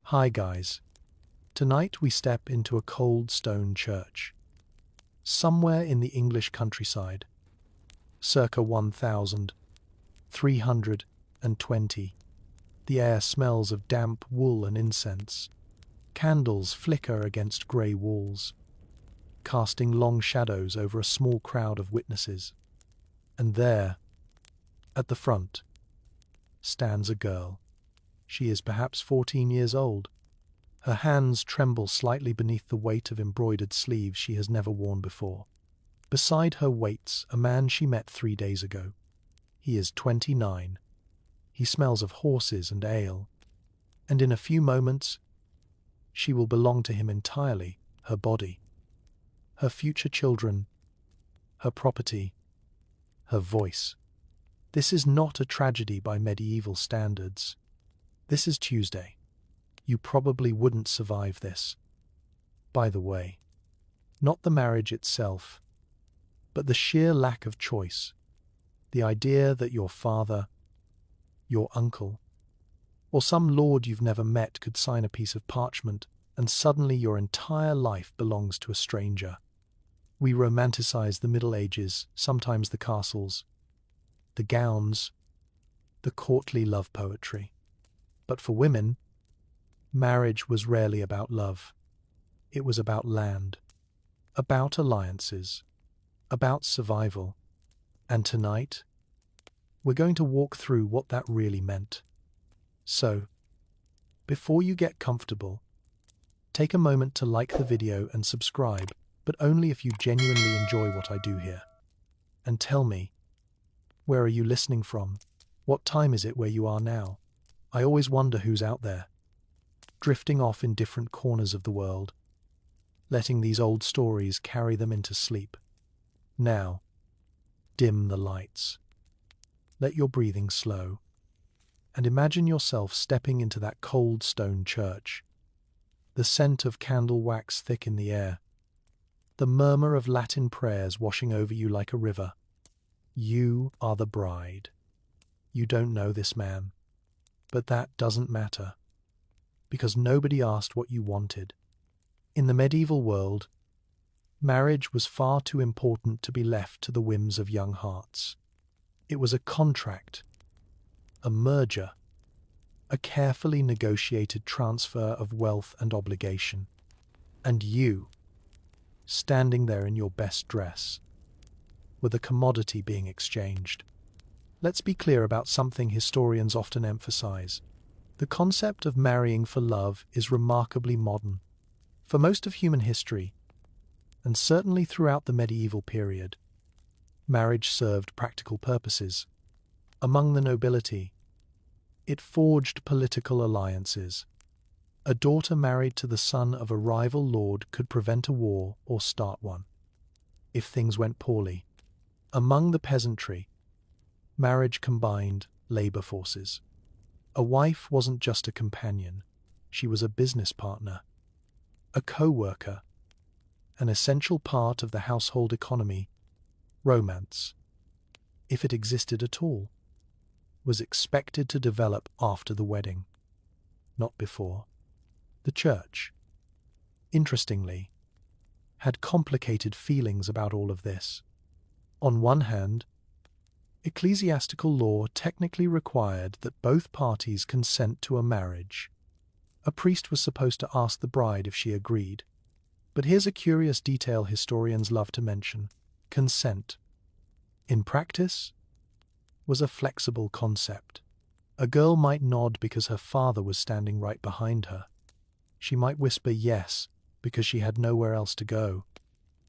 Hi guys. Tonight we step into a cold stone church, somewhere in the English countryside, circa 1320. The air smells of damp wool and incense. Candles flicker against grey walls, casting long shadows over a small crowd of witnesses. And there, at the front, stands a girl. She is perhaps 14 years old. Her hands tremble slightly beneath the weight of embroidered sleeves she has never worn before. Beside her waits a man she met 3 days ago. He is 29. He smells of horses and ale. And in a few moments, she will belong to him entirely, her body, her future children, her property, her voice. This is not a tragedy by medieval standards. This is Tuesday. You probably wouldn't survive this. By the way, not the marriage itself, but the sheer lack of choice. The idea that your father, your uncle, or some lord you've never met could sign a piece of parchment and suddenly your entire life belongs to a stranger. We romanticize the Middle Ages, sometimes the castles, the gowns, the courtly love poetry. But for women, marriage was rarely about love. It was about land, about alliances, about survival. And tonight, we're going to walk through what that really meant. So, before you get comfortable, take a moment to like the video and subscribe, but only if you genuinely enjoy what I do here. And tell me, where are you listening from? What time is it where you are now? I always wonder who's out there, drifting off in different corners of the world, letting these old stories carry them into sleep. Now, dim the lights. Let your breathing slow, and imagine yourself stepping into that cold stone church. The scent of candle wax thick in the air, the murmur of Latin prayers washing over you like a river. You are the bride. You don't know this man, but that doesn't matter, because nobody asked what you wanted. In the medieval world, marriage was far too important to be left to the whims of young hearts. It was a contract, a merger, a carefully negotiated transfer of wealth and obligation. And you, standing there in your best dress, were the commodity being exchanged. Let's be clear about something historians often emphasize. The concept of marrying for love is remarkably modern. For most of human history, and certainly throughout the medieval period, marriage served practical purposes. Among the nobility, it forged political alliances. A daughter married to the son of a rival lord could prevent a war or start one, if things went poorly. Among the peasantry, marriage combined labor forces. A wife wasn't just a companion, she was a business partner, a co-worker, an essential part of the household economy. Romance, if it existed at all, was expected to develop after the wedding, not before. The church, interestingly, had complicated feelings about all of this. On one hand, ecclesiastical law technically required that both parties consent to a marriage. A priest was supposed to ask the bride if she agreed. But here's a curious detail historians love to mention. Consent, in practice, was a flexible concept. A girl might nod because her father was standing right behind her. She might whisper yes because she had nowhere else to go.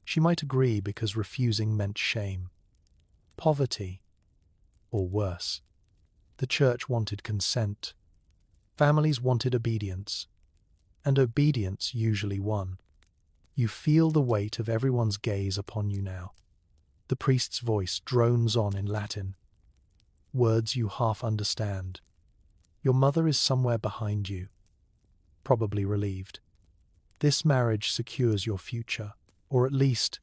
She might agree because refusing meant shame, poverty, or worse. The church wanted consent. Families wanted obedience, and obedience usually won. You feel the weight of everyone's gaze upon you now. The priest's voice drones on in Latin, words you half understand. Your mother is somewhere behind you, probably relieved. This marriage secures your future, or at least,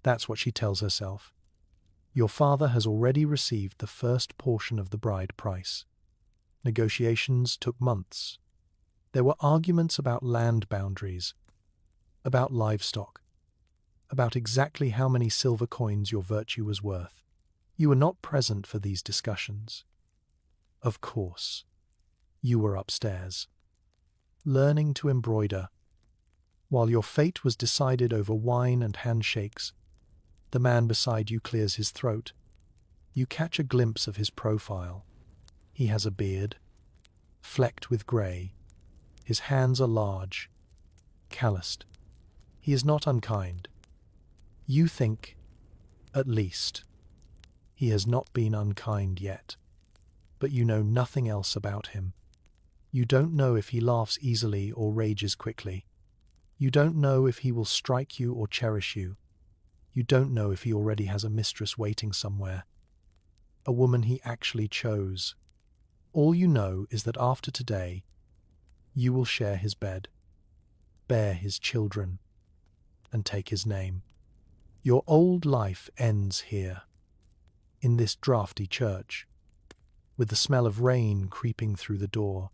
that's what she tells herself. Your father has already received the first portion of the bride price. Negotiations took months, There were arguments about land boundaries, about livestock, about exactly how many silver coins your virtue was worth. You were not present for these discussions. Of course, you were upstairs, learning to embroider. While your fate was decided over wine and handshakes, the man beside you clears his throat. You catch a glimpse of his profile. He has a beard, flecked with grey. His hands are large, calloused. He is not unkind. You think, at least, he has not been unkind yet. But you know nothing else about him. You don't know if he laughs easily or rages quickly. You don't know if he will strike you or cherish you. You don't know if he already has a mistress waiting somewhere, a woman he actually chose. All you know is that after today, you will share his bed, bear his children, and take his name. Your old life ends here, in this drafty church, with the smell of rain creeping through the door.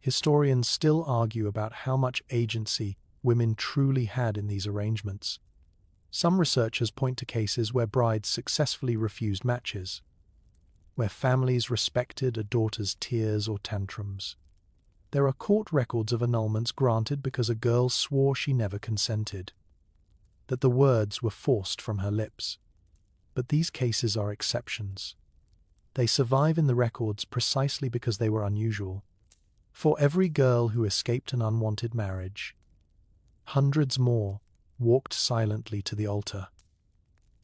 Historians still argue about how much agency women truly had in these arrangements. Some researchers point to cases where brides successfully refused matches, where families respected a daughter's tears or tantrums. There are court records of annulments granted because a girl swore she never consented, that the words were forced from her lips. But these cases are exceptions. They survive in the records precisely because they were unusual. For every girl who escaped an unwanted marriage, hundreds more walked silently to the altar,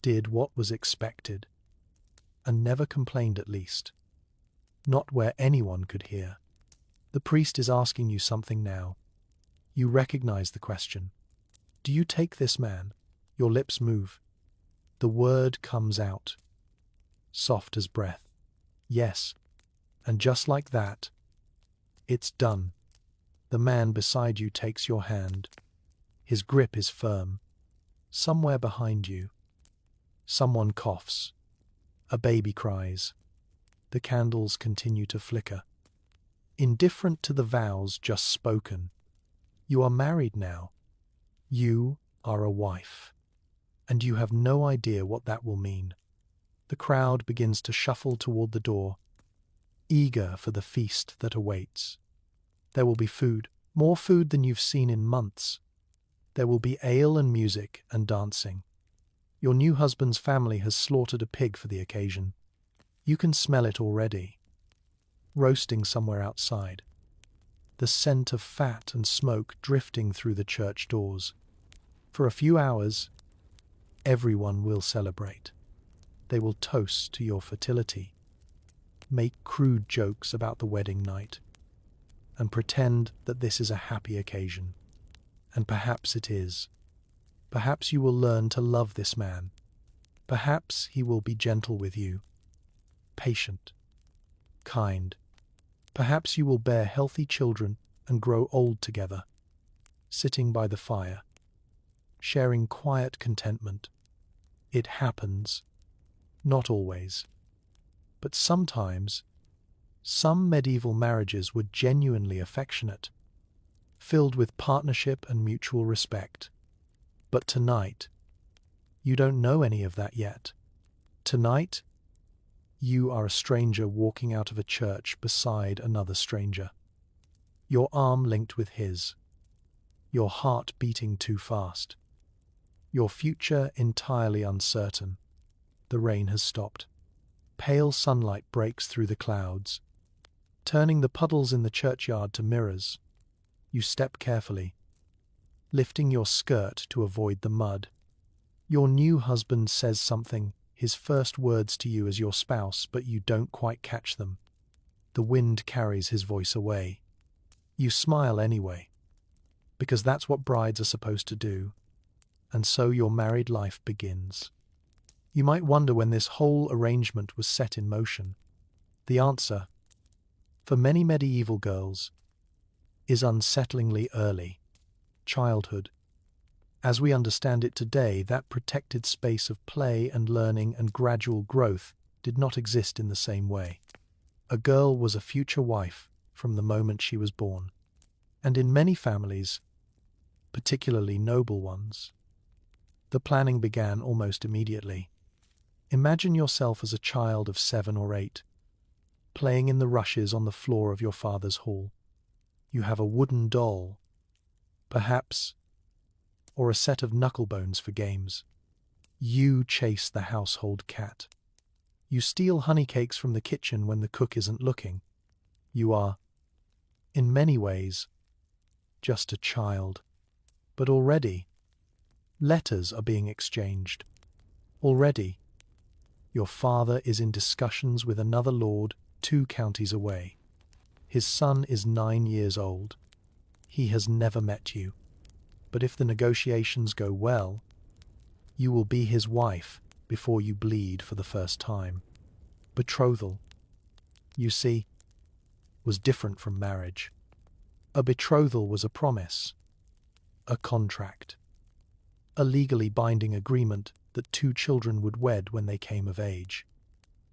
did what was expected, and never complained at least, not where anyone could hear. The priest is asking you something now. You recognize the question. Do you take this man? Your lips move. The word comes out, soft as breath. Yes. And just like that, it's done. The man beside you takes your hand. His grip is firm. Somewhere behind you, someone coughs. A baby cries. The candles continue to flicker. Indifferent to the vows just spoken, you are married now. You are a wife. And you have no idea what that will mean. The crowd begins to shuffle toward the door, eager for the feast that awaits. There will be food, more food than you've seen in months. There will be ale and music and dancing. Your new husband's family has slaughtered a pig for the occasion. You can smell it already, roasting somewhere outside. The scent of fat and smoke drifting through the church doors. For a few hours, everyone will celebrate. They will toast to your fertility, make crude jokes about the wedding night, and pretend that this is a happy occasion. And perhaps it is. Perhaps you will learn to love this man. Perhaps he will be gentle with you, patient, kind. Perhaps you will bear healthy children and grow old together, sitting by the fire, sharing quiet contentment. It happens. Not always. But sometimes, some medieval marriages were genuinely affectionate, filled with partnership and mutual respect. But tonight, you don't know any of that yet. Tonight, you are a stranger walking out of a church beside another stranger. Your arm linked with his, your heart beating too fast, your future entirely uncertain. The rain has stopped. Pale sunlight breaks through the clouds, turning the puddles in the churchyard to mirrors. You step carefully, lifting your skirt to avoid the mud. Your new husband says something, his first words to you as your spouse, but you don't quite catch them. The wind carries his voice away. You smile anyway, because that's what brides are supposed to do. And so your married life begins. You might wonder when this whole arrangement was set in motion. The answer, for many medieval girls, is unsettlingly early. Childhood. As we understand it today, that protected space of play and learning and gradual growth did not exist in the same way. A girl was a future wife from the moment she was born. And in many families, particularly noble ones, the planning began almost immediately. Imagine yourself as a child of 7 or 8, playing in the rushes on the floor of your father's hall. You have a wooden doll, perhaps, or a set of knucklebones for games. You chase the household cat. You steal honey cakes from the kitchen when the cook isn't looking. You are, in many ways, just a child. But already, letters are being exchanged. Already, your father is in discussions with another lord 2 counties away. His son is 9 years old. He has never met you. But if the negotiations go well, you will be his wife before you bleed for the first time. Betrothal, you see, was different from marriage. A betrothal was a promise, a contract, a legally binding agreement that 2 children would wed when they came of age.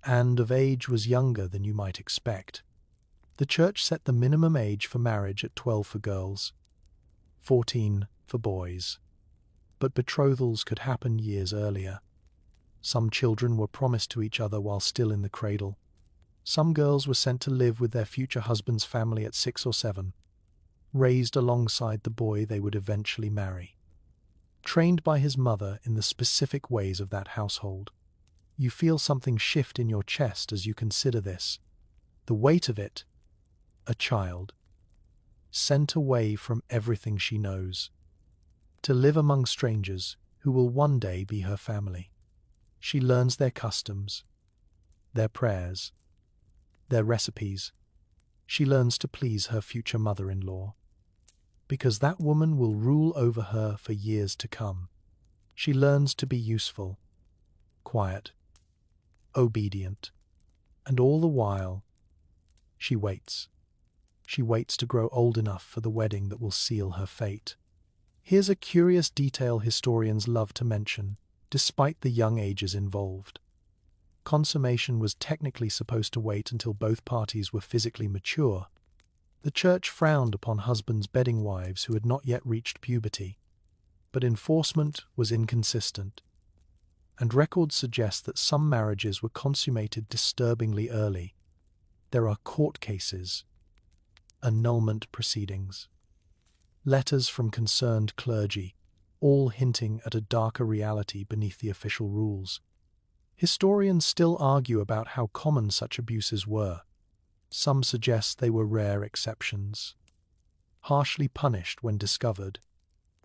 And of age was younger than you might expect. The church set the minimum age for marriage at 12 for girls, 14 for boys. But betrothals could happen years earlier. Some children were promised to each other while still in the cradle. Some girls were sent to live with their future husband's family at 6 or 7, raised alongside the boy they would eventually marry. Trained by his mother in the specific ways of that household. You feel something shift in your chest as you consider this. The weight of it, a child, sent away from everything she knows, to live among strangers who will one day be her family. She learns their customs, their prayers, their recipes. She learns to please her future mother-in-law, because that woman will rule over her for years to come. She learns to be useful, quiet, obedient, and all the while, she waits. She waits to grow old enough for the wedding that will seal her fate. Here's a curious detail historians love to mention, despite the young ages involved. Consummation was technically supposed to wait until both parties were physically mature. The church frowned upon husbands bedding wives who had not yet reached puberty, but enforcement was inconsistent, and records suggest that some marriages were consummated disturbingly early. There are court cases, annulment proceedings, letters from concerned clergy, all hinting at a darker reality beneath the official rules. Historians still argue about how common such abuses were. Some suggest they were rare exceptions, harshly punished when discovered.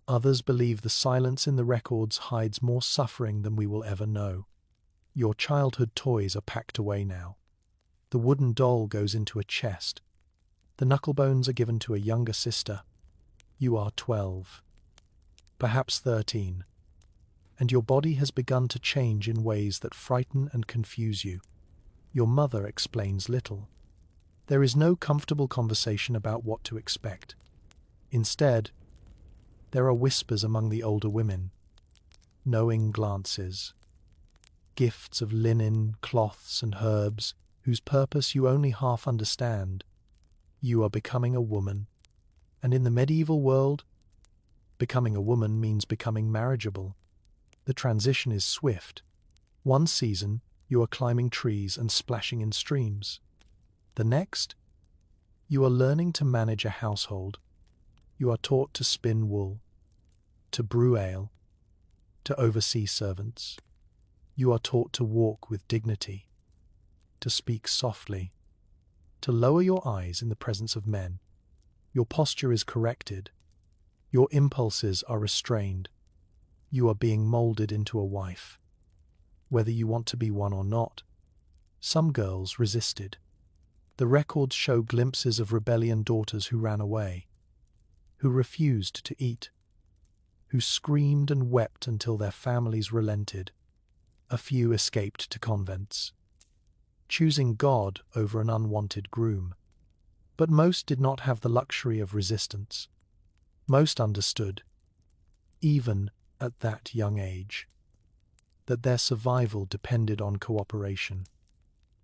Others believe the silence in the records hides more suffering than we will ever know. Your childhood toys are packed away now. The wooden doll goes into a chest. The knucklebones are given to a younger sister. You are 12, perhaps 13, and your body has begun to change in ways that frighten and confuse you. Your mother explains little. There is no comfortable conversation about what to expect. Instead, there are whispers among the older women, knowing glances, gifts of linen, cloths, and herbs whose purpose you only half understand. You are becoming a woman, and in the medieval world, becoming a woman means becoming marriageable. The transition is swift. One season, you are climbing trees and splashing in streams. The next, you are learning to manage a household. You are taught to spin wool, to brew ale, to oversee servants. You are taught to walk with dignity, to speak softly, to lower your eyes in the presence of men. Your posture is corrected. Your impulses are restrained. You are being molded into a wife, whether you want to be one or not. Some girls resisted. The records show glimpses of rebellion daughters who ran away, who refused to eat, who screamed and wept until their families relented. A few escaped to convents, choosing God over an unwanted groom. But most did not have the luxury of resistance. Most understood, even at that young age, that their survival depended on cooperation.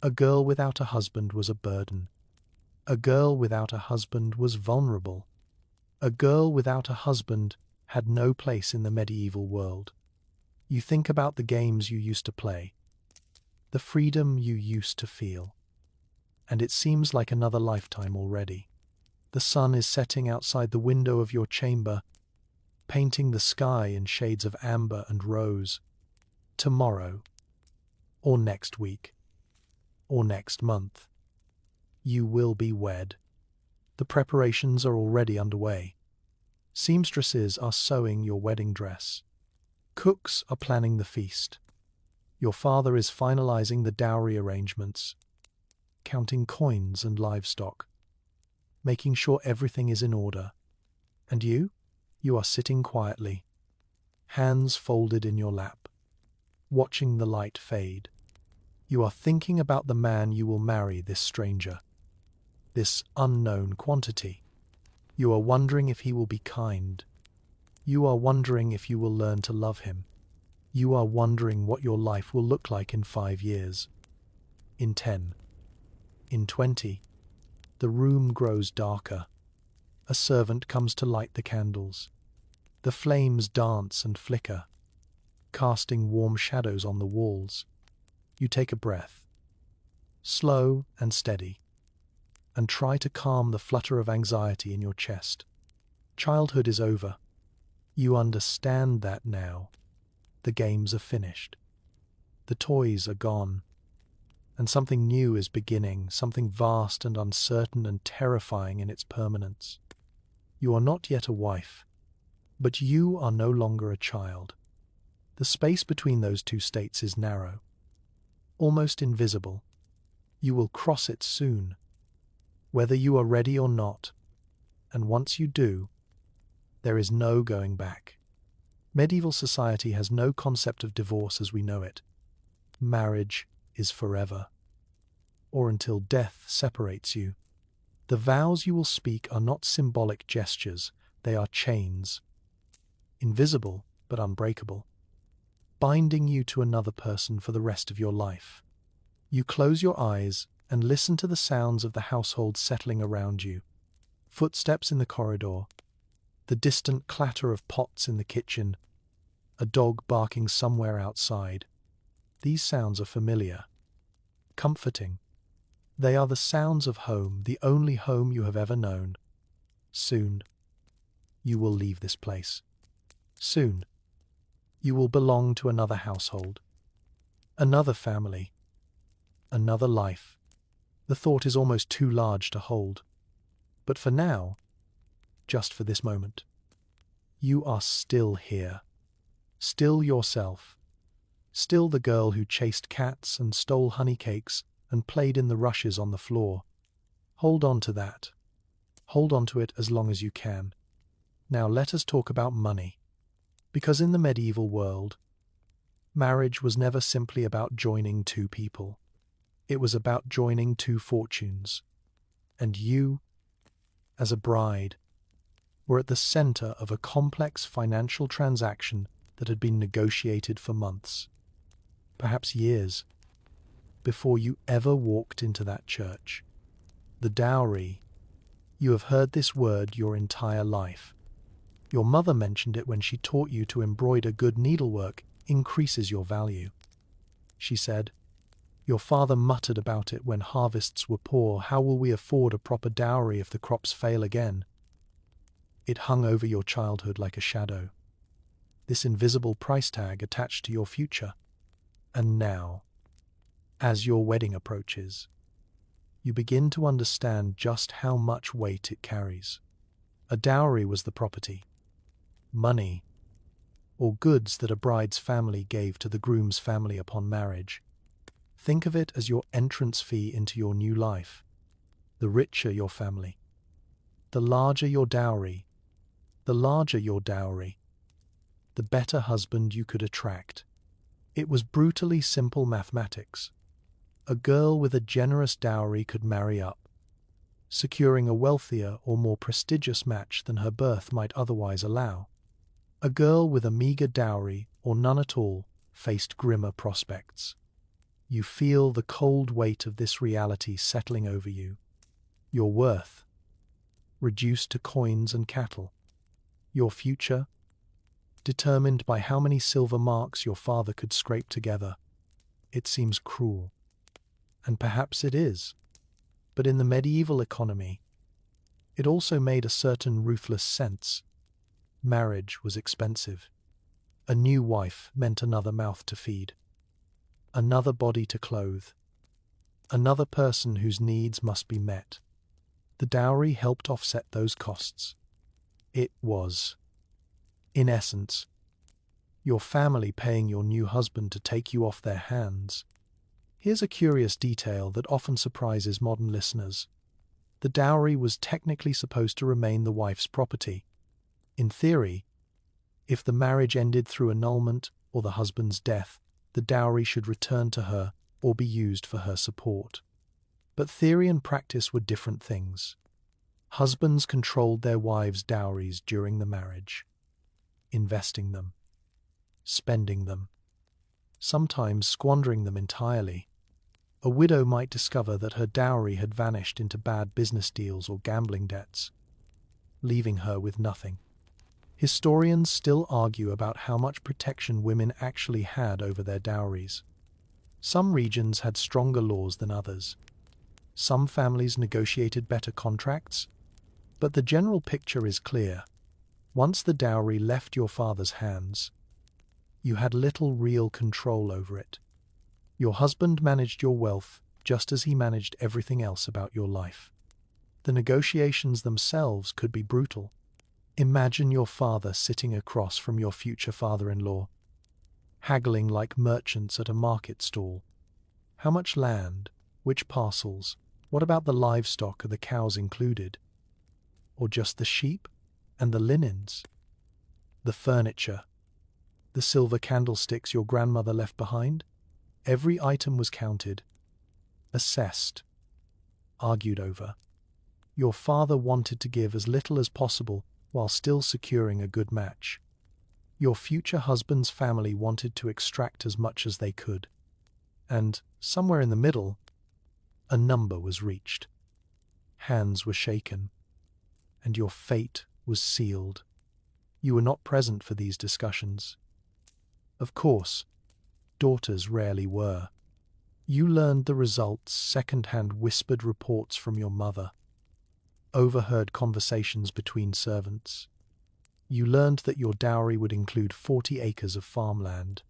A girl without a husband was a burden. A girl without a husband was vulnerable. A girl without a husband had no place in the medieval world. You think about the games you used to play, the freedom you used to feel, and it seems like another lifetime already. The sun is setting outside the window of your chamber, painting the sky in shades of amber and rose. Tomorrow, or next week, or next month, you will be wed. The preparations are already underway. Seamstresses are sewing your wedding dress. Cooks are planning the feast. Your father is finalizing the dowry arrangements, counting coins and livestock, making sure everything is in order. And you are sitting quietly, hands folded in your lap, watching the light fade. You are thinking about the man you will marry, this stranger, this unknown quantity. You are wondering if he will be kind. You are wondering if you will learn to love him. You are wondering what your life will look like in 5 years, in 10, in 20. The room grows darker. A servant comes to light the candles. The flames dance and flicker, casting warm shadows on the walls. You take a breath, slow and steady, and try to calm the flutter of anxiety in your chest. Childhood is over. You understand that now. The games are finished. The toys are gone. And something new is beginning, something vast and uncertain and terrifying in its permanence. You are not yet a wife, but you are no longer a child. The space between those two states is narrow, almost invisible. You will cross it soon, whether you are ready or not, and once you do, there is no going back. Medieval society has no concept of divorce as we know it. Marriage is forever, or until death separates you. The vows you will speak are not symbolic gestures, they are chains, invisible but unbreakable, binding you to another person for the rest of your life. You close your eyes and listen to the sounds of the household settling around you. Footsteps in the corridor, the distant clatter of pots in the kitchen, a dog barking somewhere outside. These sounds are familiar, comforting. They are the sounds of home, the only home you have ever known. Soon, you will leave this place. Soon, you will belong to another household, another family, another life. The thought is almost too large to hold. But for now, just for this moment, you are still here, still yourself, still the girl who chased cats and stole honey cakes and played in the rushes on the floor. Hold on to that. Hold on to it as long as you can. Now let us talk about money. Because in the medieval world, marriage was never simply about joining two people. It was about joining two fortunes. And you, as a bride, were at the center of a complex financial transaction that had been negotiated for months, perhaps years, before you ever walked into that church. The dowry. You have heard this word your entire life. Your mother mentioned it when she taught you to embroider. Good needlework increases your value. She said, your father muttered about it when harvests were poor. How will we afford a proper dowry if the crops fail again? It hung over your childhood like a shadow, this invisible price tag attached to your future. And now, as your wedding approaches, you begin to understand just how much weight it carries. A dowry was the property, money, or goods that a bride's family gave to the groom's family upon marriage. Think of it as your entrance fee into your new life. The richer your family, the larger your dowry, the better husband you could attract. It was brutally simple mathematics. A girl with a generous dowry could marry up, securing a wealthier or more prestigious match than her birth might otherwise allow. A girl with a meager dowry, or none at all, faced grimmer prospects. You feel the cold weight of this reality settling over you. Your worth, reduced to coins and cattle. Your future, determined by how many silver marks your father could scrape together. It seems cruel. And perhaps it is. But in the medieval economy, it also made a certain ruthless sense. Marriage was expensive. A new wife meant another mouth to feed, another body to clothe, another person whose needs must be met. The dowry helped offset those costs. It was, in essence, your family paying your new husband to take you off their hands. Here's a curious detail that often surprises modern listeners. The dowry was technically supposed to remain the wife's property. In theory, if the marriage ended through annulment or the husband's death, the dowry should return to her or be used for her support. But theory and practice were different things. Husbands controlled their wives' dowries during the marriage, investing them, spending them, sometimes squandering them entirely. A widow might discover that her dowry had vanished into bad business deals or gambling debts, leaving her with nothing. Historians still argue about how much protection women actually had over their dowries. Some regions had stronger laws than others. Some families negotiated better contracts, but the general picture is clear. Once the dowry left your father's hands, you had little real control over it. Your husband managed your wealth just as he managed everything else about your life. The negotiations themselves could be brutal. Imagine your father sitting across from your future father-in-law, haggling like merchants at a market stall. How much land? Which parcels? What about the livestock? Are the cows included? Or just the sheep and the linens? The furniture? The silver candlesticks your grandmother left behind? Every item was counted, assessed, argued over. Your father wanted to give as little as possible while still securing a good match. Your future husband's family wanted to extract as much as they could. And, somewhere in the middle, a number was reached. Hands were shaken, and your fate was sealed. You were not present for these discussions. Of course, daughters rarely were. You learned the results, second-hand whispered reports from your mother, overheard conversations between servants. You learned that your dowry would include 40 acres of farmland,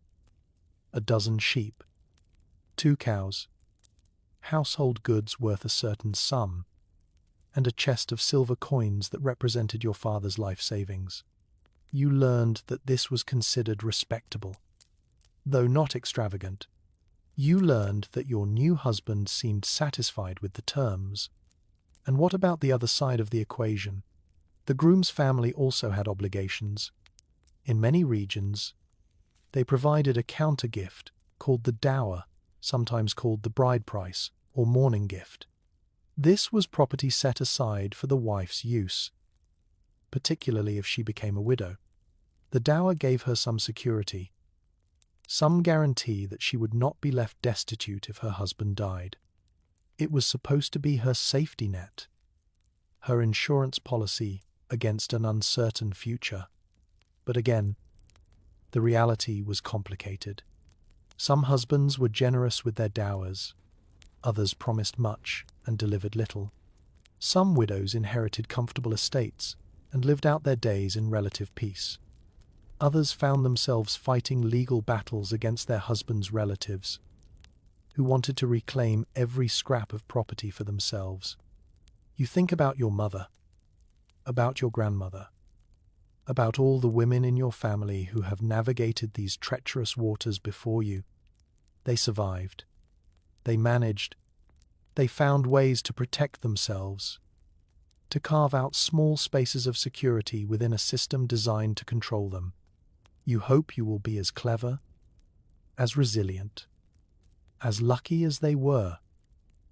a dozen sheep, 2 cows, household goods worth a certain sum, and a chest of silver coins that represented your father's life savings. You learned that this was considered respectable, though not extravagant. You learned that your new husband seemed satisfied with the terms. And what about the other side of the equation? The groom's family also had obligations. In many regions, they provided a counter-gift called the dower, sometimes called the bride price or mourning gift. This was property set aside for the wife's use, particularly if she became a widow. The dower gave her some security, some guarantee that she would not be left destitute if her husband died. It was supposed to be her safety net, her insurance policy against an uncertain future. But again, the reality was complicated. Some husbands were generous with their dowers, others promised much and delivered little. Some widows inherited comfortable estates and lived out their days in relative peace. Others found themselves fighting legal battles against their husbands' relatives, who wanted to reclaim every scrap of property for themselves. You think about your mother, about your grandmother, about all the women in your family who have navigated these treacherous waters before you. They survived. They managed. They found ways to protect themselves, to carve out small spaces of security within a system designed to control them. You hope you will be as clever, as resilient, as lucky as they were.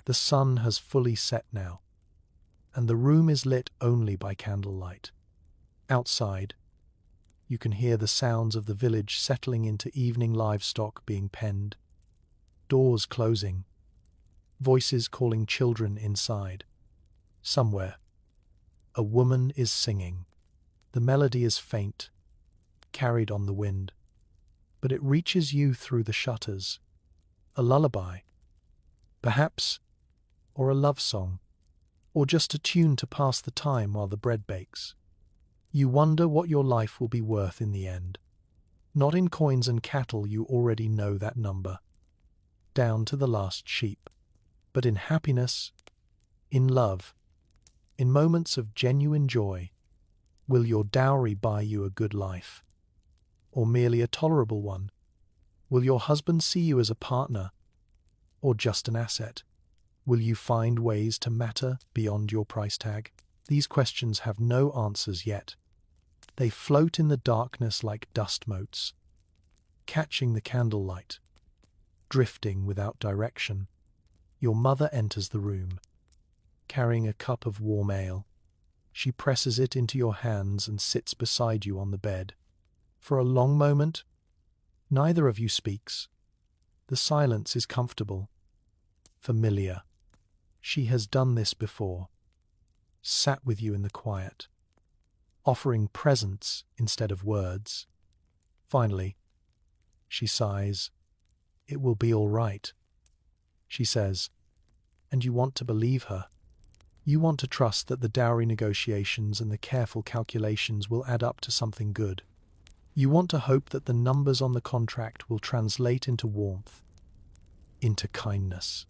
The sun has fully set now, and the room is lit only by candlelight. Outside, you can hear the sounds of the village settling into evening livestock being penned, doors closing, voices calling children inside. Somewhere, A woman is singing. The melody is faint, carried on the wind, but it reaches you through the shutters. A lullaby, perhaps, or a love song, or just a tune to pass the time while the bread bakes. You wonder what your life will be worth in the end. Not in coins and cattle, you already know that number, down to the last sheep, but in happiness, in love, in moments of genuine joy. Will your dowry buy you a good life, or merely a tolerable one? Will your husband see you as a partner, or just an asset? Will you find ways to matter beyond your price tag? These questions have no answers yet. They float in the darkness like dust motes, catching the candlelight, drifting without direction. Your mother enters the room, carrying a cup of warm ale. She presses it into your hands and sits beside you on the bed. For a long moment, neither of you speaks. The silence is comfortable, familiar. She has done this before, sat with you in the quiet, offering presence instead of words. Finally, she sighs. It will be all right, she says, and you want to believe her. You want to trust that the dowry negotiations and the careful calculations will add up to something good. You want to hope that the numbers on the contract will translate into warmth, into kindness,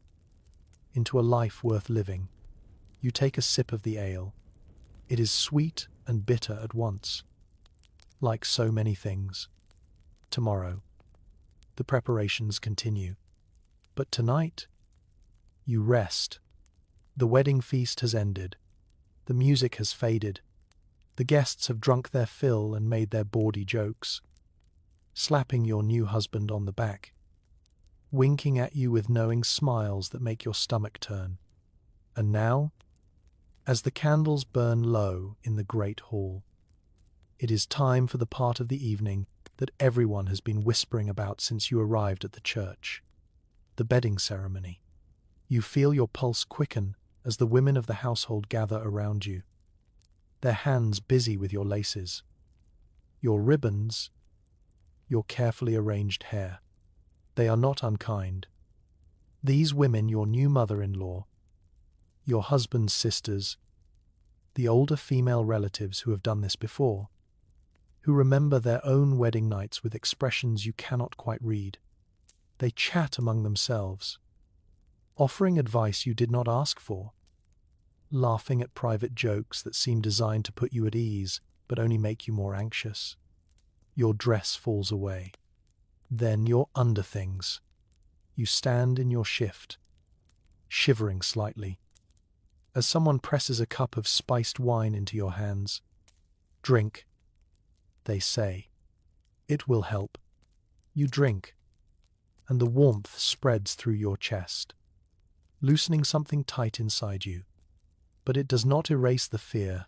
into a life worth living. You take a sip of the ale. It is sweet and bitter at once. Like so many things. Tomorrow, the preparations continue. But tonight, you rest. The wedding feast has ended. The music has faded. The guests have drunk their fill and made their bawdy jokes, slapping your new husband on the back, winking at you with knowing smiles that make your stomach turn. And now, as the candles burn low in the great hall, it is time for the part of the evening that everyone has been whispering about since you arrived at the church. The bedding ceremony. You feel your pulse quicken as the women of the household gather around you, their hands busy with your laces, your ribbons, your carefully arranged hair. They are not unkind. These women, your new mother-in-law, your husband's sisters, the older female relatives who have done this before, who remember their own wedding nights with expressions you cannot quite read. They chat among themselves, offering advice you did not ask for, laughing at private jokes that seem designed to put you at ease but only make you more anxious. Your dress falls away. Then your underthings. You stand in your shift, shivering slightly, as someone presses a cup of spiced wine into your hands. Drink, they say. It will help. You drink, and the warmth spreads through your chest, loosening something tight inside you. But it does not erase the fear.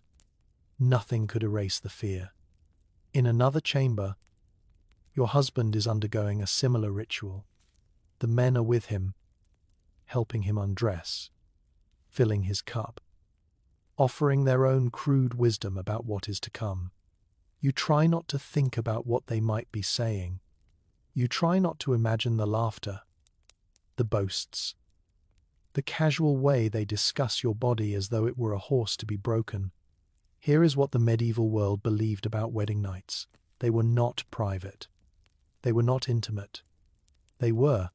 Nothing could erase the fear. In another chamber, your husband is undergoing a similar ritual. The men are with him, helping him undress, filling his cup, offering their own crude wisdom about what is to come. You try not to think about what they might be saying. You try not to imagine the laughter, the boasts, the casual way they discuss your body as though it were a horse to be broken. Here is what the medieval world believed about wedding nights. They were not private. They were not intimate. They were,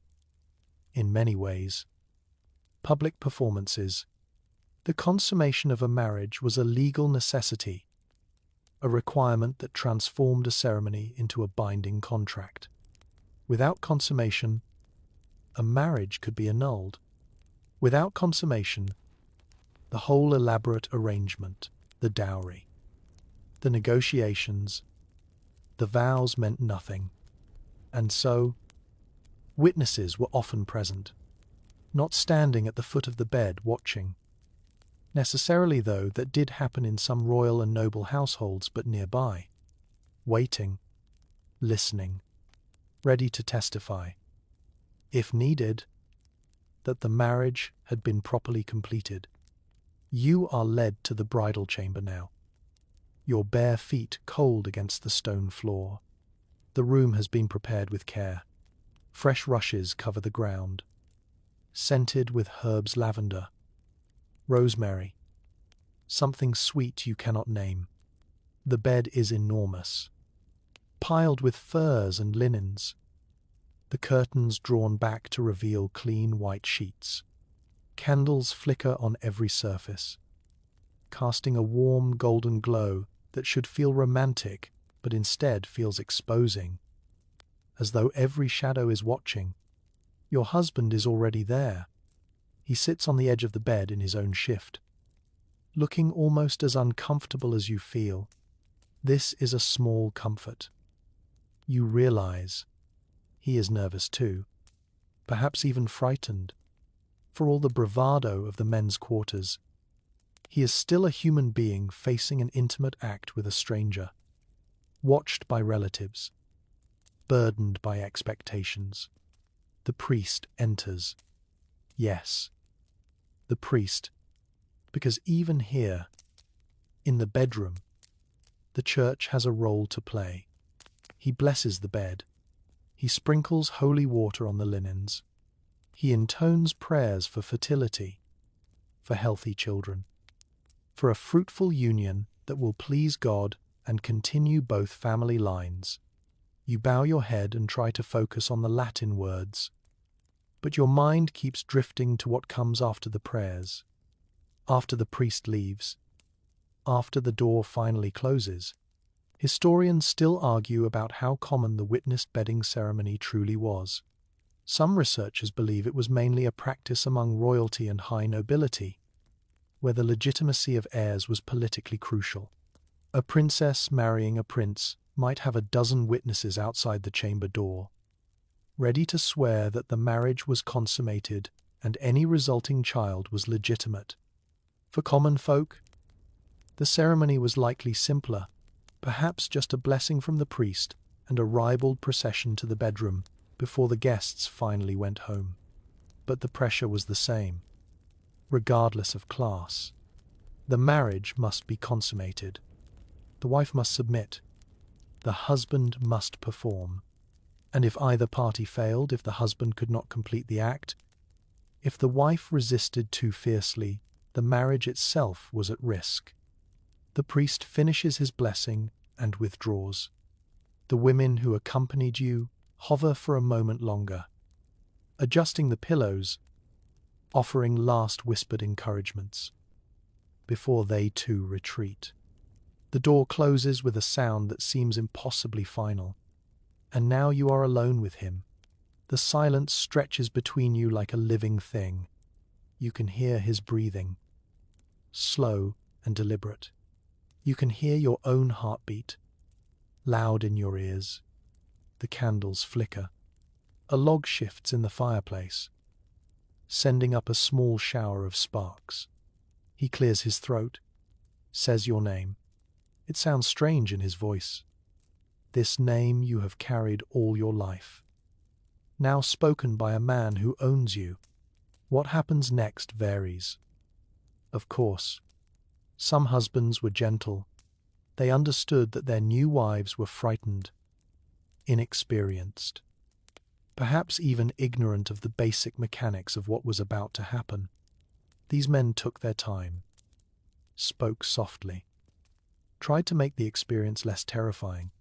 in many ways, public performances. The consummation of a marriage was a legal necessity, a requirement that transformed a ceremony into a binding contract. Without consummation, a marriage could be annulled. Without consummation, the whole elaborate arrangement, the dowry, the negotiations, the vows meant nothing. And so, witnesses were often present, not standing at the foot of the bed watching. Necessarily, though, that did happen in some royal and noble households, but nearby, waiting, listening, ready to testify, if needed, that the marriage had been properly completed. You are led to the bridal chamber now, your bare feet cold against the stone floor. The room has been prepared with care. Fresh rushes cover the ground, scented with herbs lavender, rosemary, something sweet you cannot name. The bed is enormous, piled with furs and linens, the curtains drawn back to reveal clean white sheets. Candles flicker on every surface, casting a warm golden glow that should feel romantic but instead feels exposing, as though every shadow is watching. Your husband is already there. He sits on the edge of the bed in his own shift, looking almost as uncomfortable as you feel. This is a small comfort. You realize he is nervous too, perhaps even frightened. For all the bravado of the men's quarters, he is still a human being facing an intimate act with a stranger, watched by relatives, burdened by expectations. The priest enters. Yes, the priest, because even here, in the bedroom, the church has a role to play. He blesses the bed. He sprinkles holy water on the linens. He intones prayers for fertility, for healthy children, for a fruitful union that will please God and continue both family lines. You bow your head and try to focus on the Latin words, but your mind keeps drifting to what comes after the prayers, after the priest leaves, after the door finally closes. Historians still argue about how common the witnessed bedding ceremony truly was. Some researchers believe it was mainly a practice among royalty and high nobility, where the legitimacy of heirs was politically crucial. A princess marrying a prince might have a dozen witnesses outside the chamber door, ready to swear that the marriage was consummated and any resulting child was legitimate. For common folk, the ceremony was likely simpler, perhaps just a blessing from the priest and a ribald procession to the bedroom before the guests finally went home. But the pressure was the same, regardless of class. The marriage must be consummated. The wife must submit. The husband must perform. And if either party failed, if the husband could not complete the act, if the wife resisted too fiercely, the marriage itself was at risk. The priest finishes his blessing and withdraws. The women who accompanied you hover for a moment longer, adjusting the pillows, offering last whispered encouragements, before they too retreat. The door closes with a sound that seems impossibly final, and now you are alone with him. The silence stretches between you like a living thing. You can hear his breathing, slow and deliberate. You can hear your own heartbeat, loud in your ears. The candles flicker. A log shifts in the fireplace, sending up a small shower of sparks. He clears his throat, says your name. It sounds strange in his voice. This name you have carried all your life, now spoken by a man who owns you. What happens next varies. Of course, some husbands were gentle. They understood that their new wives were frightened, inexperienced, perhaps even ignorant of the basic mechanics of what was about to happen. These men took their time, spoke softly, tried to make the experience less terrifying.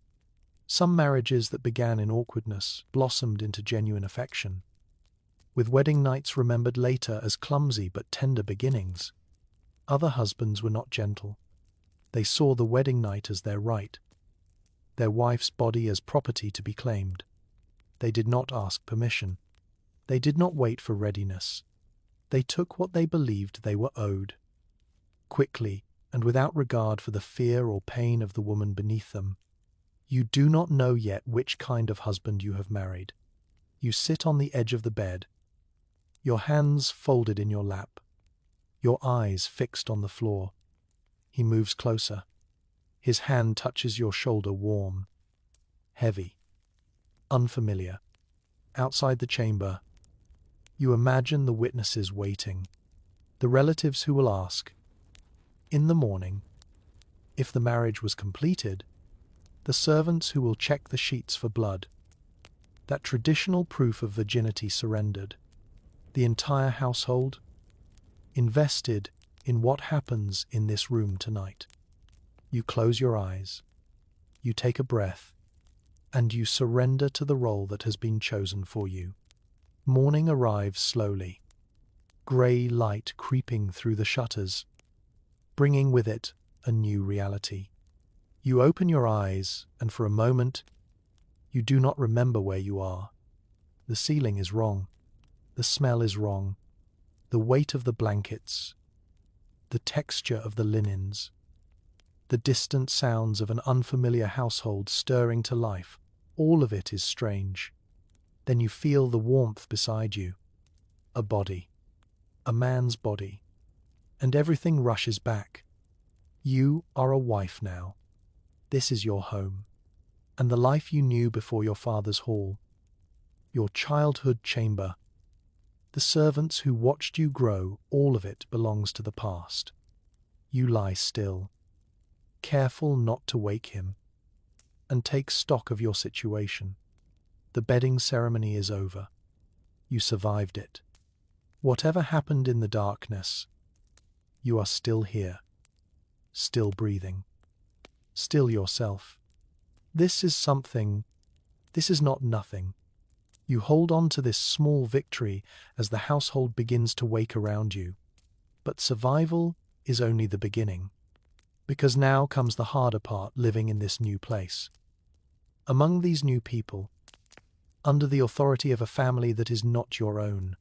Some marriages that began in awkwardness blossomed into genuine affection, with wedding nights remembered later as clumsy but tender beginnings. Other husbands were not gentle. They saw the wedding night as their right, their wife's body as property to be claimed. They did not ask permission. They did not wait for readiness. They took what they believed they were owed, quickly and without regard for the fear or pain of the woman beneath them. You do not know yet which kind of husband you have married. You sit on the edge of the bed, your hands folded in your lap, your eyes fixed on the floor. He moves closer. His hand touches your shoulder, warm, heavy, unfamiliar. Outside the chamber, you imagine the witnesses waiting, the relatives who will ask, In the morning, if the marriage was completed, the servants who will check the sheets for blood, that traditional proof of virginity surrendered, the entire household invested in what happens in this room tonight. You close your eyes, you take a breath, and you surrender to the role that has been chosen for you. Morning arrives slowly, grey light creeping through the shutters, bringing with it a new reality. You open your eyes, and for a moment, you do not remember where you are. The ceiling is wrong. The smell is wrong. The weight of the blankets, the texture of the linens, the distant sounds of an unfamiliar household stirring to life, all of it is strange. Then you feel the warmth beside you, a body, a man's body, and everything rushes back. You are a wife now. This is your home, and the life you knew before your father's hall, your childhood chamber, the servants who watched you grow, all of it belongs to the past. You lie still, careful not to wake him, and take stock of your situation. The bedding ceremony is over. You survived it. Whatever happened in the darkness, you are still here, still breathing, still yourself. This is something. This is not nothing. You hold on to this small victory as the household begins to wake around you. But survival is only the beginning, because now comes the harder part, living in this new place. Among these new people, under the authority of a family that is not your own,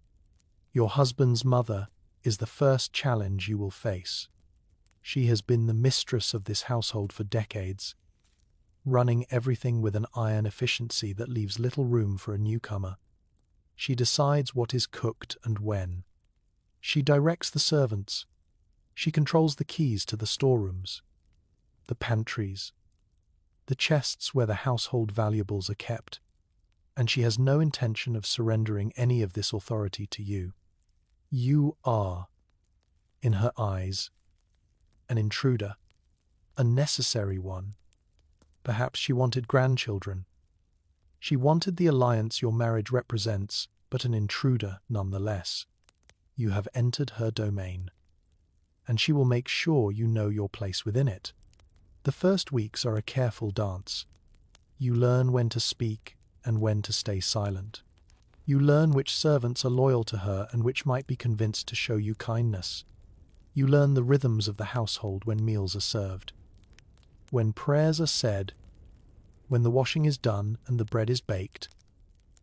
your husband's mother is the first challenge you will face. She has been the mistress of this household for decades, running everything with an iron efficiency that leaves little room for a newcomer. She decides what is cooked and when. She directs the servants. She controls the keys to the storerooms, the pantries, the chests where the household valuables are kept, and she has no intention of surrendering any of this authority to you. You are, in her eyes, an intruder, a necessary one. Perhaps she wanted grandchildren. She wanted the alliance your marriage represents, but an intruder nonetheless. You have entered her domain, and she will make sure you know your place within it. The first weeks are a careful dance. You learn when to speak and when to stay silent. You learn which servants are loyal to her and which might be convinced to show you kindness. You learn the rhythms of the household when meals are served, when prayers are said, when the washing is done and the bread is baked.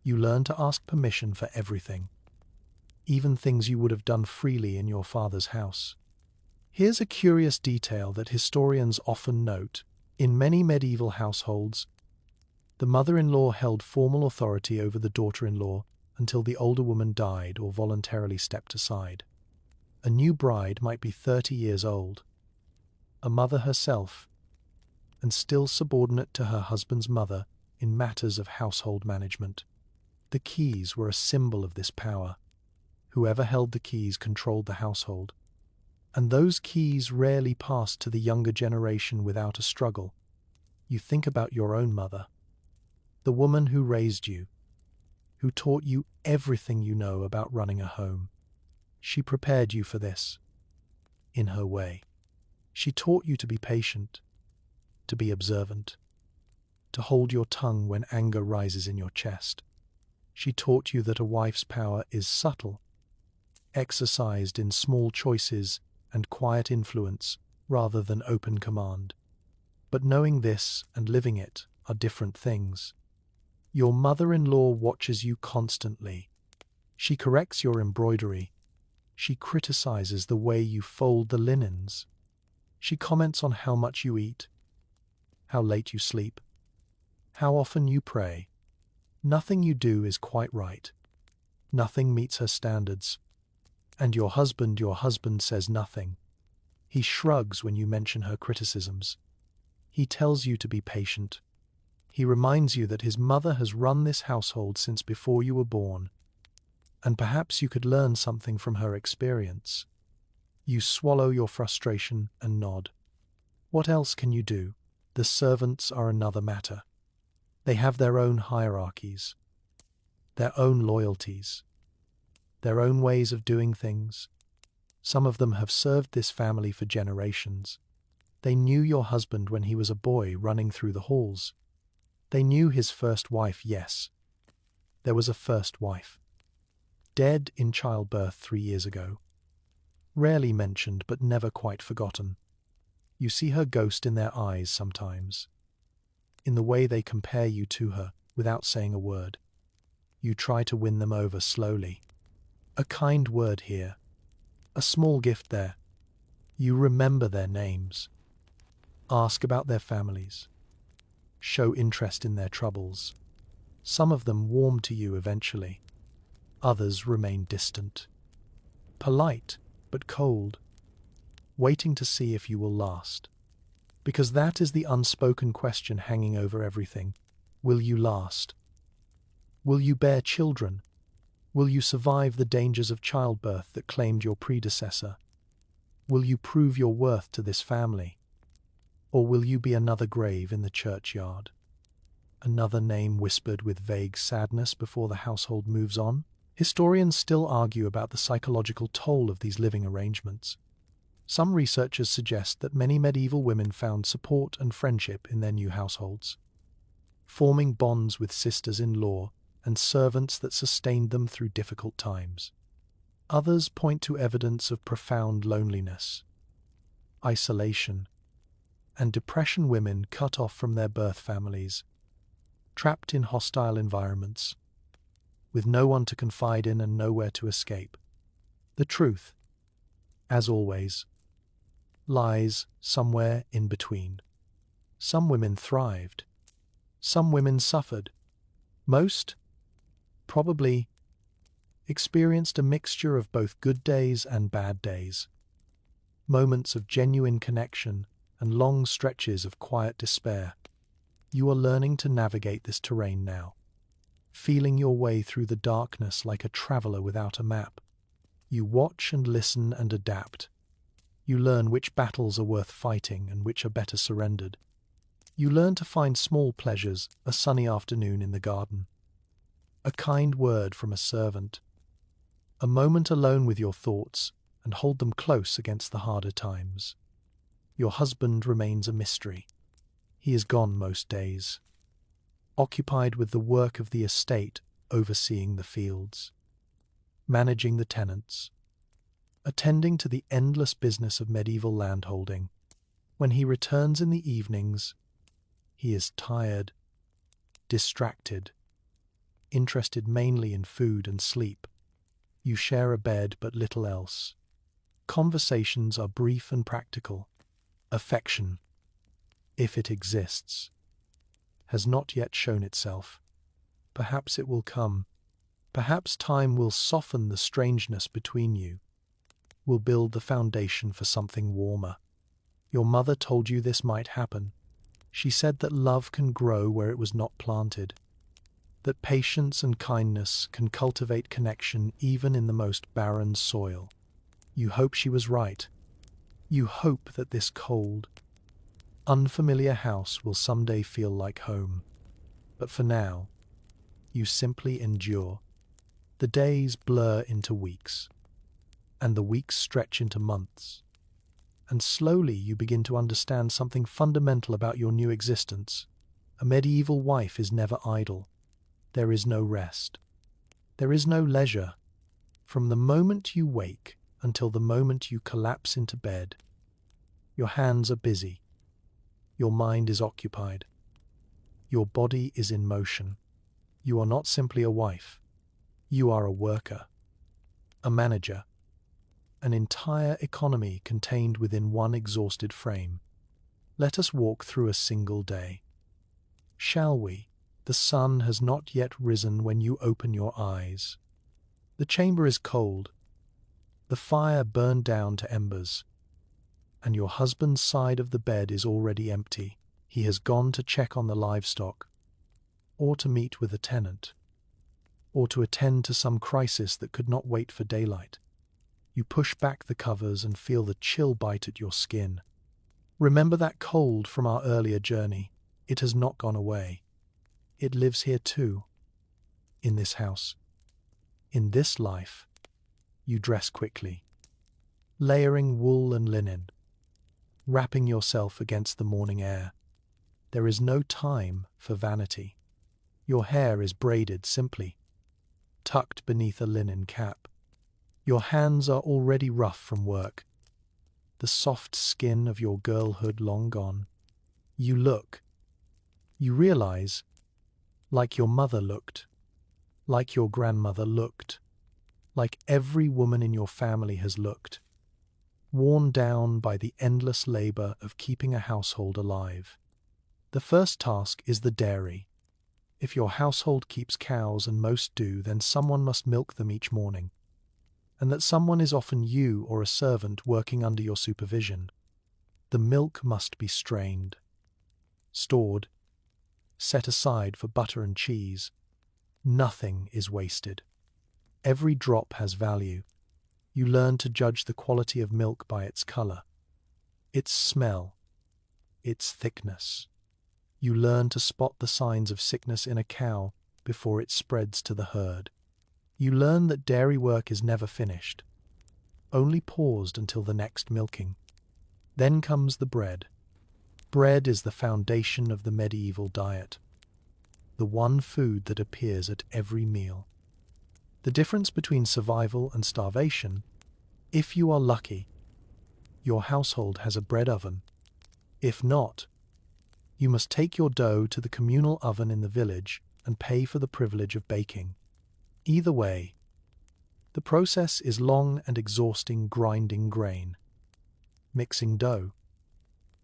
You learn to ask permission for everything, even things you would have done freely in your father's house. Here's a curious detail that historians often note. In many medieval households, the mother-in-law held formal authority over the daughter-in-law until the older woman died or voluntarily stepped aside. A new bride might be 30 years old, a mother herself, and still subordinate to her husband's mother in matters of household management. The keys were a symbol of this power. Whoever held the keys controlled the household, and those keys rarely passed to the younger generation without a struggle. You think about your own mother, the woman who raised you, who taught you everything you know about running a home. She prepared you for this, in her way. She taught you to be patient, to be observant, to hold your tongue when anger rises in your chest. She taught you that a wife's power is subtle, exercised in small choices and quiet influence rather than open command. But knowing this and living it are different things. Your mother-in-law watches you constantly. She corrects your embroidery. She criticizes the way you fold the linens. She comments on how much you eat, how late you sleep, how often you pray. Nothing you do is quite right. Nothing meets her standards. And your husband says nothing. He shrugs when you mention her criticisms. He tells you to be patient. He reminds you that his mother has run this household since before you were born, and perhaps you could learn something from her experience. You swallow your frustration and nod. What else can you do? The servants are another matter. They have their own hierarchies, their own loyalties, their own ways of doing things. Some of them have served this family for generations. They knew your husband when he was a boy running through the halls. They knew his first wife, yes. There was a first wife. Dead in childbirth 3 years ago. Rarely mentioned but never quite forgotten. You see her ghost in their eyes sometimes. In the way they compare you to her without saying a word. You try to win them over slowly. A kind word here. A small gift there. You remember their names. Ask about their families. Show interest in their troubles. Some of them warm to you eventually. Others remain distant. Polite, but cold. Waiting to see if you will last. Because that is the unspoken question hanging over everything. Will you last? Will you bear children? Will you survive the dangers of childbirth that claimed your predecessor? Will you prove your worth to this family? Or will you be another grave in the churchyard? Another name whispered with vague sadness before the household moves on? Historians still argue about the psychological toll of these living arrangements. Some researchers suggest that many medieval women found support and friendship in their new households, forming bonds with sisters-in-law and servants that sustained them through difficult times. Others point to evidence of profound loneliness, isolation, and depression. Women cut off from their birth families, trapped in hostile environments, with no one to confide in and nowhere to escape. The truth, as always, lies somewhere in between. Some women thrived. Some women suffered. Most, probably, experienced a mixture of both good days and bad days, moments of genuine connection and long stretches of quiet despair. You are learning to navigate this terrain now, feeling your way through the darkness like a traveler without a map. You watch and listen and adapt. You learn which battles are worth fighting and which are better surrendered. You learn to find small pleasures, a sunny afternoon in the garden, a kind word from a servant, a moment alone with your thoughts, and hold them close against the harder times. Your husband remains a mystery. He is gone most days, occupied with the work of the estate, overseeing the fields, managing the tenants, attending to the endless business of medieval landholding. When he returns in the evenings, he is tired, distracted, interested mainly in food and sleep. You share a bed but little else. Conversations are brief and practical. Affection, if it exists, has not yet shown itself. Perhaps it will come. Perhaps time will soften the strangeness between you, will build the foundation for something warmer. Your mother told you this might happen. She said that love can grow where it was not planted, that patience and kindness can cultivate connection even in the most barren soil. You hope she was right. You hope that this cold, unfamiliar house will someday feel like home. But for now, you simply endure. The days blur into weeks, and the weeks stretch into months. And slowly you begin to understand something fundamental about your new existence. A medieval wife is never idle. There is no rest. There is no leisure. From the moment you wake until the moment you collapse into bed, your hands are busy. Your mind is occupied. Your body is in motion. You are not simply a wife. You are a worker, a manager, an entire economy contained within one exhausted frame. Let us walk through a single day. Shall we? The sun has not yet risen when you open your eyes. The chamber is cold. The fire burned down to embers, and your husband's side of the bed is already empty. He has gone to check on the livestock, or to meet with a tenant, or to attend to some crisis that could not wait for daylight. You push back the covers and feel the chill bite at your skin. Remember that cold from our earlier journey. It has not gone away. It lives here too. In this house. In this life. You dress quickly. Layering wool and linen. Wrapping yourself against the morning air. There is no time for vanity. Your hair is braided simply, tucked beneath a linen cap. Your hands are already rough from work, the soft skin of your girlhood long gone. You look. You realize, like your mother looked, like your grandmother looked, like every woman in your family has looked, worn down by the endless labor of keeping a household alive. The first task is the dairy. If your household keeps cows, and most do, then someone must milk them each morning. And that someone is often you or a servant working under your supervision. The milk must be strained, stored, set aside for butter and cheese. Nothing is wasted. Every drop has value. You learn to judge the quality of milk by its color, its smell, its thickness. You learn to spot the signs of sickness in a cow before it spreads to the herd. You learn that dairy work is never finished, only paused until the next milking. Then comes the bread. Bread is the foundation of the medieval diet, the one food that appears at every meal. The difference between survival and starvation: if you are lucky, your household has a bread oven. If not, you must take your dough to the communal oven in the village and pay for the privilege of baking. Either way, the process is long and exhausting: grinding grain, mixing dough,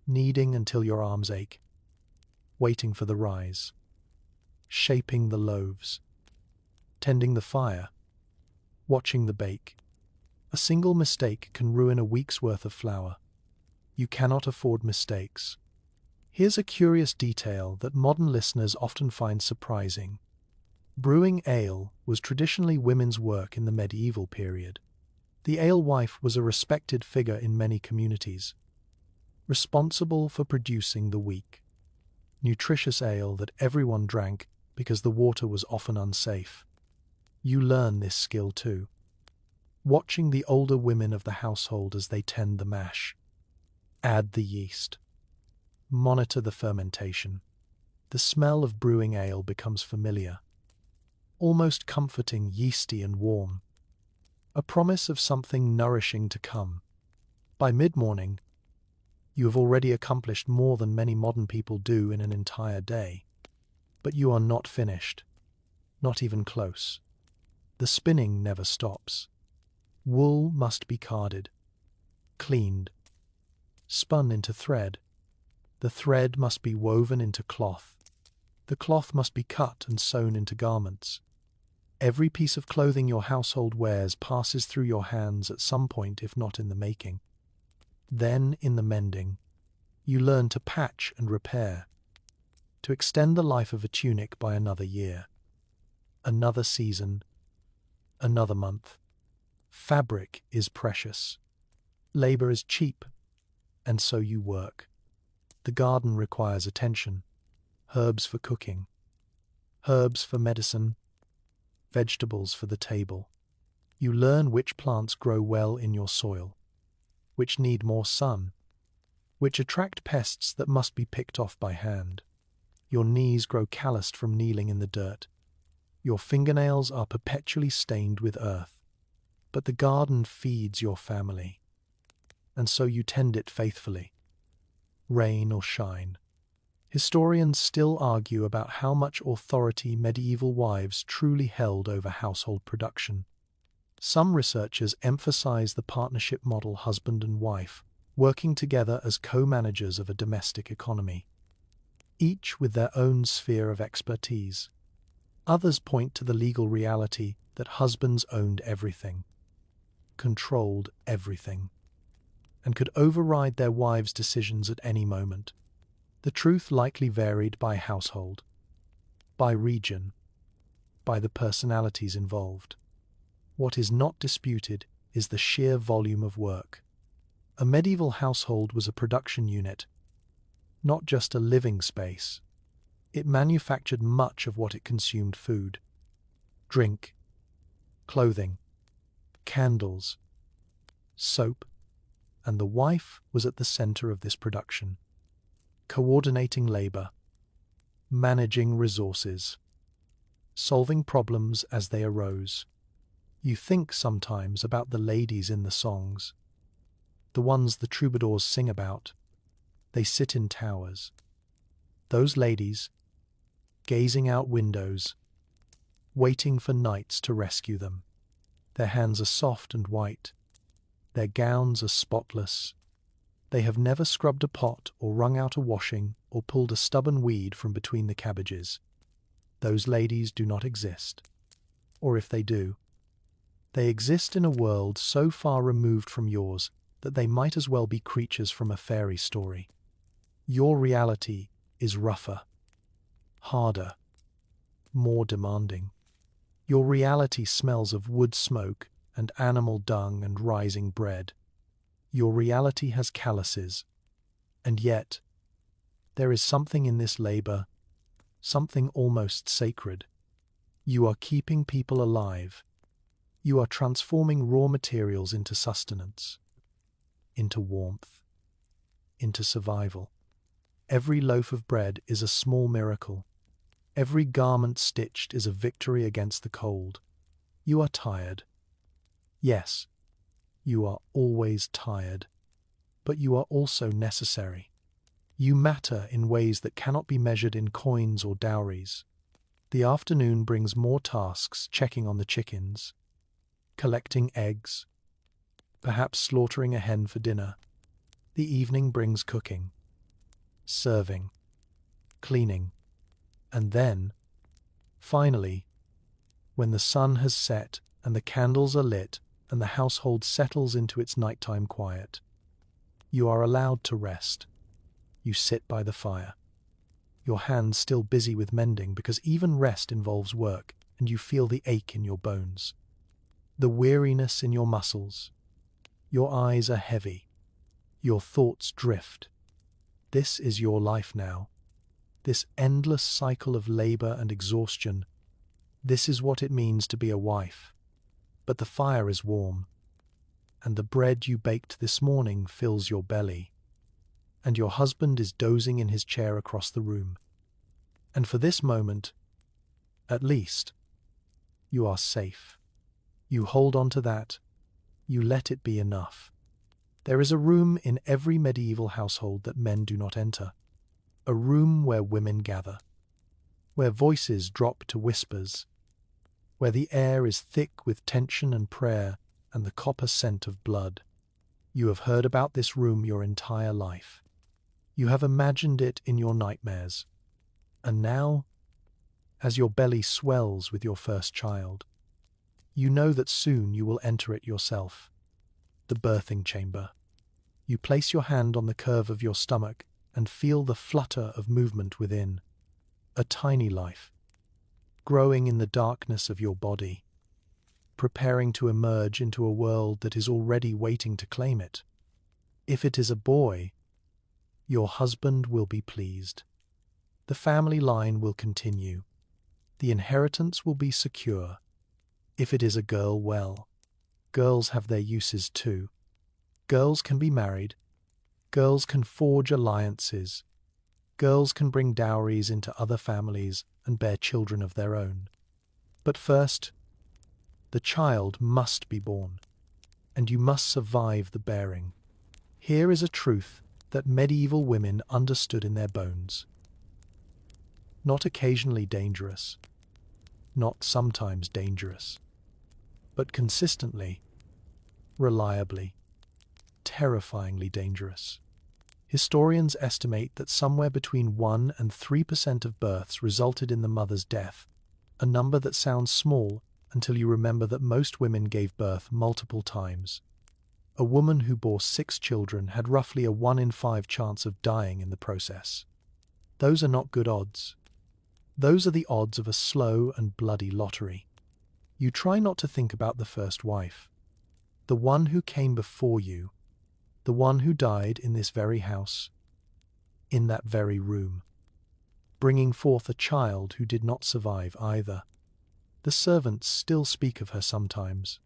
kneading until your arms ache, waiting for the rise, shaping the loaves, tending the fire, watching the bake. A single mistake can ruin a week's worth of flour. You cannot afford mistakes. Here's a curious detail that modern listeners often find surprising. Brewing ale was traditionally women's work in the medieval period. The alewife was a respected figure in many communities, responsible for producing the weak, nutritious ale that everyone drank because the water was often unsafe. You learn this skill too, watching the older women of the household as they tend the mash, add the yeast, monitor the fermentation. The smell of brewing ale becomes familiar, almost comforting, yeasty and warm, a promise of something nourishing to come. By mid-morning, you have already accomplished more than many modern people do in an entire day. But you are not finished, not even close. The spinning never stops. Wool must be carded, cleaned, spun into thread. The thread must be woven into cloth. The cloth must be cut and sewn into garments. Every piece of clothing your household wears passes through your hands at some point, if not in the making. Then, in the mending, you learn to patch and repair, to extend the life of a tunic by another year, another season, another month. Fabric is precious. Labor is cheap, and so you work. The garden requires attention. Herbs for cooking, herbs for medicine, vegetables for the table. You learn which plants grow well in your soil, which need more sun, which attract pests that must be picked off by hand. Your knees grow calloused from kneeling in the dirt. Your fingernails are perpetually stained with earth. But the garden feeds your family, and so you tend it faithfully, rain or shine. Historians still argue about how much authority medieval wives truly held over household production. Some researchers emphasize the partnership model: husband and wife, working together as co-managers of a domestic economy, each with their own sphere of expertise. Others point to the legal reality that husbands owned everything, controlled everything, and could override their wives' decisions at any moment. The truth likely varied by household, by region, by the personalities involved. What is not disputed is the sheer volume of work. A medieval household was a production unit, not just a living space. It manufactured much of what it consumed: food, drink, clothing, candles, soap, and the wife was at the center of this production, coordinating labor, managing resources, solving problems as they arose. You think sometimes about the ladies in the songs, the ones the troubadours sing about. They sit in towers. Those ladies, gazing out windows, waiting for knights to rescue them. Their hands are soft and white. Their gowns are spotless. They have never scrubbed a pot or wrung out a washing or pulled a stubborn weed from between the cabbages. Those ladies do not exist. Or if they do, they exist in a world so far removed from yours that they might as well be creatures from a fairy story. Your reality is rougher, harder, more demanding. Your reality smells of wood smoke and animal dung and rising bread. Your reality has calluses. And yet, there is something in this labor, something almost sacred. You are keeping people alive. You are transforming raw materials into sustenance, into warmth, into survival. Every loaf of bread is a small miracle. Every garment stitched is a victory against the cold. You are tired. Yes, you are always tired. But you are also necessary. You matter in ways that cannot be measured in coins or dowries. The afternoon brings more tasks: checking on the chickens, collecting eggs, perhaps slaughtering a hen for dinner. The evening brings cooking, serving, cleaning, and then, finally, when the sun has set and the candles are lit and the household settles into its nighttime quiet, you are allowed to rest. You sit by the fire, your hands still busy with mending, because even rest involves work, and you feel the ache in your bones, the weariness in your muscles. Your eyes are heavy. Your thoughts drift. This is your life now. This endless cycle of labor and exhaustion. This is what it means to be a wife. But the fire is warm, and the bread you baked this morning fills your belly, and your husband is dozing in his chair across the room. And for this moment, at least, you are safe. You hold on to that. You let it be enough. There is a room in every medieval household that men do not enter. A room where women gather, where voices drop to whispers, where the air is thick with tension and prayer and the copper scent of blood. You have heard about this room your entire life. You have imagined it in your nightmares. And now, as your belly swells with your first child, you know that soon you will enter it yourself. The birthing chamber. You place your hand on the curve of your stomach and feel the flutter of movement within. A tiny life, growing in the darkness of your body, preparing to emerge into a world that is already waiting to claim it. If it is a boy, your husband will be pleased. The family line will continue. The inheritance will be secure. If it is a girl, well, girls have their uses too. Girls can be married. Girls can forge alliances. Girls can bring dowries into other families and bear children of their own. But first, the child must be born, and you must survive the bearing. Here is a truth that medieval women understood in their bones. Not occasionally dangerous, not sometimes dangerous, but consistently, reliably, terrifyingly dangerous. Historians estimate that somewhere between 1 and 3% of births resulted in the mother's death, a number that sounds small until you remember that most women gave birth multiple times. A woman who bore 6 children had roughly a 1 in 5 chance of dying in the process. Those are not good odds. Those are the odds of a slow and bloody lottery. You try not to think about the first wife. the one who came before you, the one who died in this very house, in that very room, bringing forth a child who did not survive either. The servants still speak of her sometimes,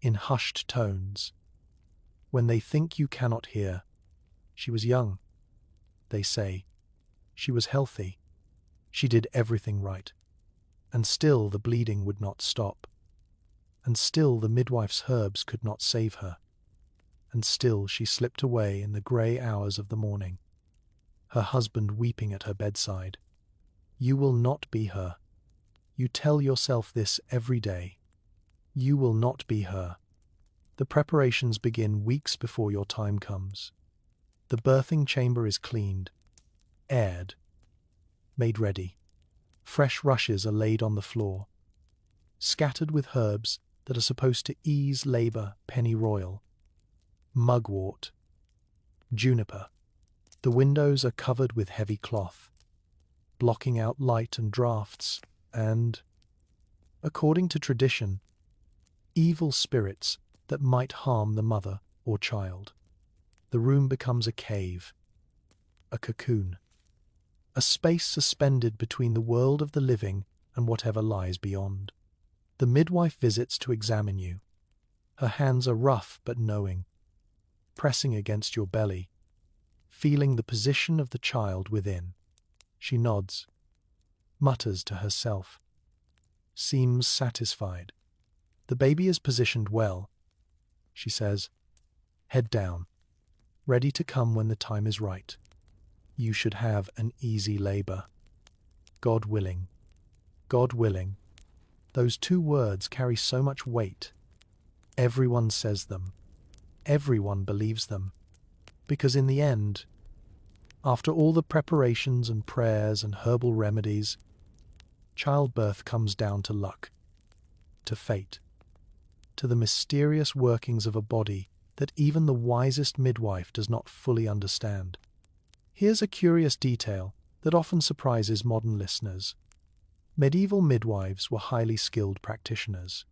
in hushed tones. When they think you cannot hear, she was young, they say. She was healthy. She did everything right. And still the bleeding would not stop. And still the midwife's herbs could not save her. And still she slipped away in the grey hours of the morning, her husband weeping at her bedside. You will not be her. You tell yourself this every day. You will not be her. The preparations begin weeks before your time comes. The birthing chamber is cleaned, aired, made ready. Fresh rushes are laid on the floor, scattered with herbs that are supposed to ease labour, pennyroyal, mugwort, juniper. The windows are covered with heavy cloth, blocking out light and draughts, and, according to tradition, evil spirits that might harm the mother or child. The room becomes a cave, a cocoon, a space suspended between the world of the living and whatever lies beyond. The midwife visits to examine you. Her hands are rough but knowing, pressing against your belly, feeling the position of the child within. She nods, mutters to herself, seems satisfied. The baby is positioned well, she says, head down, ready to come when the time is right. You should have an easy labour. God willing. God willing. Those two words carry so much weight. Everyone says them. Everyone believes them. Because in the end, after all the preparations and prayers and herbal remedies, childbirth comes down to luck, to fate, to the mysterious workings of a body that even the wisest midwife does not fully understand. Here's a curious detail that often surprises modern listeners. Medieval midwives were highly skilled practitioners,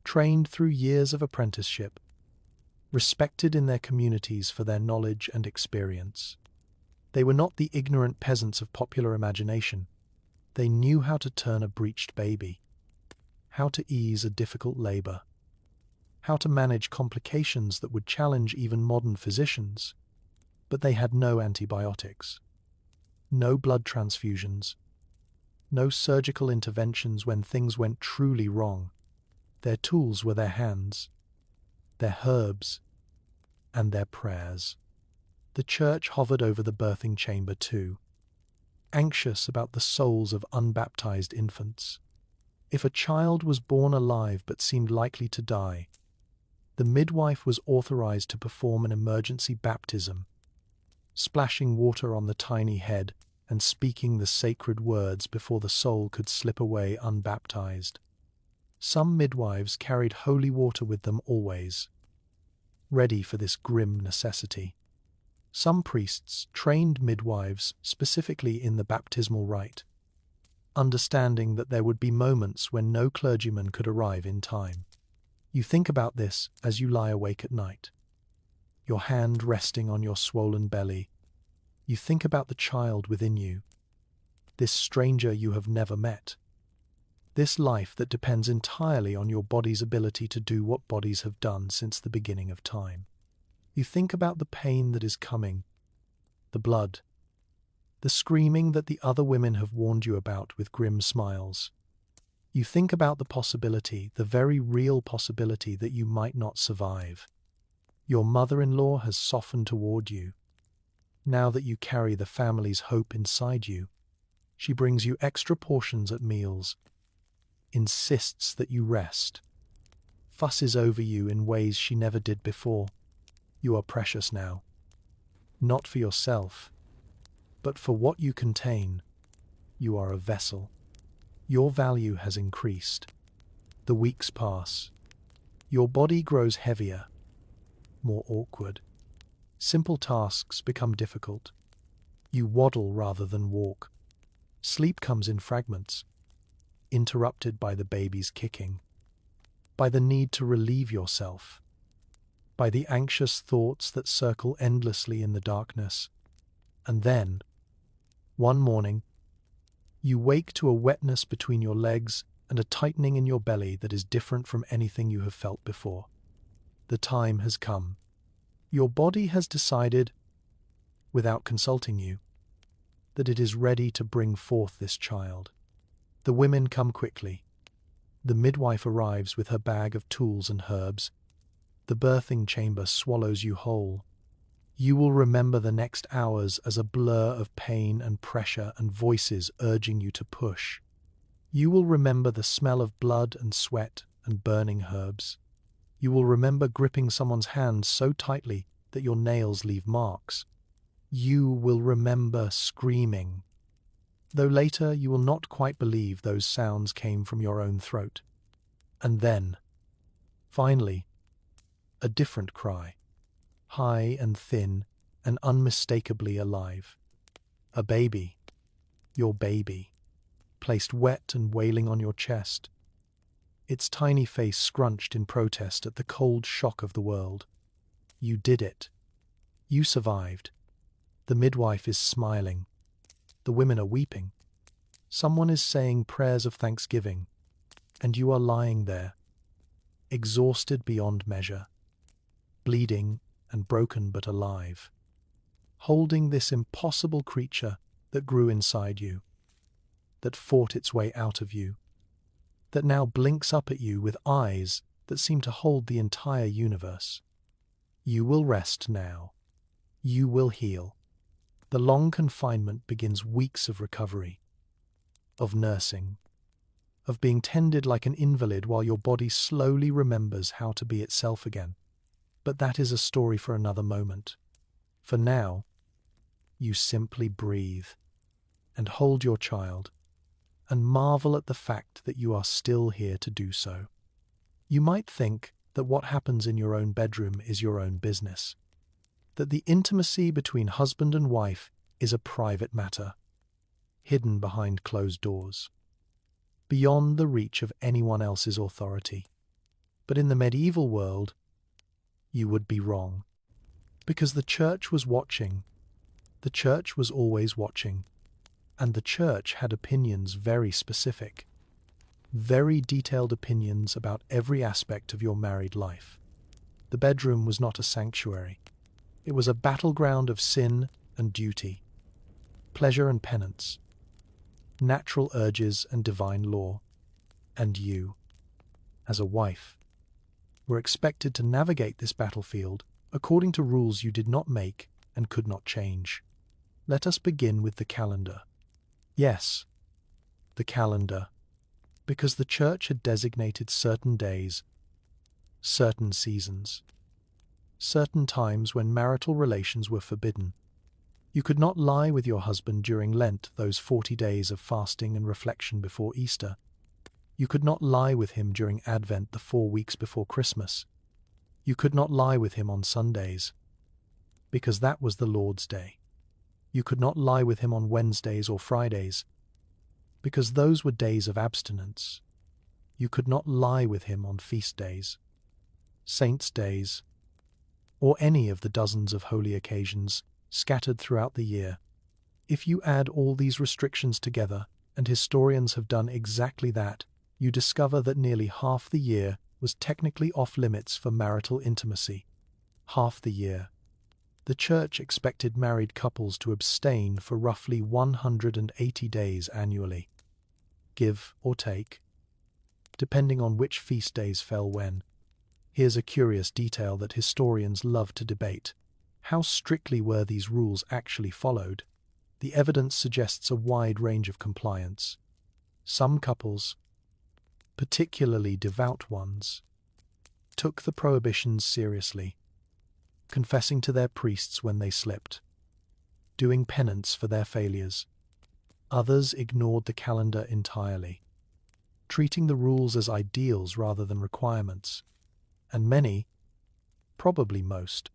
trained through years of apprenticeship, respected in their communities for their knowledge and experience. They were not the ignorant peasants of popular imagination. They knew how to turn a breached baby, how to ease a difficult labor, how to manage complications that would challenge even modern physicians. But they had no antibiotics, no blood transfusions, no surgical interventions when things went truly wrong. Their tools were their hands, their herbs, and their prayers. The church hovered over the birthing chamber too, anxious about the souls of unbaptized infants. If a child was born alive but seemed likely to die, the midwife was authorized to perform an emergency baptism, splashing water on the tiny head and speaking the sacred words before the soul could slip away unbaptized. Some midwives carried holy water with them always, ready for this grim necessity. Some priests trained midwives specifically in the baptismal rite, understanding that there would be moments when no clergyman could arrive in time. You think about this as you lie awake at night, your hand resting on your swollen belly. You think about the child within you, this stranger you have never met, this life that depends entirely on your body's ability to do what bodies have done since the beginning of time. You think about the pain that is coming, the blood, the screaming that the other women have warned you about with grim smiles. You think about the possibility, the very real possibility, that you might not survive. Your mother-in-law has softened toward you. Now that you carry the family's hope inside you, she brings you extra portions at meals, insists that you rest, fusses over you in ways she never did before. You are precious now, not for yourself, but for what you contain. You are a vessel. Your value has increased. The weeks pass. Your body grows heavier, more awkward. Simple tasks become difficult. You waddle rather than walk. Sleep comes in fragments, interrupted by the baby's kicking. by the need to relieve yourself, by the anxious thoughts that circle endlessly in the darkness. And then, one morning, you wake to a wetness between your legs and a tightening in your belly that is different from anything you have felt before. The time has come. Your body has decided, without consulting you, that it is ready to bring forth this child. The women come quickly. The midwife arrives with her bag of tools and herbs. The birthing chamber swallows you whole. You will remember the next hours as a blur of pain and pressure and voices urging you to push. You will remember the smell of blood and sweat and burning herbs. You will remember gripping someone's hand so tightly that your nails leave marks. You will remember screaming, though later you will not quite believe those sounds came from your own throat. And then, finally, a different cry, high and thin and unmistakably alive. A baby, your baby, placed wet and wailing on your chest, its tiny face scrunched in protest at the cold shock of the world. You did it. You survived. The midwife is smiling. The women are weeping. Someone is saying prayers of thanksgiving, and you are lying there, exhausted beyond measure, bleeding and broken but alive, holding this impossible creature that grew inside you, that fought its way out of you, that now blinks up at you with eyes that seem to hold the entire universe. You will rest now. You will heal. The long confinement begins weeks of recovery, of nursing, of being tended like an invalid while your body slowly remembers how to be itself again. But that is a story for another moment. For now, you simply breathe and hold your child and marvel at the fact that you are still here to do so. You might think that what happens in your own bedroom is your own business, that the intimacy between husband and wife is a private matter, hidden behind closed doors, beyond the reach of anyone else's authority. But in the medieval world, you would be wrong, because the church was watching. The church was always watching, and the church had opinions very specific, very detailed opinions about every aspect of your married life. The bedroom was not a sanctuary. It was a battleground of sin and duty, pleasure and penance, natural urges and divine law. And you, as a wife, were expected to navigate this battlefield according to rules you did not make and could not change. Let us begin with the calendar. Yes, the calendar, because the church had designated certain days, certain seasons, certain times when marital relations were forbidden. You could not lie with your husband during Lent, those 40 days of fasting and reflection before Easter. You could not lie with him during Advent, the 4 weeks before Christmas. You could not lie with him on Sundays, because that was the Lord's Day. You could not lie with him on Wednesdays or Fridays, because those were days of abstinence. You could not lie with him on feast days, saints' days, or any of the dozens of holy occasions scattered throughout the year. If you add all these restrictions together, and historians have done exactly that, you discover that nearly half the year was technically off limits for marital intimacy. Half the year. The church expected married couples to abstain for roughly 180 days annually, give or take, depending on which feast days fell when. Here's a curious detail that historians love to debate. How strictly were these rules actually followed? The evidence suggests a wide range of compliance. Some couples, particularly devout ones, took the prohibitions seriously, confessing to their priests when they slipped, doing penance for their failures. Others ignored the calendar entirely, treating the rules as ideals rather than requirements. And many, probably most,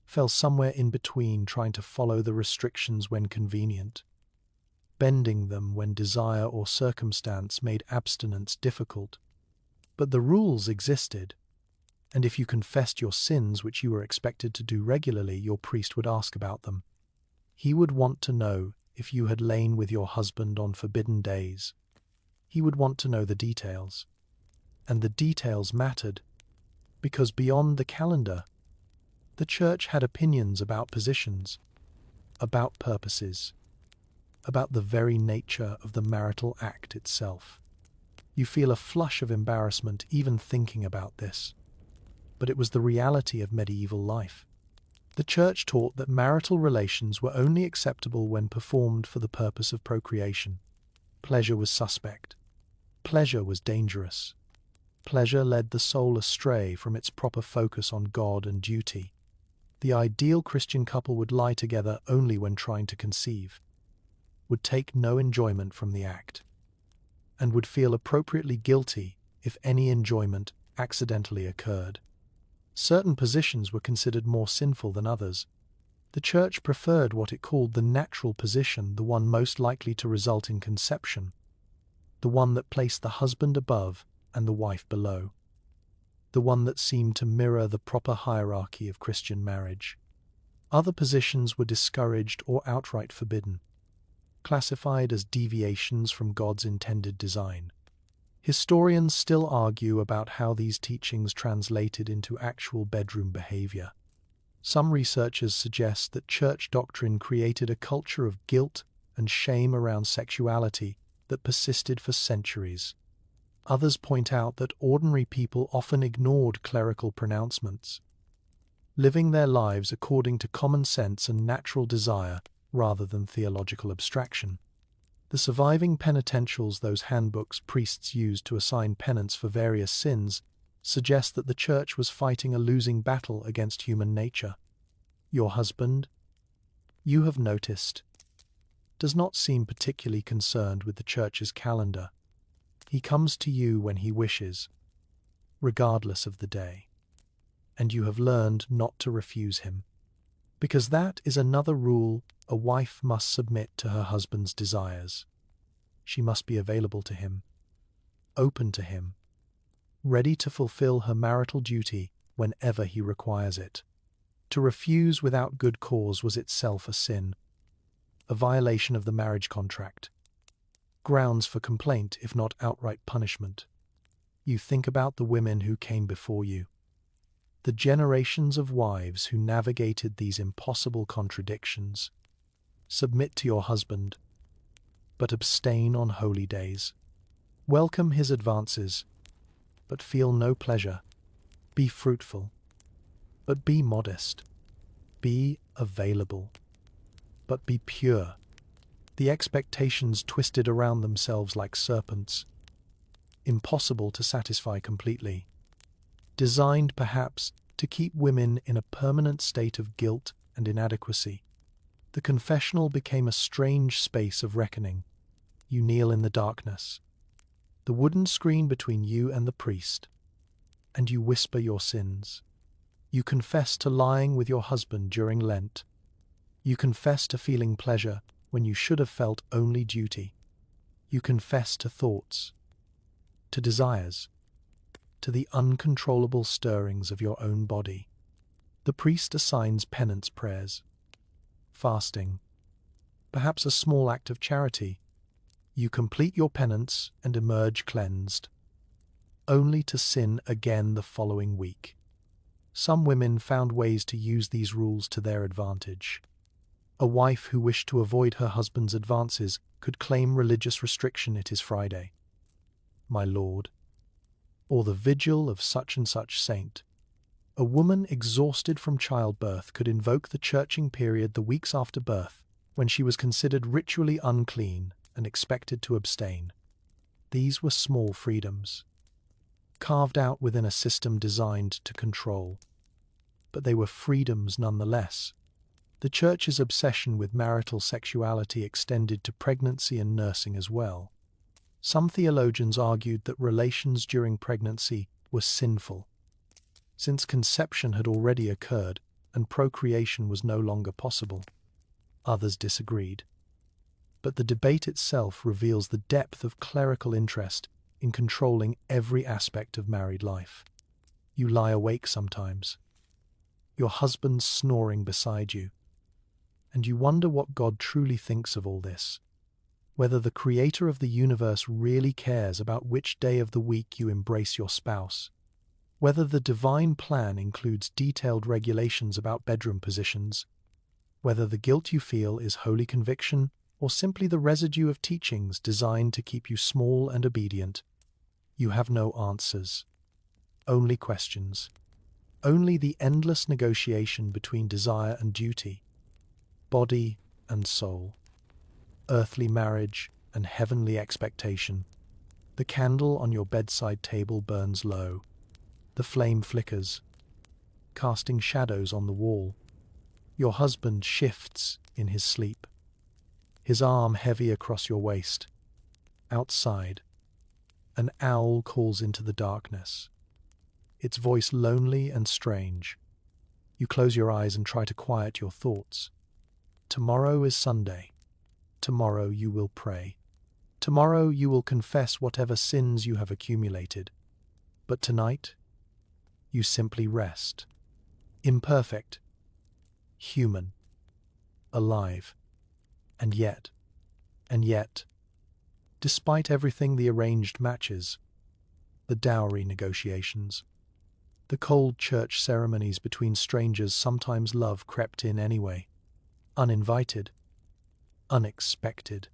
fell somewhere in between, trying to follow the restrictions when convenient, bending them when desire or circumstance made abstinence difficult. But the rules existed, and if you confessed your sins, which you were expected to do regularly, your priest would ask about them. He would want to know if you had lain with your husband on forbidden days. He would want to know the details. And the details mattered, because beyond the calendar, the church had opinions about positions, about purposes, about the very nature of the marital act itself. You feel a flush of embarrassment even thinking about this, but it was the reality of medieval life. The church taught that marital relations were only acceptable when performed for the purpose of procreation. Pleasure was suspect. Pleasure was dangerous. Pleasure led the soul astray from its proper focus on God and duty. The ideal Christian couple would lie together only when trying to conceive, would take no enjoyment from the act, and would feel appropriately guilty if any enjoyment accidentally occurred. Certain positions were considered more sinful than others. The church preferred what it called the natural position, the one most likely to result in conception, the one that placed the husband above and the wife below, the one that seemed to mirror the proper hierarchy of Christian marriage. Other positions were discouraged or outright forbidden, classified as deviations from God's intended design. Historians still argue about how these teachings translated into actual bedroom behavior. Some researchers suggest that church doctrine created a culture of guilt and shame around sexuality that persisted for centuries. Others point out that ordinary people often ignored clerical pronouncements, living their lives according to common sense and natural desire rather than theological abstraction. The surviving penitentials, those handbooks priests used to assign penance for various sins, suggest that the church was fighting a losing battle against human nature. Your husband, you have noticed, does not seem particularly concerned with the church's calendar. He comes to you when he wishes, regardless of the day, and you have learned not to refuse him, because that is another rule: a wife must submit to her husband's desires. She must be available to him, open to him, ready to fulfill her marital duty whenever he requires it. To refuse without good cause was itself a sin, a violation of the marriage contract, grounds for complaint if not outright punishment. You think about the women who came before you, the generations of wives who navigated these impossible contradictions. Submit to your husband, but abstain on holy days. Welcome his advances, but feel no pleasure. Be fruitful, but be modest. Be available, but be pure. The expectations twisted around themselves like serpents, impossible to satisfy completely, designed perhaps to keep women in a permanent state of guilt and inadequacy. The confessional became a strange space of reckoning. You kneel in the darkness, the wooden screen between you and the priest, and you whisper your sins. You confess to lying with your husband during Lent. You confess to feeling pleasure when you should have felt only duty. You confess to thoughts, to desires, to the uncontrollable stirrings of your own body. The priest assigns penance prayers, fasting, perhaps a small act of charity. You complete your penance and emerge cleansed, only to sin again the following week. Some women found ways to use these rules to their advantage. A wife who wished to avoid her husband's advances could claim religious restriction. It is Friday, my Lord, or the vigil of such and such saint. A woman exhausted from childbirth could invoke the churching period the weeks after birth, when she was considered ritually unclean and expected to abstain. These were small freedoms, carved out within a system designed to control. But they were freedoms nonetheless. The church's obsession with marital sexuality extended to pregnancy and nursing as well. Some theologians argued that relations during pregnancy were sinful, since conception had already occurred and procreation was no longer possible. Others disagreed. But the debate itself reveals the depth of clerical interest in controlling every aspect of married life. You lie awake sometimes, your husband snoring beside you, and you wonder what God truly thinks of all this, whether the creator of the universe really cares about which day of the week you embrace your spouse, whether the divine plan includes detailed regulations about bedroom positions, whether the guilt you feel is holy conviction or simply the residue of teachings designed to keep you small and obedient. You have no answers, only questions, only the endless negotiation between desire and duty, body and soul, earthly marriage and heavenly expectation. The candle on your bedside table burns low. The flame flickers, casting shadows on the wall. Your husband shifts in his sleep, his arm heavy across your waist. Outside, an owl calls into the darkness, its voice lonely and strange. You close your eyes and try to quiet your thoughts. Tomorrow is Sunday. Tomorrow you will pray. Tomorrow you will confess whatever sins you have accumulated. But tonight, you simply rest. Imperfect, human, alive. And yet, despite everything, the arranged matches, the dowry negotiations, the cold church ceremonies between strangers, sometimes love crept in anyway, uninvited, unexpected,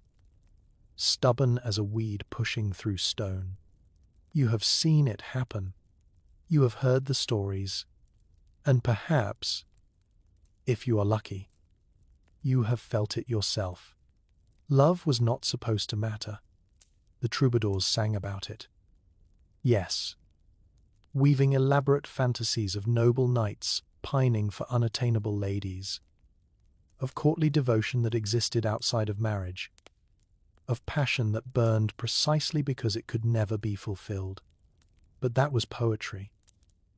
stubborn as a weed pushing through stone. You have seen it happen. You have heard the stories, and perhaps, if you are lucky, you have felt it yourself. Love was not supposed to matter. The troubadours sang about it. Yes, weaving elaborate fantasies of noble knights pining for unattainable ladies, of courtly devotion that existed outside of marriage, of passion that burned precisely because it could never be fulfilled. But that was poetry.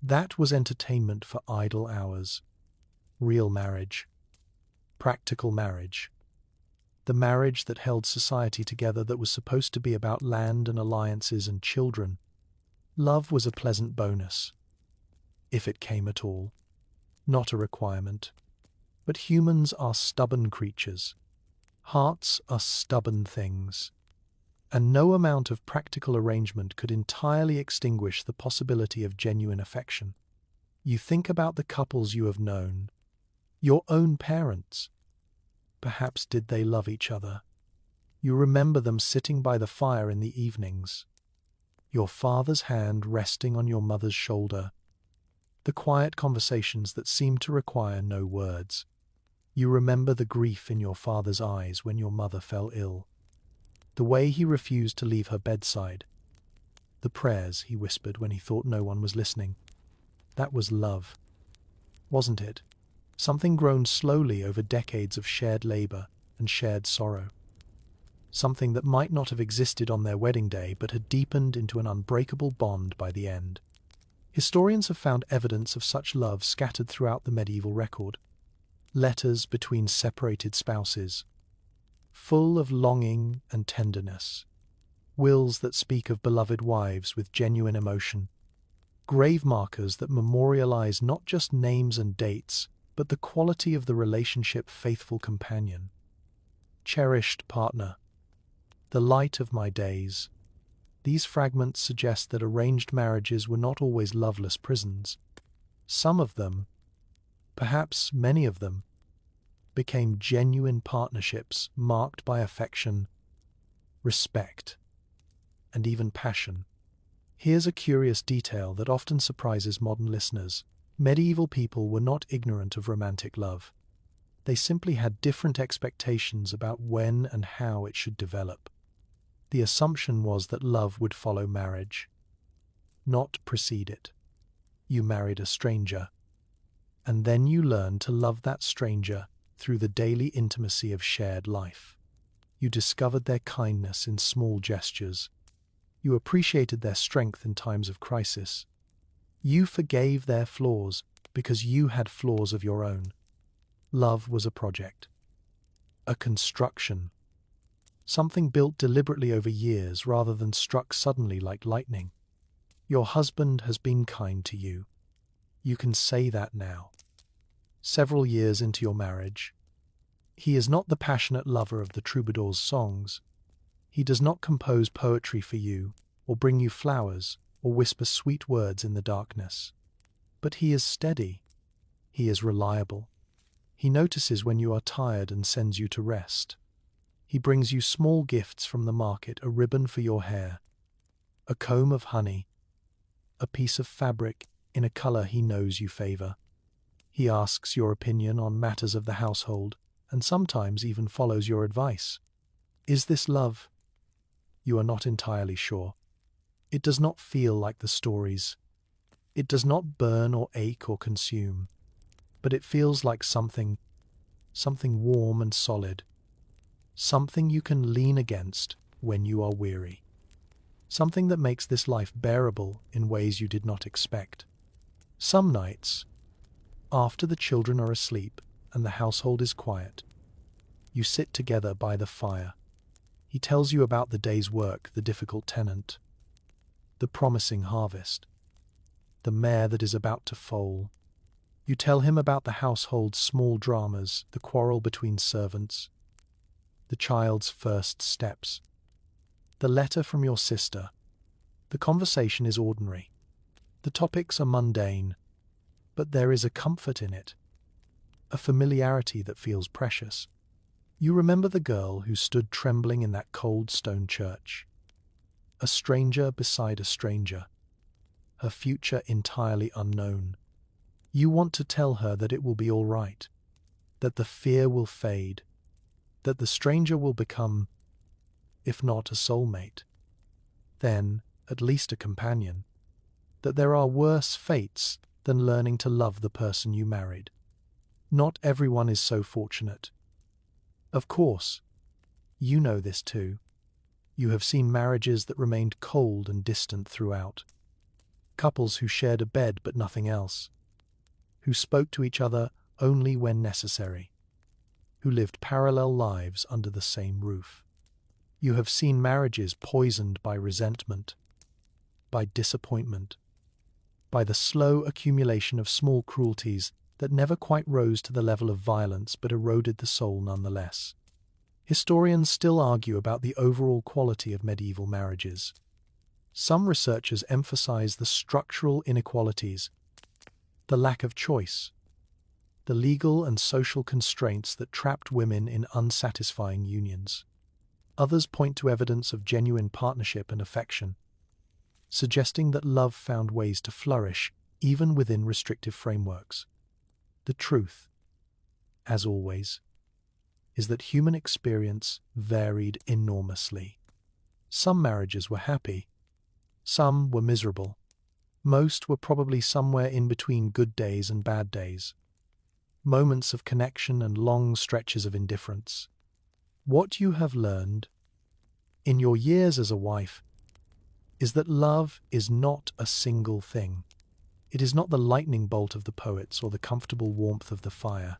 That was entertainment for idle hours. Real marriage, practical marriage, the marriage that held society together, that was supposed to be about land and alliances and children. Love was a pleasant bonus, if it came at all, not a requirement. But humans are stubborn creatures. Hearts are stubborn things, and no amount of practical arrangement could entirely extinguish the possibility of genuine affection. You think about the couples you have known, your own parents. Perhaps did they love each other? You remember them sitting by the fire in the evenings, your father's hand resting on your mother's shoulder, the quiet conversations that seemed to require no words. You remember the grief in your father's eyes when your mother fell ill, the way he refused to leave her bedside, the prayers he whispered when he thought no one was listening. That was love, wasn't it? Something grown slowly over decades of shared labor and shared sorrow. Something that might not have existed on their wedding day, but had deepened into an unbreakable bond by the end. Historians have found evidence of such love scattered throughout the medieval record. Letters between separated spouses, full of longing and tenderness. Wills that speak of beloved wives with genuine emotion. Grave markers that memorialize not just names and dates, but the quality of the relationship. Faithful companion, cherished partner, the light of my days. These fragments suggest that arranged marriages were not always loveless prisons. Some of them, perhaps many of them, became genuine partnerships marked by affection, respect, and even passion. Here's a curious detail that often surprises modern listeners. Medieval people were not ignorant of romantic love. They simply had different expectations about when and how it should develop. The assumption was that love would follow marriage, not precede it. You married a stranger, and then you learned to love that stranger through the daily intimacy of shared life. You discovered their kindness in small gestures. You appreciated their strength in times of crisis. You forgave their flaws because you had flaws of your own. Love was a project, a construction, something built deliberately over years rather than struck suddenly like lightning. Your husband has been kind to you. You can say that now. Several years into your marriage, he is not the passionate lover of the troubadour's songs. He does not compose poetry for you, or bring you flowers, or whisper sweet words in the darkness. But he is steady. He is reliable. He notices when you are tired and sends you to rest. He brings you small gifts from the market, a ribbon for your hair, a comb of honey, a piece of fabric in a color he knows you favor. He asks your opinion on matters of the household, and sometimes even follows your advice. Is this love? You are not entirely sure. It does not feel like the stories. It does not burn or ache or consume, but it feels like something warm and solid, something you can lean against when you are weary, something that makes this life bearable in ways you did not expect. Some nights, after the children are asleep and the household is quiet, you sit together by the fire. He tells you about the day's work, the difficult tenant, the promising harvest, the mare that is about to foal. You tell him about the household's small dramas, the quarrel between servants, the child's first steps, the letter from your sister. The conversation is ordinary. The topics are mundane, but there is a comfort in it, a familiarity that feels precious. You remember the girl who stood trembling in that cold stone church, a stranger beside a stranger, her future entirely unknown. You want to tell her that it will be all right, that the fear will fade, that the stranger will become, if not a soulmate, then at least a companion, that there are worse fates than learning to love the person you married. Not everyone is so fortunate. Of course, you know this too. You have seen marriages that remained cold and distant throughout, couples who shared a bed but nothing else, who spoke to each other only when necessary, who lived parallel lives under the same roof. You have seen marriages poisoned by resentment, by disappointment, by the slow accumulation of small cruelties that never quite rose to the level of violence but eroded the soul nonetheless. Historians still argue about the overall quality of medieval marriages. Some researchers emphasize the structural inequalities, the lack of choice, the legal and social constraints that trapped women in unsatisfying unions. Others point to evidence of genuine partnership and affection, suggesting that love found ways to flourish even within restrictive frameworks. The truth, as always, is that human experience varied enormously. Some marriages were happy, some were miserable. Most were probably somewhere in between good days and bad days, moments of connection and long stretches of indifference. What you have learned in your years as a wife is that love is not a single thing. It is not the lightning bolt of the poets or the comfortable warmth of the fire.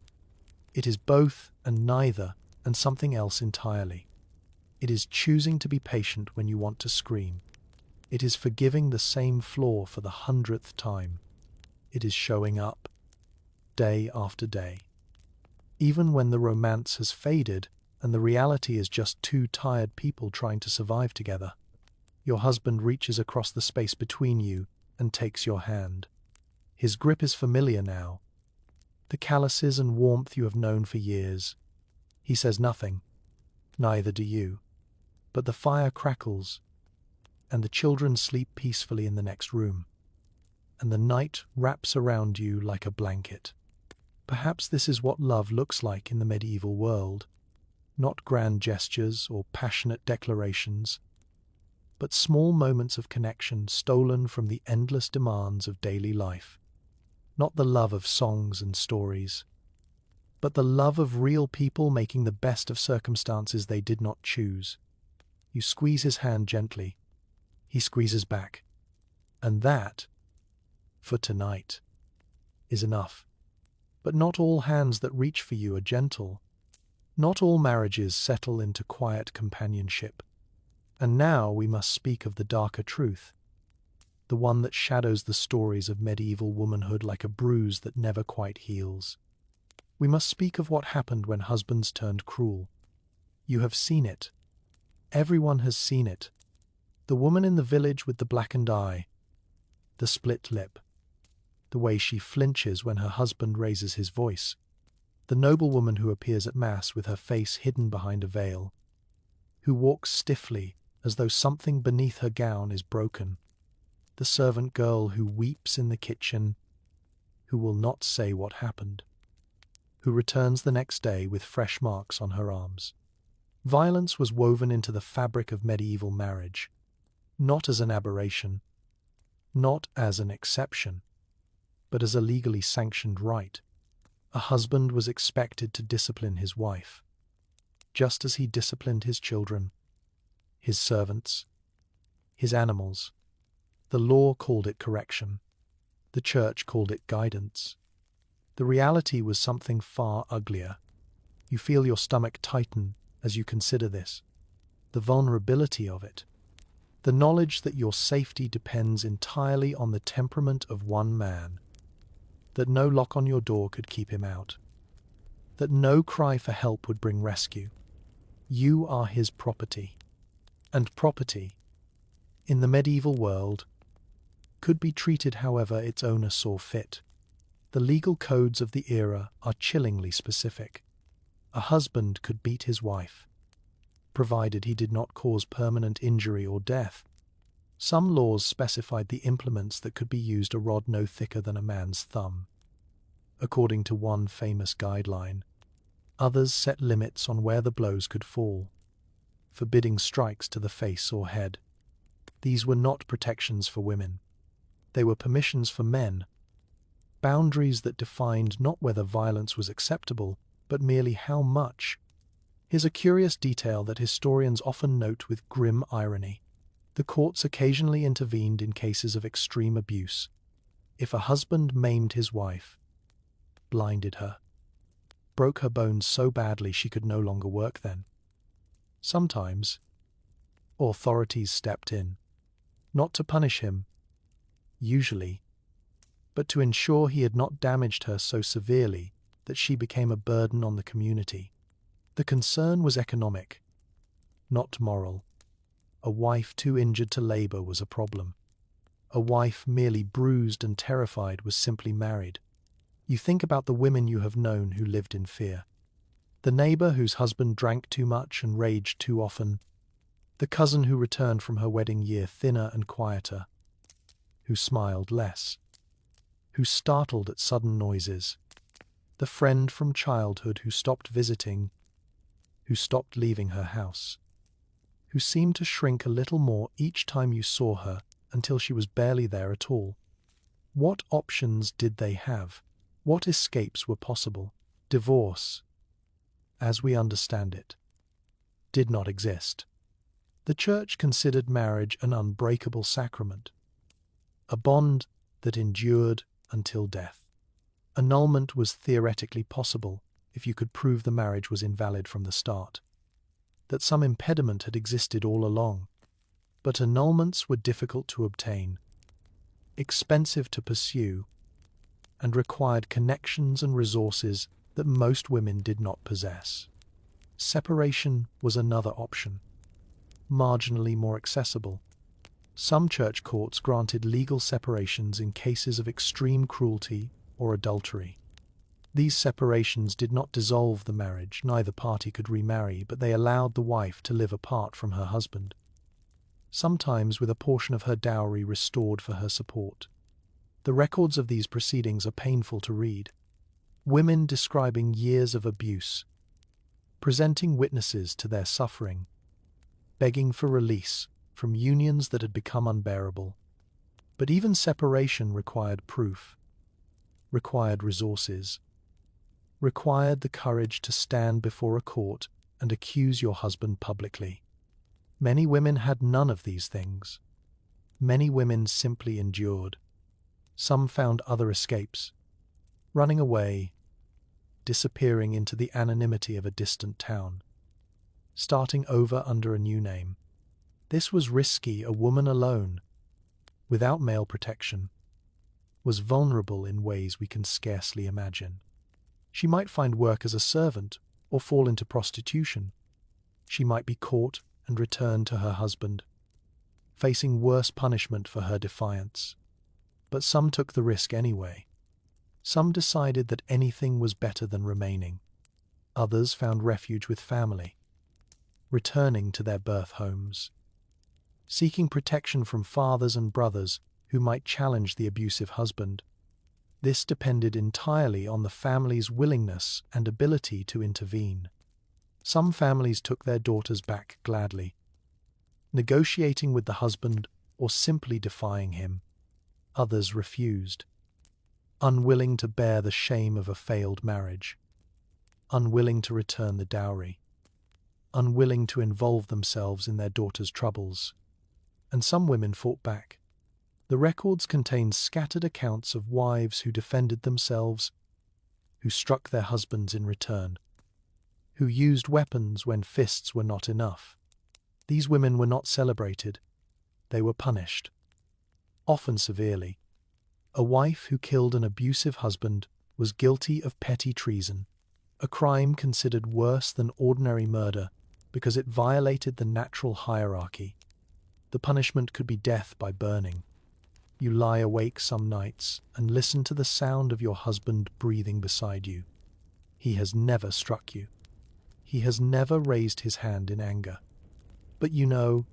It is both and neither, and something else entirely. It is choosing to be patient when you want to scream. It is forgiving the same flaw for the 100th time. It is showing up, day after day. Even when the romance has faded and the reality is just two tired people trying to survive together, your husband reaches across the space between you and takes your hand. His grip is familiar now, the calluses and warmth you have known for years. He says nothing, neither do you, but the fire crackles, and the children sleep peacefully in the next room, and the night wraps around you like a blanket. Perhaps this is what love looks like in the medieval world, not grand gestures or passionate declarations, but small moments of connection stolen from the endless demands of daily life. Not the love of songs and stories, but the love of real people making the best of circumstances they did not choose. You squeeze his hand gently. He squeezes back. And that, for tonight, is enough. But not all hands that reach for you are gentle. Not all marriages settle into quiet companionship. And now we must speak of the darker truth, the one that shadows the stories of medieval womanhood like a bruise that never quite heals. We must speak of what happened when husbands turned cruel. You have seen it. Everyone has seen it. The woman in the village with the blackened eye, the split lip, the way she flinches when her husband raises his voice, the noblewoman who appears at Mass with her face hidden behind a veil, who walks stiffly as though something beneath her gown is broken, the servant girl who weeps in the kitchen, who will not say what happened, who returns the next day with fresh marks on her arms. Violence was woven into the fabric of medieval marriage, not as an aberration, not as an exception, but as a legally sanctioned right. A husband was expected to discipline his wife, just as he disciplined his children, his servants, his animals. The law called it correction. The church called it guidance. The reality was something far uglier. You feel your stomach tighten as you consider this. The vulnerability of it. The knowledge that your safety depends entirely on the temperament of one man. That no lock on your door could keep him out. That no cry for help would bring rescue. You are his property. And property, in the medieval world, could be treated however its owner saw fit. The legal codes of the era are chillingly specific. A husband could beat his wife, provided he did not cause permanent injury or death. Some laws specified the implements that could be used a rod no thicker than a man's thumb, according to one famous guideline. Others set limits on where the blows could fall, forbidding strikes to the face or head. These were not protections for women. They were permissions for men, boundaries that defined not whether violence was acceptable, but merely how much. Here's a curious detail that historians often note with grim irony. The courts occasionally intervened in cases of extreme abuse. If a husband maimed his wife, blinded her, broke her bones so badly she could no longer work then, sometimes authorities stepped in, not to punish him, usually, but to ensure he had not damaged her so severely that she became a burden on the community. The concern was economic, not moral. A wife too injured to labor was a problem. A wife merely bruised and terrified was simply married. You think about the women you have known who lived in fear. The neighbor whose husband drank too much and raged too often. The cousin who returned from her wedding year thinner and quieter. Who smiled less. Who startled at sudden noises. The friend from childhood who stopped visiting. Who stopped leaving her house. Who seemed to shrink a little more each time you saw her until she was barely there at all. What options did they have? What escapes were possible? Divorce, as we understand it, did not exist. The church considered marriage an unbreakable sacrament, a bond that endured until death. Annulment was theoretically possible if you could prove the marriage was invalid from the start, that some impediment had existed all along. But annulments were difficult to obtain, expensive to pursue, and required connections and resources that most women did not possess. Separation was another option, marginally more accessible. Some church courts granted legal separations in cases of extreme cruelty or adultery. These separations did not dissolve the marriage, neither party could remarry, but they allowed the wife to live apart from her husband, sometimes with a portion of her dowry restored for her support. The records of these proceedings are painful to read. Women describing years of abuse, presenting witnesses to their suffering, begging for release from unions that had become unbearable. But even separation required proof, required resources, required the courage to stand before a court and accuse your husband publicly. Many women had none of these things. Many women simply endured. Some found other escapes, running away, disappearing into the anonymity of a distant town, starting over under a new name. This was risky. A woman alone, without male protection, was vulnerable in ways we can scarcely imagine. She might find work as a servant or fall into prostitution. She might be caught and returned to her husband, facing worse punishment for her defiance. But some took the risk anyway. Some decided that anything was better than remaining. Others found refuge with family, returning to their birth homes, seeking protection from fathers and brothers who might challenge the abusive husband. This depended entirely on the family's willingness and ability to intervene. Some families took their daughters back gladly, negotiating with the husband or simply defying him. Others refused, unwilling to bear the shame of a failed marriage, unwilling to return the dowry, unwilling to involve themselves in their daughters' troubles. And some women fought back. The records contain scattered accounts of wives who defended themselves, who struck their husbands in return, who used weapons when fists were not enough. These women were not celebrated. They were punished, often severely. A wife who killed an abusive husband was guilty of petty treason, a crime considered worse than ordinary murder because it violated the natural hierarchy. The punishment could be death by burning. You lie awake some nights and listen to the sound of your husband breathing beside you. He has never struck you. He has never raised his hand in anger. But you know,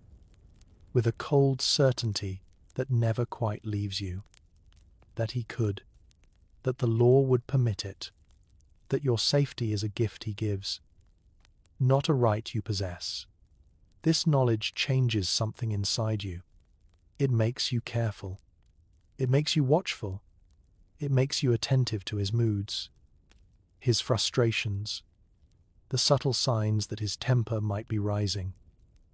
with a cold certainty that never quite leaves you, that he could, that the law would permit it, that your safety is a gift he gives, not a right you possess. This knowledge changes something inside you. It makes you careful. It makes you watchful. It makes you attentive to his moods, his frustrations, the subtle signs that his temper might be rising.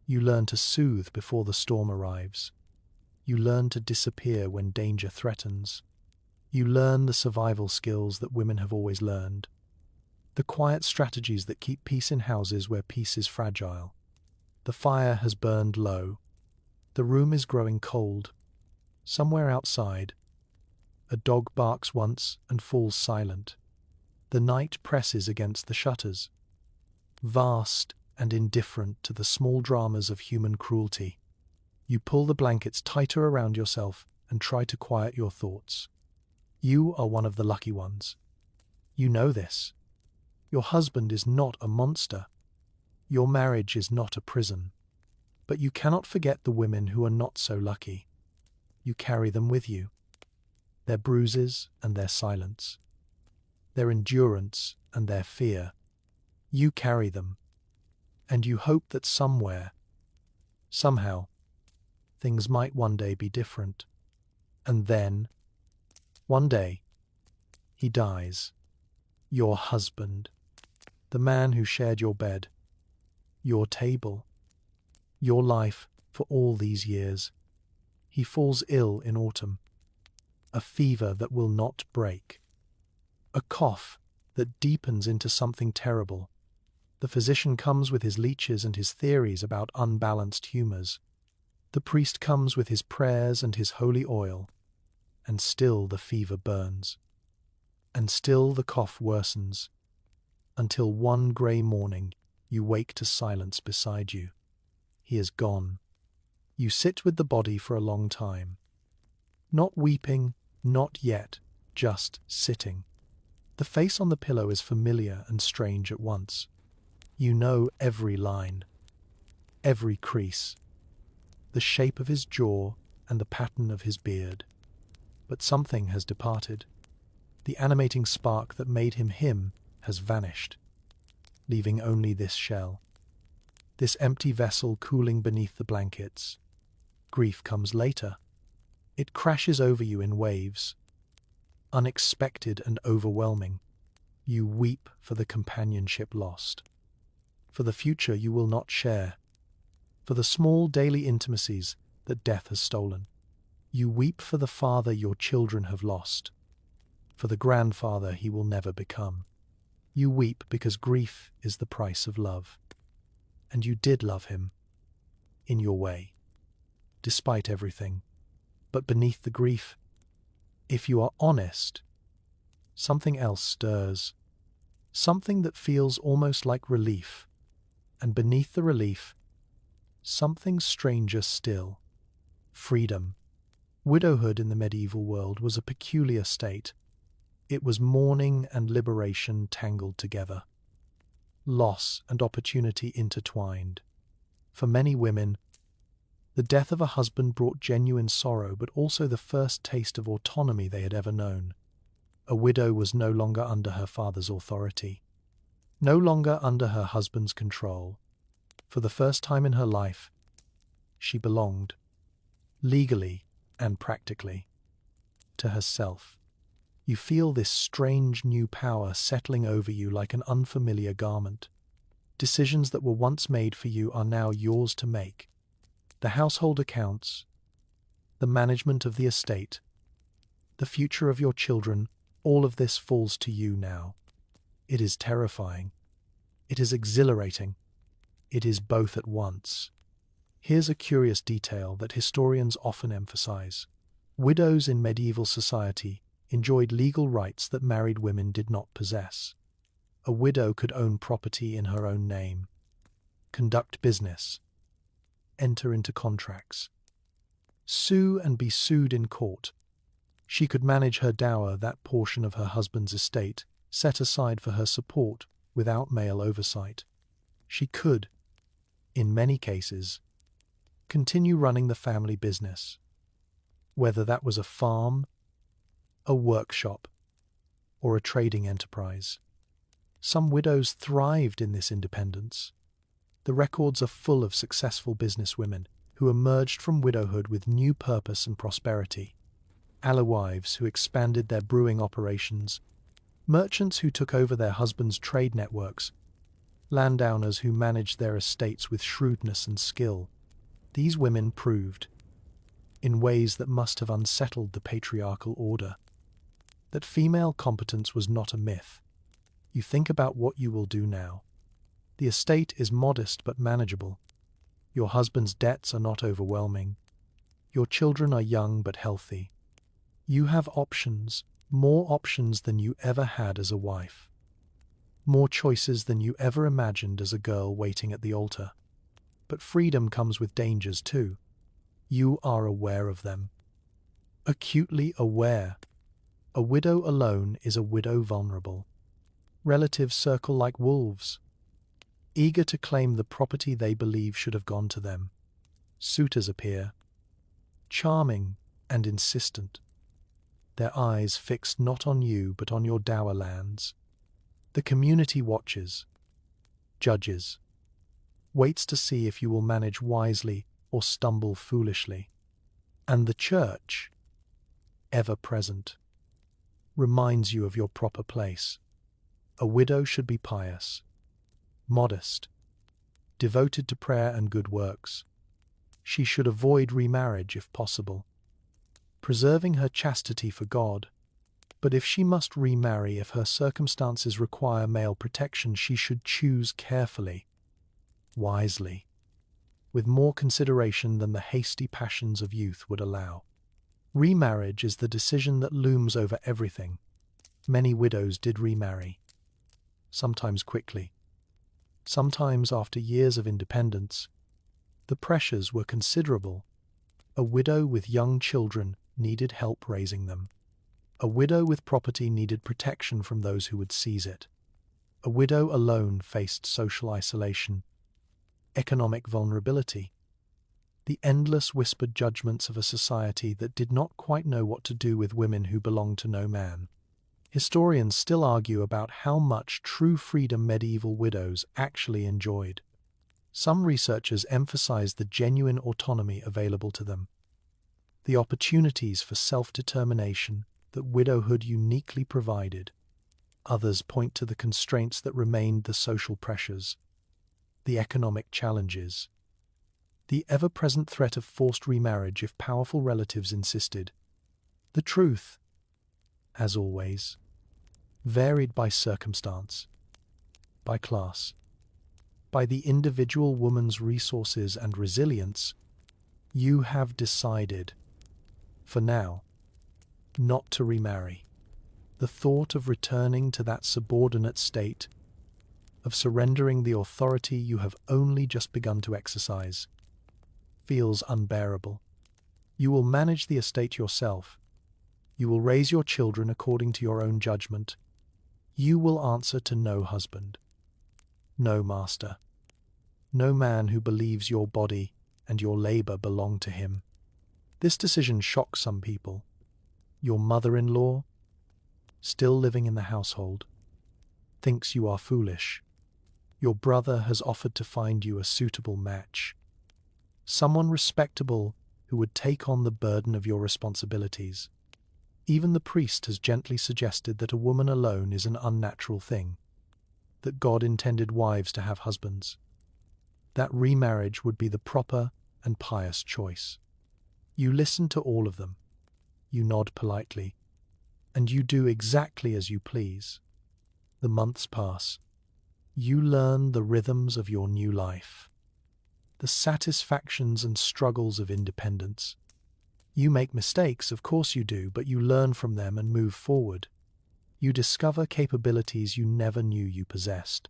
You learn to soothe before the storm arrives. You learn to disappear when danger threatens. You learn the survival skills that women have always learned, the quiet strategies that keep peace in houses where peace is fragile. The fire has burned low. The room is growing cold. Somewhere outside, a dog barks once and falls silent. The night presses against the shutters, vast and indifferent to the small dramas of human cruelty. You pull the blankets tighter around yourself and try to quiet your thoughts. You are one of the lucky ones. You know this. Your husband is not a monster. Your marriage is not a prison. But you cannot forget the women who are not so lucky. You carry them with you. Their bruises and their silence. Their endurance and their fear. You carry them. And you hope that somewhere, somehow, things might one day be different. And then, one day, he dies. Your husband. The man who shared your bed, your table, your life for all these years. He falls ill in autumn. A fever that will not break. A cough that deepens into something terrible. The physician comes with his leeches and his theories about unbalanced humors. The priest comes with his prayers and his holy oil. And still the fever burns. And still the cough worsens. Until one grey morning you wake to silence beside you. He is gone. You sit with the body for a long time. Not weeping, not yet, just sitting. The face on the pillow is familiar and strange at once. You know every line, every crease, the shape of his jaw and the pattern of his beard. But something has departed. The animating spark that made him him has vanished, leaving only this shell, this empty vessel cooling beneath the blankets. Grief comes later. It crashes over you in waves, unexpected and overwhelming. You weep for the companionship lost, for the future you will not share, for the small daily intimacies that death has stolen. You weep for the father your children have lost, for the grandfather he will never become. You weep because grief is the price of love. And you did love him, in your way, despite everything. But beneath the grief, if you are honest, something else stirs. Something that feels almost like relief. And beneath the relief, something stranger still. Freedom. Widowhood in the medieval world was a peculiar state. It was mourning and liberation tangled together. Loss and opportunity intertwined. For many women, the death of a husband brought genuine sorrow, but also the first taste of autonomy they had ever known. A widow was no longer under her father's authority, no longer under her husband's control. For the first time in her life, she belonged, legally and practically, to herself. You feel this strange new power settling over you like an unfamiliar garment. Decisions that were once made for you are now yours to make. The household accounts, the management of the estate, the future of your children, all of this falls to you now. It is terrifying. It is exhilarating. It is both at once. Here's a curious detail that historians often emphasize. Widows in medieval society enjoyed legal rights that married women did not possess. A widow could own property in her own name, conduct business, enter into contracts, sue and be sued in court. She could manage her dower, that portion of her husband's estate, set aside for her support without male oversight. She could, in many cases, continue running the family business, whether that was a farm, a workshop, or a trading enterprise. Some widows thrived in this independence. The records are full of successful businesswomen who emerged from widowhood with new purpose and prosperity. Alewives who expanded their brewing operations, merchants who took over their husbands' trade networks, landowners who managed their estates with shrewdness and skill. These women proved, in ways that must have unsettled the patriarchal order, that female competence was not a myth. You think about what you will do now. The estate is modest but manageable. Your husband's debts are not overwhelming. Your children are young but healthy. You have options, more options than you ever had as a wife. More choices than you ever imagined as a girl waiting at the altar. But freedom comes with dangers too. You are aware of them. Acutely aware. A widow alone is a widow vulnerable. Relatives circle like wolves, eager to claim the property they believe should have gone to them. Suitors appear, charming and insistent, their eyes fixed not on you but on your dower lands. The community watches, judges, waits to see if you will manage wisely or stumble foolishly. And the church, ever present, reminds you of your proper place. A widow should be pious, modest, devoted to prayer and good works. She should avoid remarriage if possible, preserving her chastity for God. But if she must remarry, if her circumstances require male protection, she should choose carefully, wisely, with more consideration than the hasty passions of youth would allow. Remarriage is the decision that looms over everything. Many widows did remarry, sometimes quickly, sometimes after years of independence. The pressures were considerable. A widow with young children needed help raising them. A widow with property needed protection from those who would seize it. A widow alone faced social isolation, economic vulnerability, the endless whispered judgments of a society that did not quite know what to do with women who belonged to no man. Historians still argue about how much true freedom medieval widows actually enjoyed. Some researchers emphasize the genuine autonomy available to them, the opportunities for self-determination that widowhood uniquely provided. Others point to the constraints that remained, the social pressures, the economic challenges, the ever-present threat of forced remarriage if powerful relatives insisted. The truth, as always, varied by circumstance. by class. By the individual woman's resources and resilience, you have decided, for now, not to remarry. The thought of returning to that subordinate state, of surrendering the authority you have only just begun to exercise, feels unbearable. You will manage the estate yourself. You will raise your children according to your own judgment. You will answer to no husband, no master, no man who believes your body and your labor belong to him. This decision shocks some people. Your mother-in-law, still living in the household, thinks you are foolish. Your brother has offered to find you a suitable match, someone respectable who would take on the burden of your responsibilities. Even the priest has gently suggested that a woman alone is an unnatural thing, that God intended wives to have husbands, that remarriage would be the proper and pious choice. You listen to all of them, you nod politely, and you do exactly as you please. The months pass. You learn the rhythms of your new life, the satisfactions and struggles of independence. You make mistakes, of course you do, but you learn from them and move forward. You discover capabilities you never knew you possessed,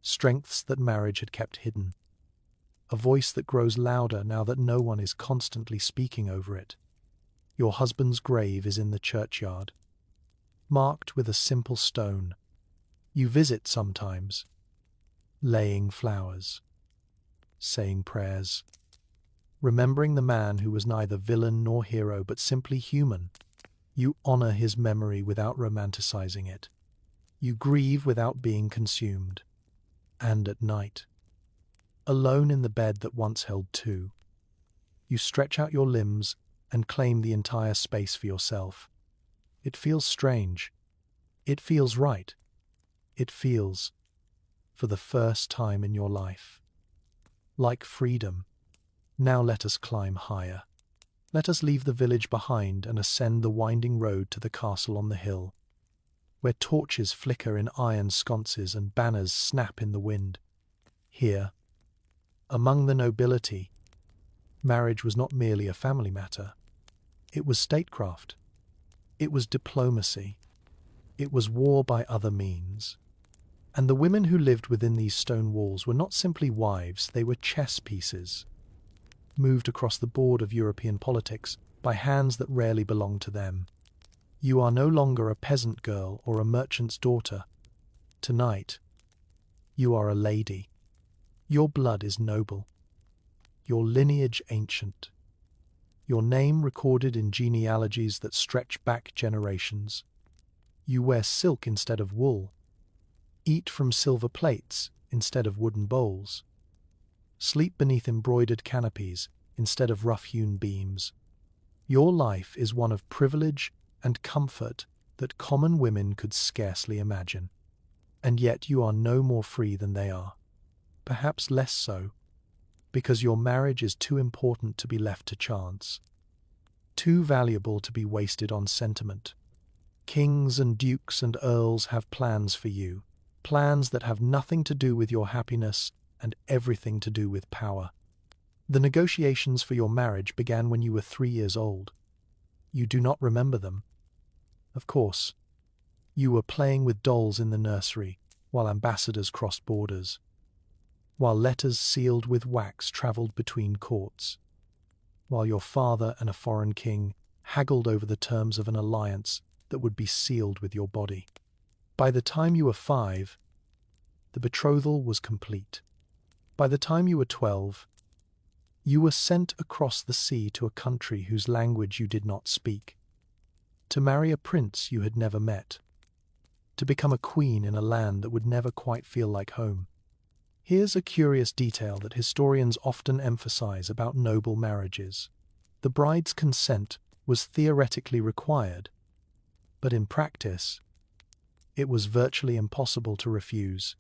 strengths that marriage had kept hidden, a voice that grows louder now that no one is constantly speaking over it. Your husband's grave is in the churchyard, marked with a simple stone. You visit sometimes, laying flowers, saying prayers, remembering the man who was neither villain nor hero but simply human. You honor his memory without romanticizing it. You grieve without being consumed. And at night, alone in the bed that once held two, you stretch out your limbs and claim the entire space for yourself. It feels strange. It feels right. It feels, for the first time in your life, like freedom. Now let us climb higher. Let us leave the village behind and ascend the winding road to the castle on the hill, where torches flicker in iron sconces and banners snap in the wind. Here, among the nobility, marriage was not merely a family matter. It was statecraft. It was diplomacy. It was war by other means. And the women who lived within these stone walls were not simply wives, they were chess pieces, moved across the board of European politics by hands that rarely belonged to them. You are no longer a peasant girl or a merchant's daughter. Tonight, you are a lady. Your blood is noble, your lineage ancient, your name recorded in genealogies that stretch back generations. You wear silk instead of wool, eat from silver plates instead of wooden bowls, sleep beneath embroidered canopies instead of rough-hewn beams. Your life is one of privilege and comfort that common women could scarcely imagine. And yet you are no more free than they are. Perhaps less so, because your marriage is too important to be left to chance, too valuable to be wasted on sentiment. Kings and dukes and earls have plans for you, plans that have nothing to do with your happiness and everything to do with power. The negotiations for your marriage began when you were 3 years old. You do not remember them. Of course, you were playing with dolls in the nursery while ambassadors crossed borders, while letters sealed with wax travelled between courts, while your father and a foreign king haggled over the terms of an alliance that would be sealed with your body. By the time you were 5, the betrothal was complete. By the time you were 12, you were sent across the sea to a country whose language you did not speak, to marry a prince you had never met, to become a queen in a land that would never quite feel like home. Here's a curious detail that historians often emphasize about noble marriages. The bride's consent was theoretically required, but in practice, it was virtually impossible to refuse.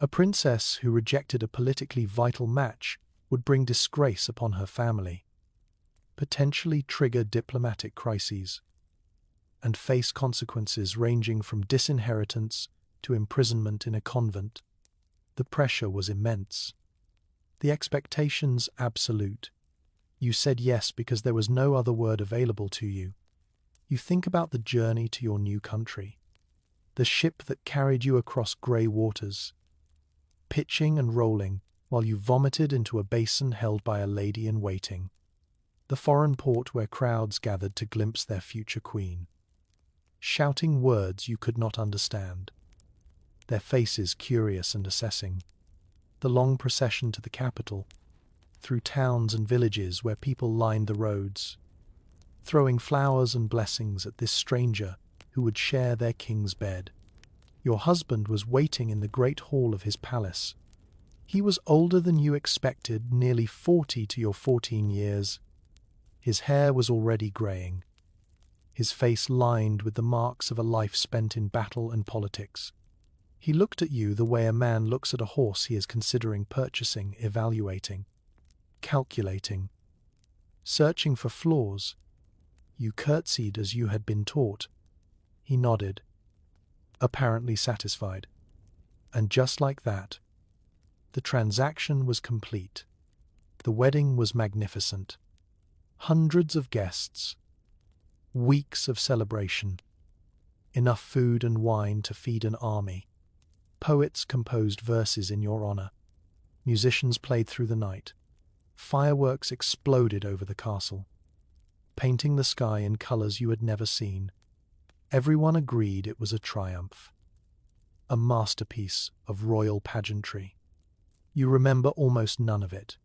A princess who rejected a politically vital match would bring disgrace upon her family, potentially trigger diplomatic crises, and face consequences ranging from disinheritance to imprisonment in a convent. The pressure was immense. The expectations absolute. You said yes because there was no other word available to you. You think about the journey to your new country, the ship that carried you across grey waters, pitching and rolling while you vomited into a basin held by a lady in waiting, the foreign port where crowds gathered to glimpse their future queen, shouting words you could not understand, their faces curious and assessing, the long procession to the capital, through towns and villages where people lined the roads, throwing flowers and blessings at this stranger who would share their king's bed. Your husband was waiting in the great hall of his palace. He was older than you expected, nearly 40 to your 14 years. His hair was already greying, his face lined with the marks of a life spent in battle and politics. He looked at you the way a man looks at a horse he is considering purchasing, evaluating, calculating, searching for flaws. You curtsied as you had been taught. He nodded, apparently satisfied. And just like that, the transaction was complete. The wedding was magnificent. Hundreds of guests, weeks of celebration, enough food and wine to feed an army. Poets composed verses in your honor. Musicians played through the night. Fireworks exploded over the castle, painting the sky in colors you had never seen. Everyone agreed it was a triumph, a masterpiece of royal pageantry. You remember almost none of it.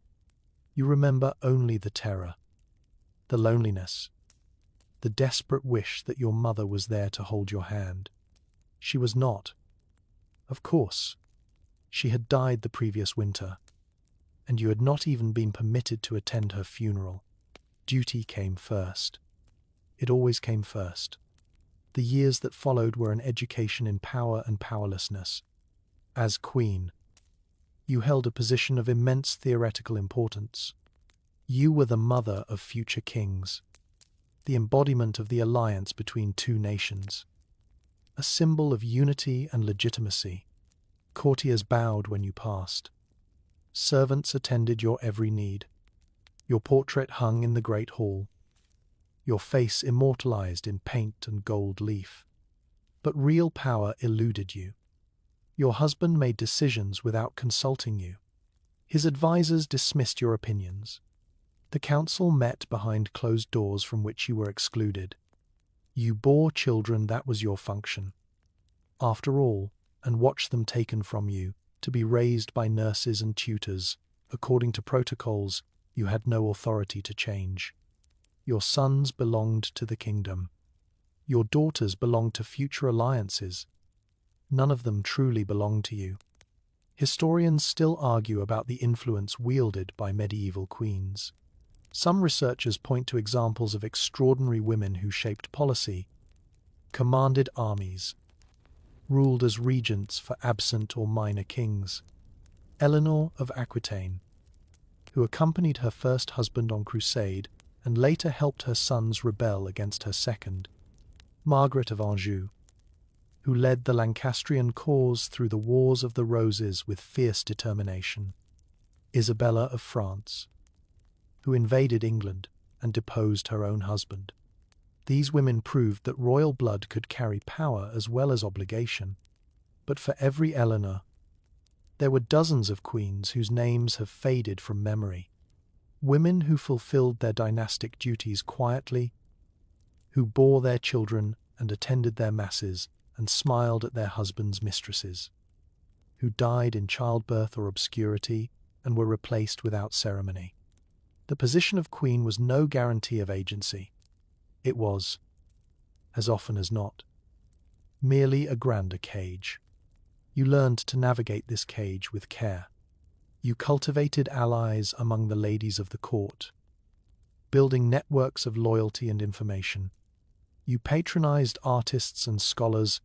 You remember only the terror, the loneliness, the desperate wish that your mother was there to hold your hand. She was not. Of course, she had died the previous winter, and you had not even been permitted to attend her funeral. Duty came first. It always came first. The years that followed were an education in power and powerlessness. As queen, you held a position of immense theoretical importance. You were the mother of future kings, the embodiment of the alliance between two nations, a symbol of unity and legitimacy. Courtiers bowed when you passed. Servants attended your every need. Your portrait hung in the great hall, your face immortalized in paint and gold leaf. But real power eluded you. Your husband made decisions without consulting you. His advisors dismissed your opinions. The council met behind closed doors from which you were excluded. You bore children, that was your function. After all, and watched them taken from you, to be raised by nurses and tutors, according to protocols you had no authority to change. Your sons belonged to the kingdom. Your daughters belonged to future alliances. None of them truly belonged to you. Historians still argue about the influence wielded by medieval queens. Some researchers point to examples of extraordinary women who shaped policy, commanded armies, ruled as regents for absent or minor kings. Eleanor of Aquitaine, who accompanied her first husband on crusade and later helped her sons rebel against her second. Margaret of Anjou, who led the Lancastrian cause through the Wars of the Roses with fierce determination. Isabella of France, who invaded England and deposed her own husband. These women proved that royal blood could carry power as well as obligation. But for every Eleanor, there were dozens of queens whose names have faded from memory. Women who fulfilled their dynastic duties quietly, who bore their children and attended their masses and smiled at their husbands' mistresses, who died in childbirth or obscurity and were replaced without ceremony. The position of queen was no guarantee of agency. It was, as often as not, merely a grander cage. You learned to navigate this cage with care. You cultivated allies among the ladies of the court, building networks of loyalty and information. You patronized artists and scholars,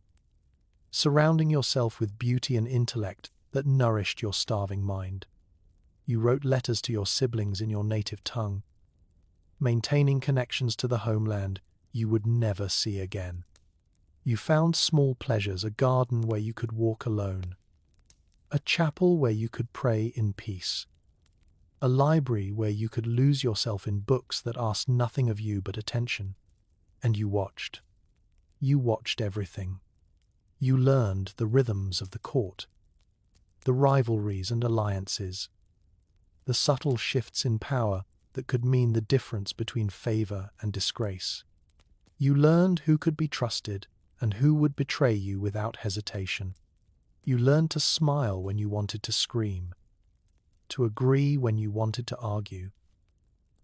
surrounding yourself with beauty and intellect that nourished your starving mind. You wrote letters to your siblings in your native tongue, maintaining connections to the homeland you would never see again. You found small pleasures, a garden where you could walk alone, a chapel where you could pray in peace, a library where you could lose yourself in books that asked nothing of you but attention. And you watched. You watched everything. You learned the rhythms of the court, the rivalries and alliances, the subtle shifts in power that could mean the difference between favor and disgrace. You learned who could be trusted and who would betray you without hesitation. You learned to smile when you wanted to scream, to agree when you wanted to argue,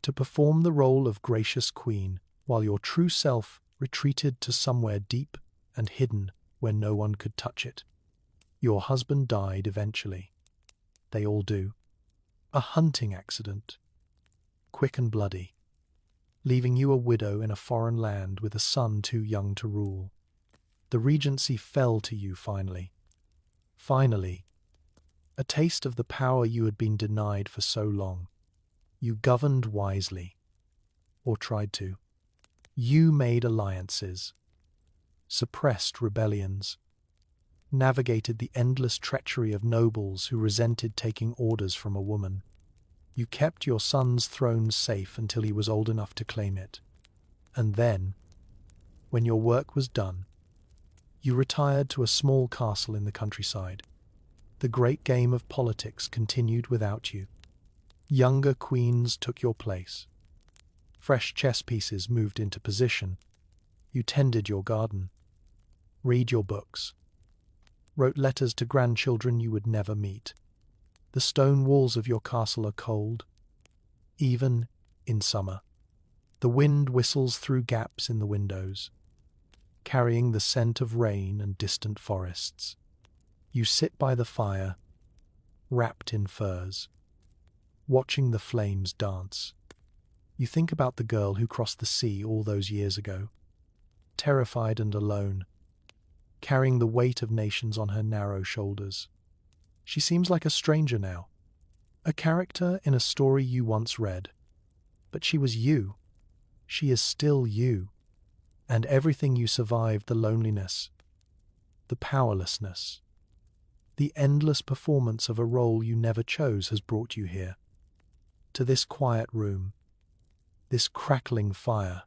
to perform the role of gracious queen while your true self retreated to somewhere deep and hidden where no one could touch it. Your husband died eventually. They all do. A hunting accident, quick and bloody, leaving you a widow in a foreign land with a son too young to rule. The regency fell to you finally. Finally, a taste of the power you had been denied for so long. You governed wisely, or tried to. You made alliances, suppressed rebellions, navigated the endless treachery of nobles who resented taking orders from a woman. You kept your son's throne safe until he was old enough to claim it. And then, when your work was done, you retired to a small castle in the countryside. The great game of politics continued without you. Younger queens took your place. Fresh chess pieces moved into position. You tended your garden, read your books, wrote letters to grandchildren you would never meet. The stone walls of your castle are cold, even in summer. The wind whistles through gaps in the windows, carrying the scent of rain and distant forests. You sit by the fire, wrapped in furs, watching the flames dance. You think about the girl who crossed the sea all those years ago, terrified and alone, carrying the weight of nations on her narrow shoulders. She seems like a stranger now, a character in a story you once read. But she was you. She is still you. And everything you survived, the loneliness, the powerlessness, the endless performance of a role you never chose, has brought you here, to this quiet room, this crackling fire,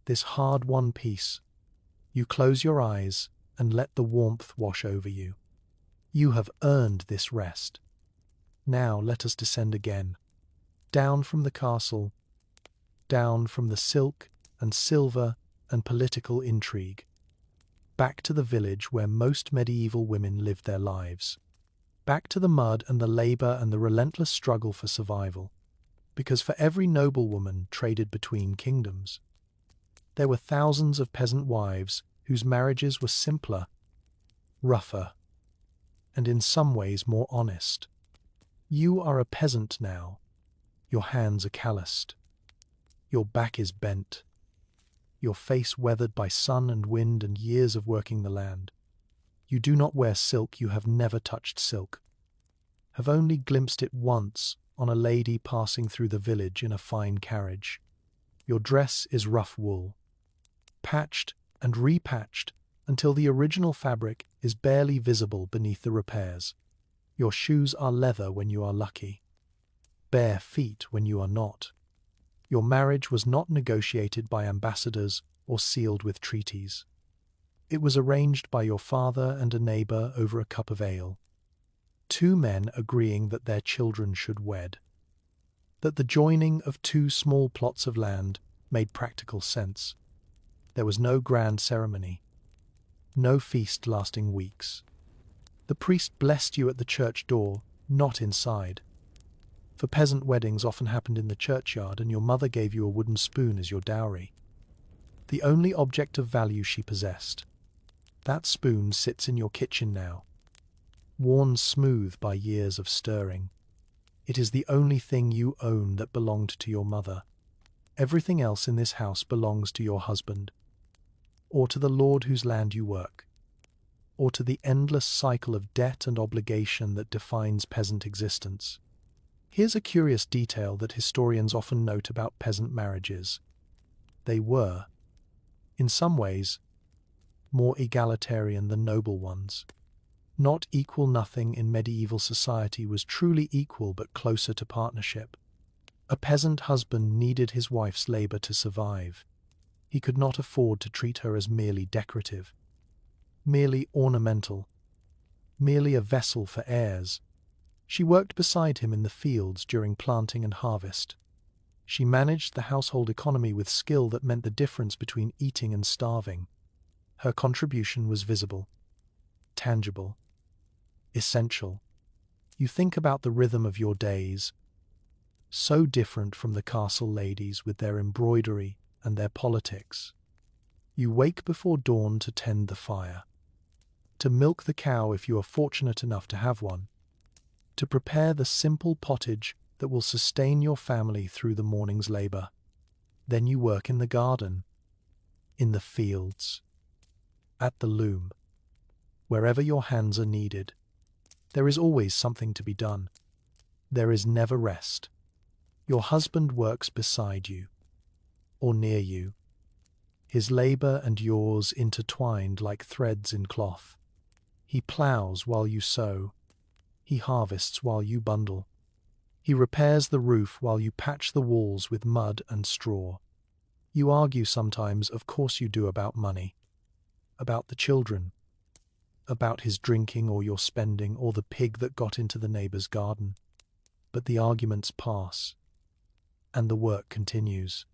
this hard-won peace. You close your eyes and let the warmth wash over you. You have earned this rest. Now let us descend again, down from the castle, down from the silk and silver and political intrigue, back to the village where most medieval women lived their lives, back to the mud and the labor and the relentless struggle for survival. Because for every noblewoman traded between kingdoms, there were thousands of peasant wives whose marriages were simpler, rougher, and in some ways more honest. You are a peasant now. Your hands are calloused. Your back is bent. Your face weathered by sun and wind and years of working the land. You do not wear silk. You have never touched silk, have only glimpsed it once on a lady passing through the village in a fine carriage. Your dress is rough wool, patched and repatched until the original fabric is barely visible beneath the repairs. Your shoes are leather when you are lucky, bare feet when you are not. Your marriage was not negotiated by ambassadors or sealed with treaties. It was arranged by your father and a neighbor over a cup of ale. Two men agreeing that their children should wed, that the joining of two small plots of land made practical sense. There was no grand ceremony, no feast lasting weeks. The priest blessed you at the church door, not inside. For peasant weddings often happened in the churchyard, and your mother gave you a wooden spoon as your dowry, the only object of value she possessed. That spoon sits in your kitchen now, worn smooth by years of stirring. It is the only thing you own that belonged to your mother. Everything else in this house belongs to your husband, or to the lord whose land you work, or to the endless cycle of debt and obligation that defines peasant existence. Here's a curious detail that historians often note about peasant marriages. They were, in some ways, more egalitarian than noble ones. Not equal, nothing in medieval society was truly equal but closer to partnership. A peasant husband needed his wife's labor to survive. He could not afford to treat her as merely decorative, merely ornamental, merely a vessel for heirs. She worked beside him in the fields during planting and harvest. She managed the household economy with skill that meant the difference between eating and starving. Her contribution was visible, tangible, essential. You think about the rhythm of your days, so different from the castle ladies with their embroidery and their politics. You wake before dawn to tend the fire, to milk the cow if you are fortunate enough to have one, to prepare the simple pottage that will sustain your family through the morning's labor. Then you work in the garden, in the fields, at the loom, wherever your hands are needed. There is always something to be done. There is never rest. Your husband works beside you, or near you, his labor and yours intertwined like threads in cloth. He plows while you sow. He harvests while you bundle. He repairs the roof while you patch the walls with mud and straw. You argue sometimes, of course you do, about money, about the children, about his drinking or your spending or the pig that got into the neighbor's garden. But the arguments pass, and the work continues.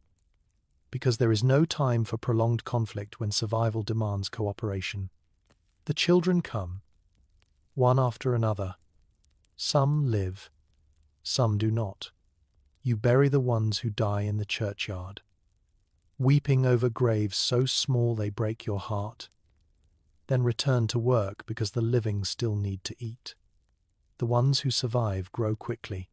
Because there is no time for prolonged conflict when survival demands cooperation. The children come, one after another. Some live, some do not. You bury the ones who die in the churchyard, weeping over graves so small they break your heart. Then return to work because the living still need to eat. The ones who survive grow quickly,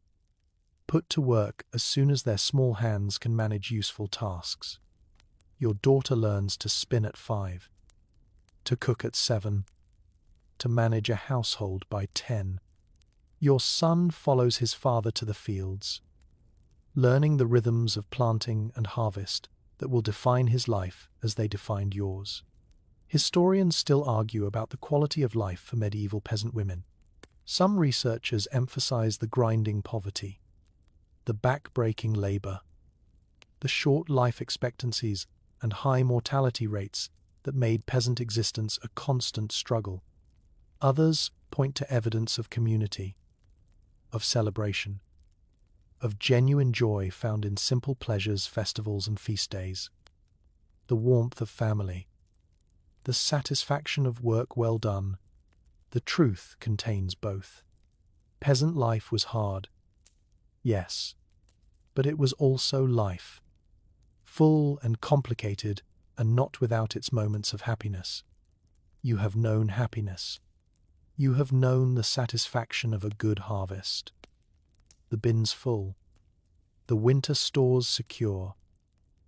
put to work as soon as their small hands can manage useful tasks. Your daughter learns to spin at 5, to cook at 7, to manage a household by 10. Your son follows his father to the fields, learning the rhythms of planting and harvest that will define his life as they defined yours. Historians still argue about the quality of life for medieval peasant women. Some researchers emphasize the grinding poverty, the back-breaking labor, the short life expectancies and high mortality rates that made peasant existence a constant struggle. Others point to evidence of community, of celebration, of genuine joy found in simple pleasures, festivals, and feast days. The warmth of family, the satisfaction of work well done. The truth contains both. Peasant life was hard, yes, but it was also life, full and complicated, and not without its moments of happiness. You have known happiness. You have known the satisfaction of a good harvest. The bins full, the winter stores secure.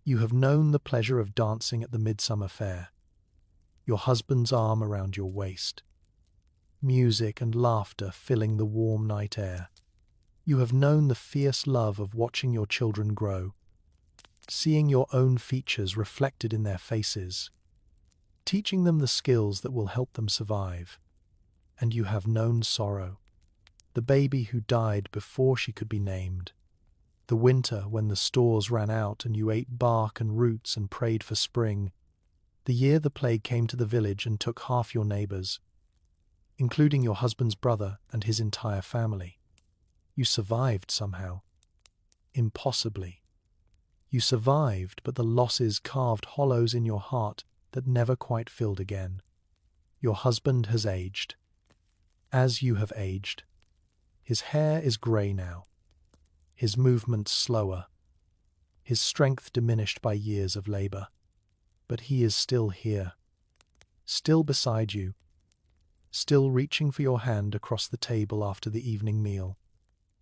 You have known the pleasure of dancing at the midsummer fair, your husband's arm around your waist, music and laughter filling the warm night air. You have known the fierce love of watching your children grow, seeing your own features reflected in their faces, teaching them the skills that will help them survive. And you have known sorrow, the baby who died before she could be named, the winter when the stores ran out and you ate bark and roots and prayed for spring, the year the plague came to the village and took half your neighbors, including your husband's brother and his entire family. You survived somehow. Impossibly. You survived, but the losses carved hollows in your heart that never quite filled again. Your husband has aged. As you have aged. His hair is grey now, his movements slower, his strength diminished by years of labor. But he is still here, still beside you, still reaching for your hand across the table after the evening meal.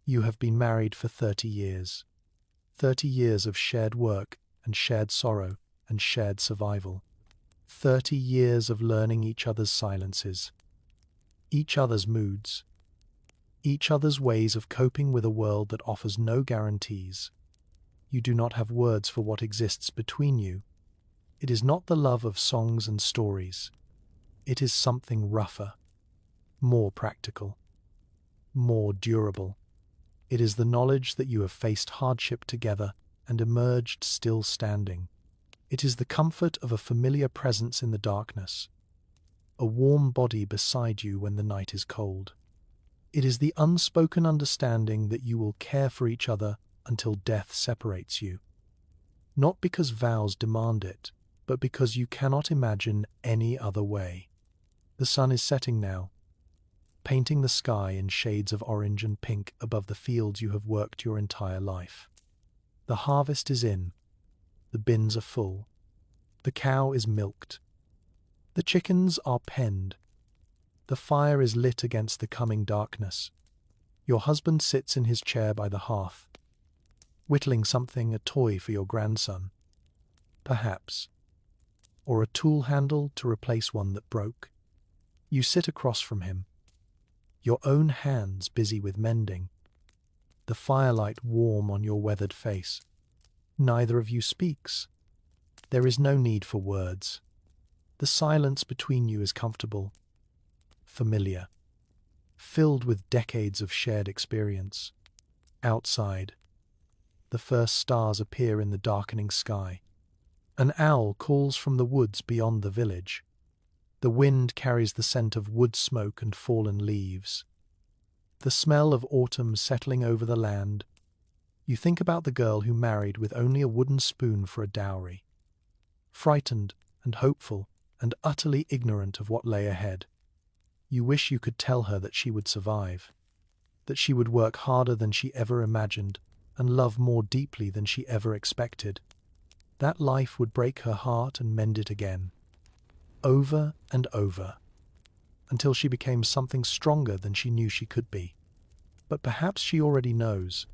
You have been married for 30 years. 30 years of shared work and shared sorrow and shared survival. 30 years of learning each other's silences, each other's moods, each other's ways of coping with a world that offers no guarantees. You do not have words for what exists between you. It is not the love of songs and stories. It is something rougher, more practical, more durable. It is the knowledge that you have faced hardship together and emerged still standing. It is the comfort of a familiar presence in the darkness, a warm body beside you when the night is cold. It is the unspoken understanding that you will care for each other until death separates you. Not because vows demand it, but because you cannot imagine any other way. The sun is setting now, painting the sky in shades of orange and pink above the fields you have worked your entire life. The harvest is in, the bins are full, the cow is milked, the chickens are penned, the fire is lit against the coming darkness. Your husband sits in his chair by the hearth, whittling something, a toy for your grandson, perhaps, or a tool handle to replace one that broke. You sit across from him, your own hands busy with mending, the firelight warm on your weathered face. Neither of you speaks. There is no need for words. The silence between you is comfortable, familiar, filled with decades of shared experience. Outside, the first stars appear in the darkening sky. An owl calls from the woods beyond the village. The wind carries the scent of wood smoke and fallen leaves. The smell of autumn settling over the land. You think about the girl who married with only a wooden spoon for a dowry. Frightened and hopeful and utterly ignorant of what lay ahead. You wish you could tell her that she would survive, that she would work harder than she ever imagined and love more deeply than she ever expected. That life would break her heart and mend it again, over and over, until she became something stronger than she knew she could be. But perhaps she already knows,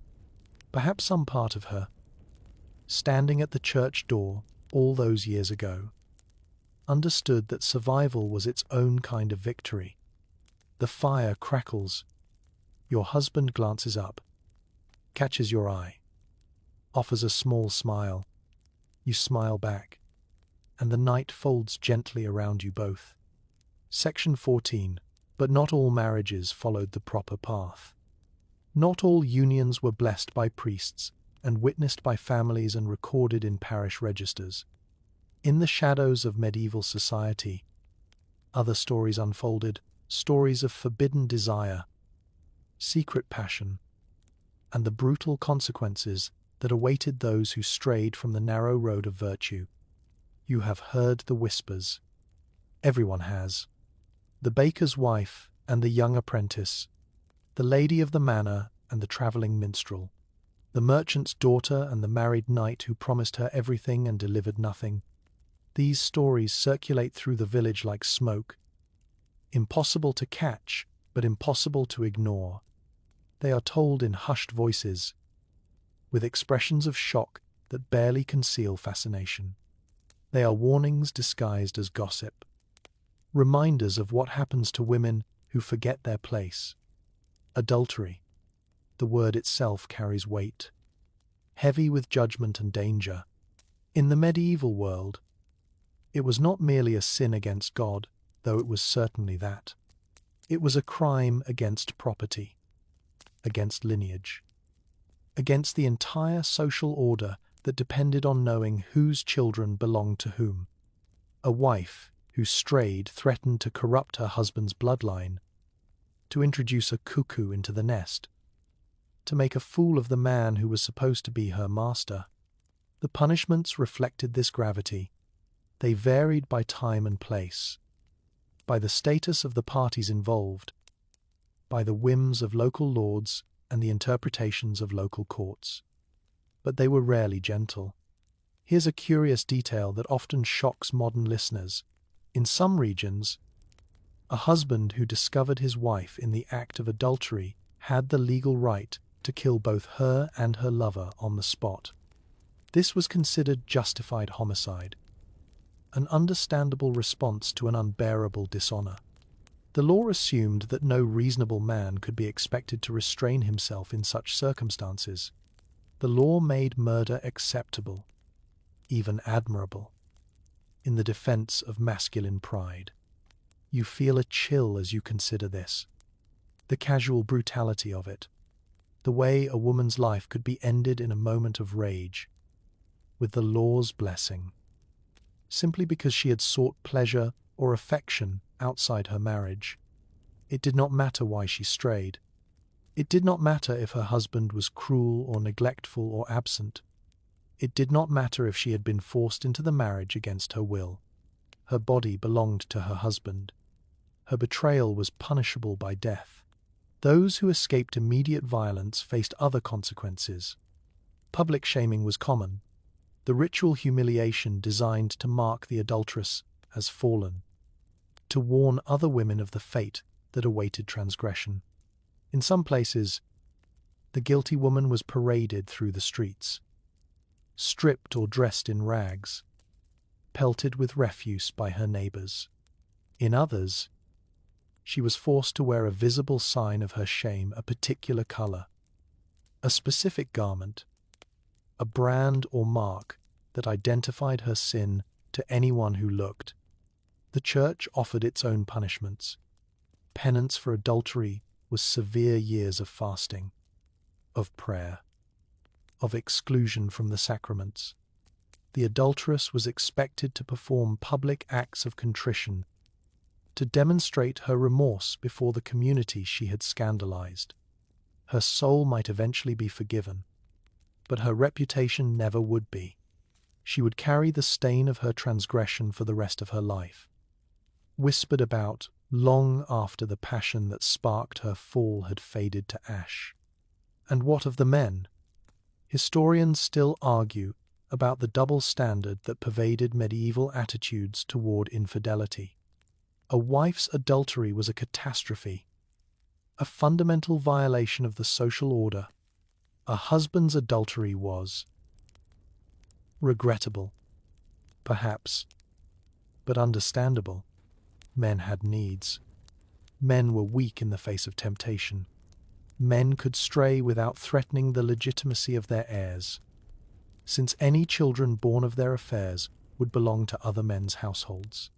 perhaps some part of her, standing at the church door all those years ago, understood that survival was its own kind of victory. The fire crackles. Your husband glances up, catches your eye, offers a small smile. You smile back, and the night folds gently around you both. Section 14. But not all marriages followed the proper path. Not all unions were blessed by priests and witnessed by families and recorded in parish registers. In the shadows of medieval society, other stories unfolded, stories of forbidden desire, secret passion, and the brutal consequences that awaited those who strayed from the narrow road of virtue. You have heard the whispers. Everyone has. The baker's wife and the young apprentice, the lady of the manor and the travelling minstrel, the merchant's daughter and the married knight who promised her everything and delivered nothing. These stories circulate through the village like smoke, impossible to catch, but impossible to ignore. They are told in hushed voices, with expressions of shock that barely conceal fascination. They are warnings disguised as gossip, reminders of what happens to women who forget their place. Adultery. The word itself carries weight, heavy with judgment and danger. In the medieval world, it was not merely a sin against God, though it was certainly that. It was a crime against property, against lineage, against the entire social order that depended on knowing whose children belonged to whom. A wife who strayed threatened to corrupt her husband's bloodline, to introduce a cuckoo into the nest, to make a fool of the man who was supposed to be her master. The punishments reflected this gravity. They varied by time and place, by the status of the parties involved, by the whims of local lords and the interpretations of local courts. But they were rarely gentle. Here's a curious detail that often shocks modern listeners. In some regions, a husband who discovered his wife in the act of adultery had the legal right to kill both her and her lover on the spot. This was considered justified homicide, an understandable response to an unbearable dishonor. The law assumed that no reasonable man could be expected to restrain himself in such circumstances. The law made murder acceptable, even admirable, in the defense of masculine pride. You feel a chill as you consider this. The casual brutality of it. The way a woman's life could be ended in a moment of rage, with the law's blessing, simply because she had sought pleasure or affection outside her marriage. It did not matter why she strayed. It did not matter if her husband was cruel or neglectful or absent. It did not matter if she had been forced into the marriage against her will. Her body belonged to her husband. Her betrayal was punishable by death. Those who escaped immediate violence faced other consequences. Public shaming was common, the ritual humiliation designed to mark the adulteress as fallen, to warn other women of the fate that awaited transgression. In some places, the guilty woman was paraded through the streets, stripped or dressed in rags, pelted with refuse by her neighbors. In others, she was forced to wear a visible sign of her shame, a particular color, a specific garment, a brand or mark that identified her sin to anyone who looked. The church offered its own punishments. Penance for adultery was severe years of fasting, of prayer, of exclusion from the sacraments. The adulteress was expected to perform public acts of contrition to demonstrate her remorse before the community she had scandalized. Her soul might eventually be forgiven, but her reputation never would be. She would carry the stain of her transgression for the rest of her life, whispered about long after the passion that sparked her fall had faded to ash. And what of the men? Historians still argue about the double standard that pervaded medieval attitudes toward infidelity. A wife's adultery was a catastrophe, a fundamental violation of the social order. A husband's adultery was regrettable, perhaps, but understandable. Men had needs. Men were weak in the face of temptation. Men could stray without threatening the legitimacy of their heirs, since any children born of their affairs would belong to other men's households.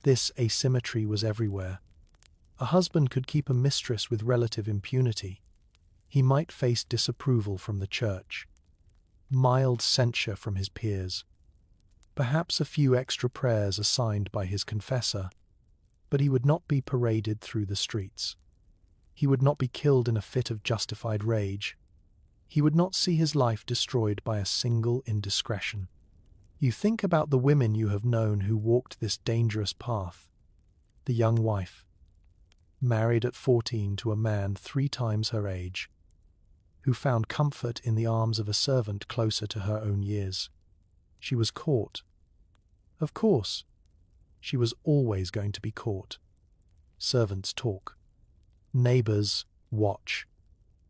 This asymmetry was everywhere. A husband could keep a mistress with relative impunity. He might face disapproval from the church, mild censure from his peers, perhaps a few extra prayers assigned by his confessor, but he would not be paraded through the streets. He would not be killed in a fit of justified rage. He would not see his life destroyed by a single indiscretion. You think about the women you have known who walked this dangerous path. The young wife, married at 14 to a man 3 times her age, who found comfort in the arms of a servant closer to her own years. She was caught. Of course, she was always going to be caught. Servants talk. Neighbors watch.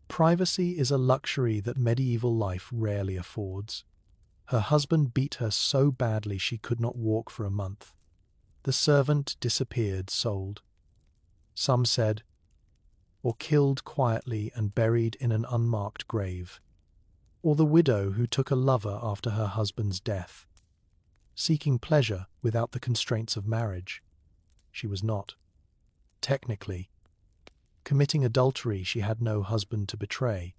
Privacy is a luxury that medieval life rarely affords. Her husband beat her so badly she could not walk for a month. The servant disappeared, sold. Some said, or killed quietly and buried in an unmarked grave. Or the widow who took a lover after her husband's death, seeking pleasure without the constraints of marriage. She was not. Technically, committing adultery, she had no husband to betray,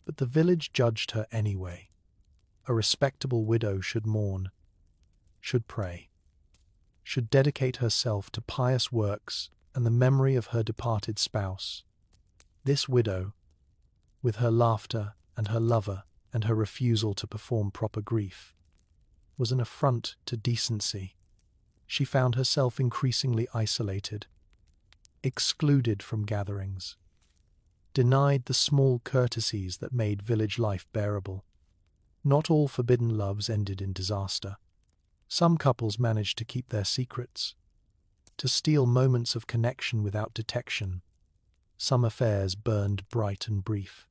but the village judged her anyway. A respectable widow should mourn, should pray, should dedicate herself to pious works and the memory of her departed spouse. This widow, with her laughter and her lover and her refusal to perform proper grief, was an affront to decency. She found herself increasingly isolated, excluded from gatherings, denied the small courtesies that made village life bearable. Not all forbidden loves ended in disaster. Some couples managed to keep their secrets, to steal moments of connection without detection. Some affairs burned bright and brief,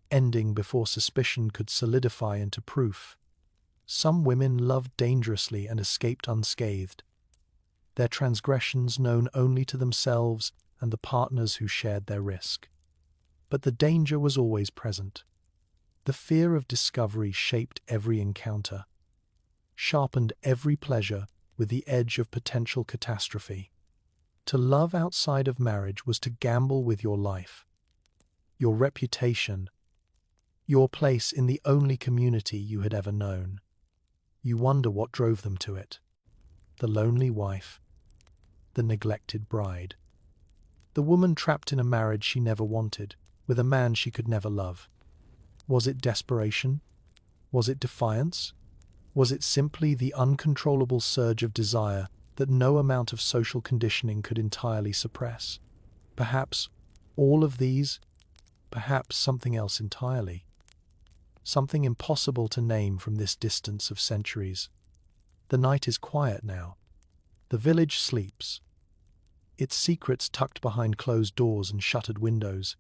ending before suspicion could solidify into proof. Some women loved dangerously and escaped unscathed, their transgressions known only to themselves and the partners who shared their risk. But the danger was always present. The fear of discovery shaped every encounter, sharpened every pleasure with the edge of potential catastrophe. To love outside of marriage was to gamble with your life, your reputation, your place in the only community you had ever known. You wonder what drove them to it. The lonely wife, the neglected bride, the woman trapped in a marriage she never wanted, with a man she could never love. Was it desperation? Was it defiance? Was it simply the uncontrollable surge of desire that no amount of social conditioning could entirely suppress? Perhaps all of these, perhaps something else entirely. Something impossible to name from this distance of centuries. The night is quiet now. The village sleeps, its secrets tucked behind closed doors and shuttered windows.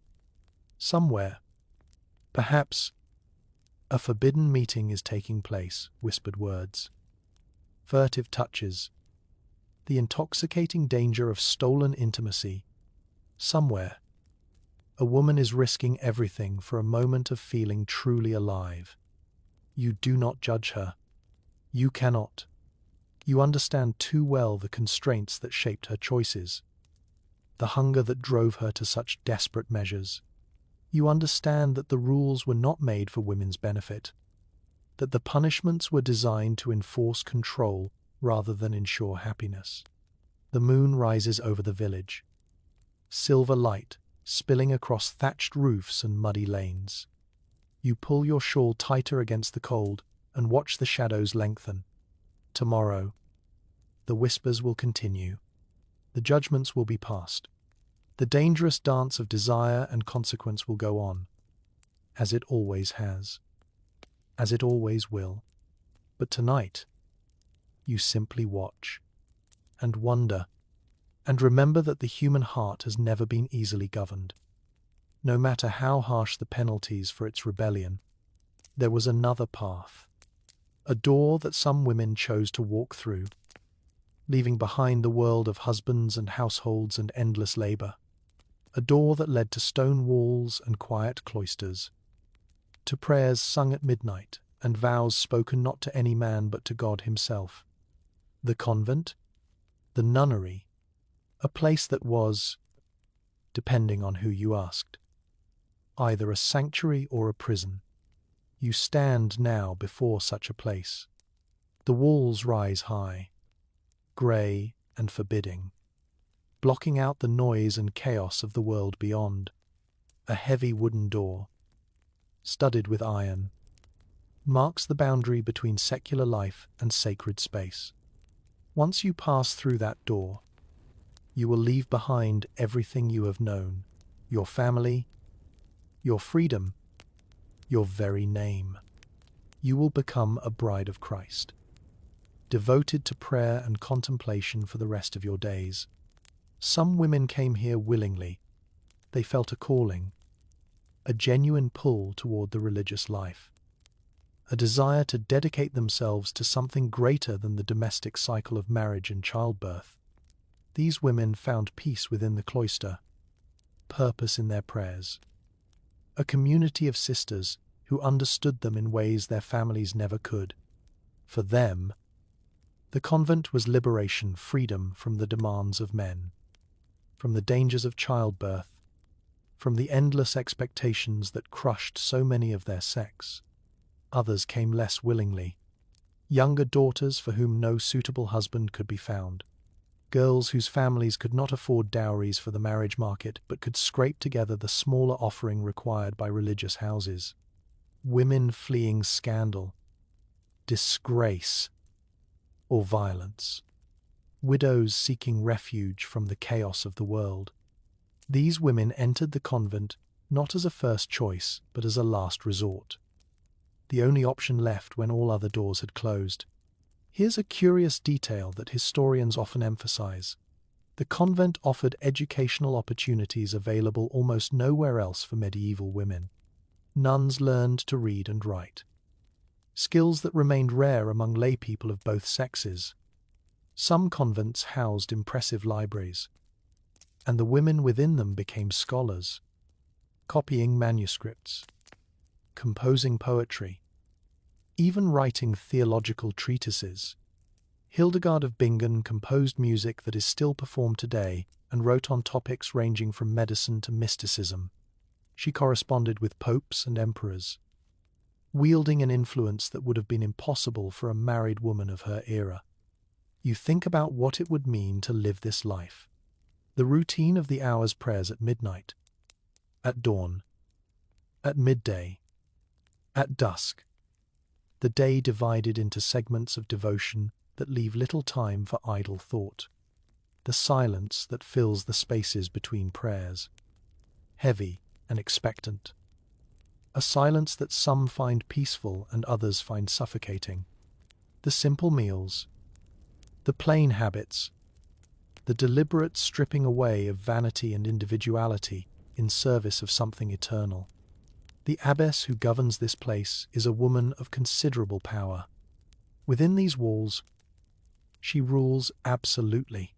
Somewhere, perhaps, a forbidden meeting is taking place, whispered words, furtive touches, the intoxicating danger of stolen intimacy. Somewhere, a woman is risking everything for a moment of feeling truly alive. You do not judge her. You cannot. You understand too well the constraints that shaped her choices, the hunger that drove her to such desperate measures. You understand that the rules were not made for women's benefit, that the punishments were designed to enforce control rather than ensure happiness. The moon rises over the village, silver light spilling across thatched roofs and muddy lanes. You pull your shawl tighter against the cold and watch the shadows lengthen. Tomorrow, the whispers will continue. The judgments will be passed. The dangerous dance of desire and consequence will go on, as it always has, as it always will. But tonight, you simply watch and wonder, and remember that the human heart has never been easily governed. No matter how harsh the penalties for its rebellion, there was another path, a door that some women chose to walk through, leaving behind the world of husbands and households and endless labor. A door that led to stone walls and quiet cloisters, to prayers sung at midnight and vows spoken not to any man but to God himself. The convent, the nunnery, a place that was, depending on who you asked, either a sanctuary or a prison. You stand now before such a place. The walls rise high, grey and forbidding, blocking out the noise and chaos of the world beyond. A heavy wooden door, studded with iron, marks the boundary between secular life and sacred space. Once you pass through that door, you will leave behind everything you have known, your family, your freedom, your very name. You will become a bride of Christ, devoted to prayer and contemplation for the rest of your days. Some women came here willingly. They felt a calling, a genuine pull toward the religious life, a desire to dedicate themselves to something greater than the domestic cycle of marriage and childbirth. These women found peace within the cloister, purpose in their prayers, a community of sisters who understood them in ways their families never could. For them, the convent was liberation, freedom from the demands of men, from the dangers of childbirth, from the endless expectations that crushed so many of their sex. Others came less willingly, younger daughters for whom no suitable husband could be found, girls whose families could not afford dowries for the marriage market but could scrape together the smaller offering required by religious houses, women fleeing scandal, disgrace, or violence, widows seeking refuge from the chaos of the world. These women entered the convent not as a first choice but as a last resort, the only option left when all other doors had closed. Here's a curious detail that historians often emphasize. The convent offered educational opportunities available almost nowhere else for medieval women. Nuns learned to read and write, skills that remained rare among lay people of both sexes. Some convents housed impressive libraries, and the women within them became scholars, copying manuscripts, composing poetry, even writing theological treatises. Hildegard of Bingen composed music that is still performed today and wrote on topics ranging from medicine to mysticism. She corresponded with popes and emperors, wielding an influence that would have been impossible for a married woman of her era. You think about what it would mean to live this life. The routine of the hours prayers at midnight, at dawn, at midday, at dusk. The day divided into segments of devotion that leave little time for idle thought. The silence that fills the spaces between prayers, heavy and expectant. A silence that some find peaceful and others find suffocating. The simple meals, the plain habits, the deliberate stripping away of vanity and individuality in service of something eternal. The abbess who governs this place is a woman of considerable power. Within these walls, she rules absolutely.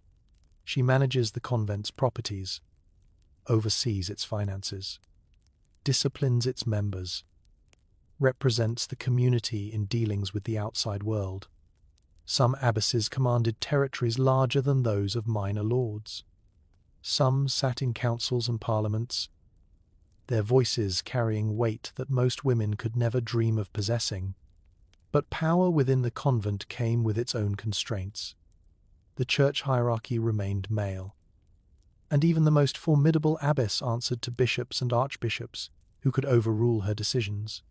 She manages the convent's properties, oversees its finances, disciplines its members, represents the community in dealings with the outside world. Some abbesses commanded territories larger than those of minor lords. Some sat in councils and parliaments, their voices carrying weight that most women could never dream of possessing. But power within the convent came with its own constraints. The church hierarchy remained male, and even the most formidable abbess answered to bishops and archbishops who could overrule her decisions.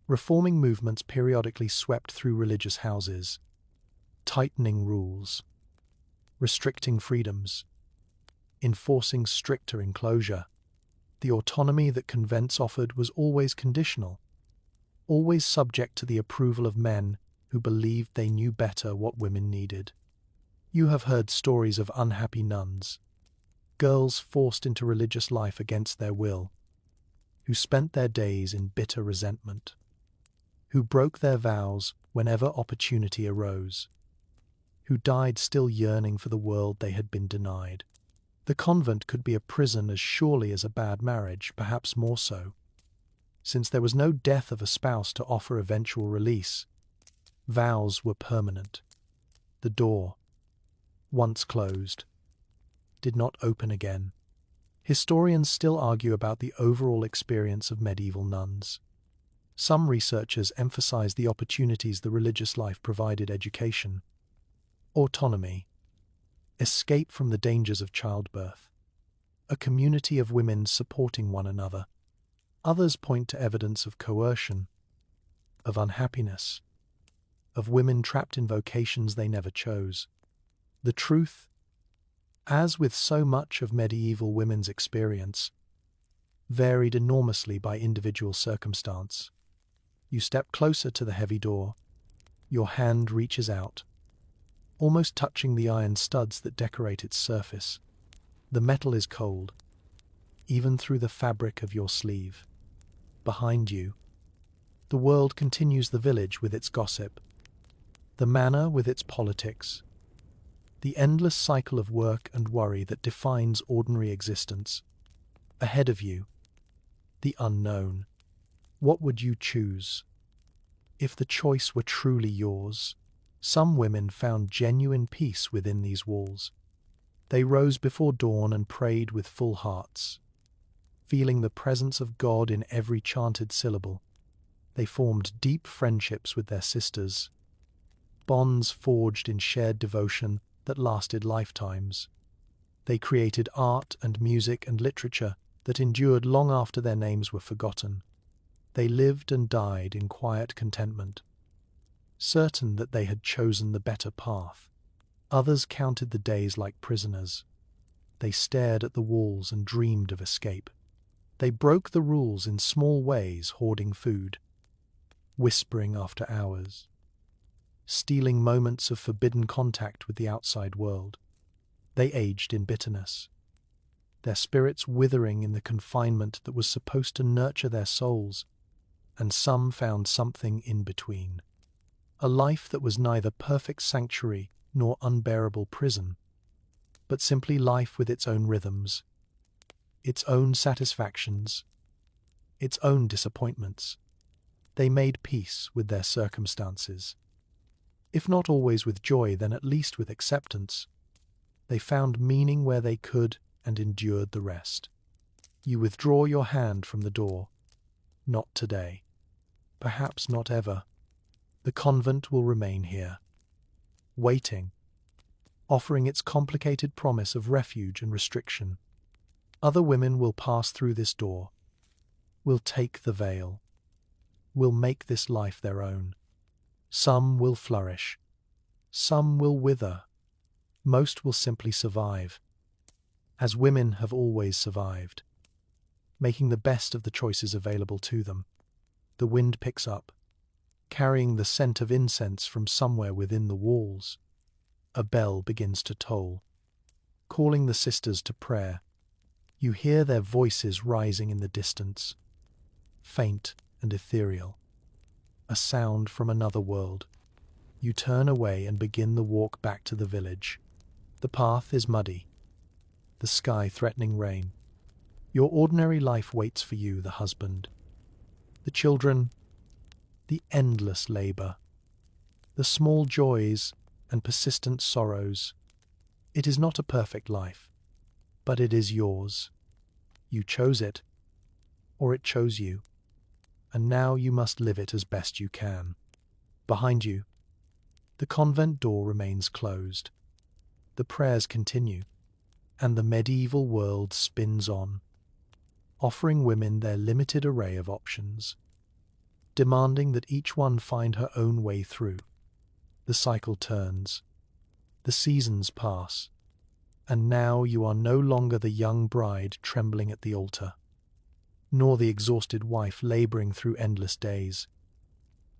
Reforming movements periodically swept through religious houses, tightening rules, restricting freedoms, enforcing stricter enclosure. The autonomy that convents offered was always conditional, always subject to the approval of men who believed they knew better what women needed. You have heard stories of unhappy nuns, girls forced into religious life against their will, who spent their days in bitter resentment, who broke their vows whenever opportunity arose, who died still yearning for the world they had been denied. The convent could be a prison as surely as a bad marriage, perhaps more so. Since there was no death of a spouse to offer eventual release, vows were permanent. The door, once closed, did not open again. Historians still argue about the overall experience of medieval nuns. Some researchers emphasize the opportunities the religious life provided: education, autonomy, escape from the dangers of childbirth, a community of women supporting one another. Others point to evidence of coercion, of unhappiness, of women trapped in vocations they never chose. The truth, as with so much of medieval women's experience, varied enormously by individual circumstance. You step closer to the heavy door, your hand reaches out, almost touching the iron studs that decorate its surface. The metal is cold, even through the fabric of your sleeve. Behind you, the world continues: the village with its gossip, the manor with its politics, the endless cycle of work and worry that defines ordinary existence. Ahead of you, the unknown. What would you choose? If the choice were truly yours, some women found genuine peace within these walls. They rose before dawn and prayed with full hearts, feeling the presence of God in every chanted syllable. They formed deep friendships with their sisters, bonds forged in shared devotion that lasted lifetimes. They created art and music and literature that endured long after their names were forgotten. They lived and died in quiet contentment, certain that they had chosen the better path. Others counted the days like prisoners. They stared at the walls and dreamed of escape. They broke the rules in small ways, hoarding food, whispering after hours, stealing moments of forbidden contact with the outside world. They aged in bitterness, their spirits withering in the confinement that was supposed to nurture their souls, and some found something in between. A life that was neither perfect sanctuary nor unbearable prison, but simply life with its own rhythms, its own satisfactions, its own disappointments. They made peace with their circumstances. If not always with joy, then at least with acceptance. They found meaning where they could and endured the rest. You withdraw your hand from the door. Not today. Perhaps not ever. The convent will remain here, waiting, offering its complicated promise of refuge and restriction. Other women will pass through this door, will take the veil, will make this life their own. Some will flourish, some will wither, most will simply survive, as women have always survived, making the best of the choices available to them. The wind picks up, carrying the scent of incense from somewhere within the walls. A bell begins to toll, calling the sisters to prayer. You hear their voices rising in the distance, faint and ethereal, a sound from another world. You turn away and begin the walk back to the village. The path is muddy, the sky threatening rain. Your ordinary life waits for you, the husband, the children, the endless labor, the small joys and persistent sorrows. It is not a perfect life, but it is yours. You chose it, or it chose you, and now you must live it as best you can. Behind you, the convent door remains closed. The prayers continue, and the medieval world spins on, offering women their limited array of options, demanding that each one find her own way through. The cycle turns, the seasons pass, and now you are no longer the young bride trembling at the altar, nor the exhausted wife laboring through endless days,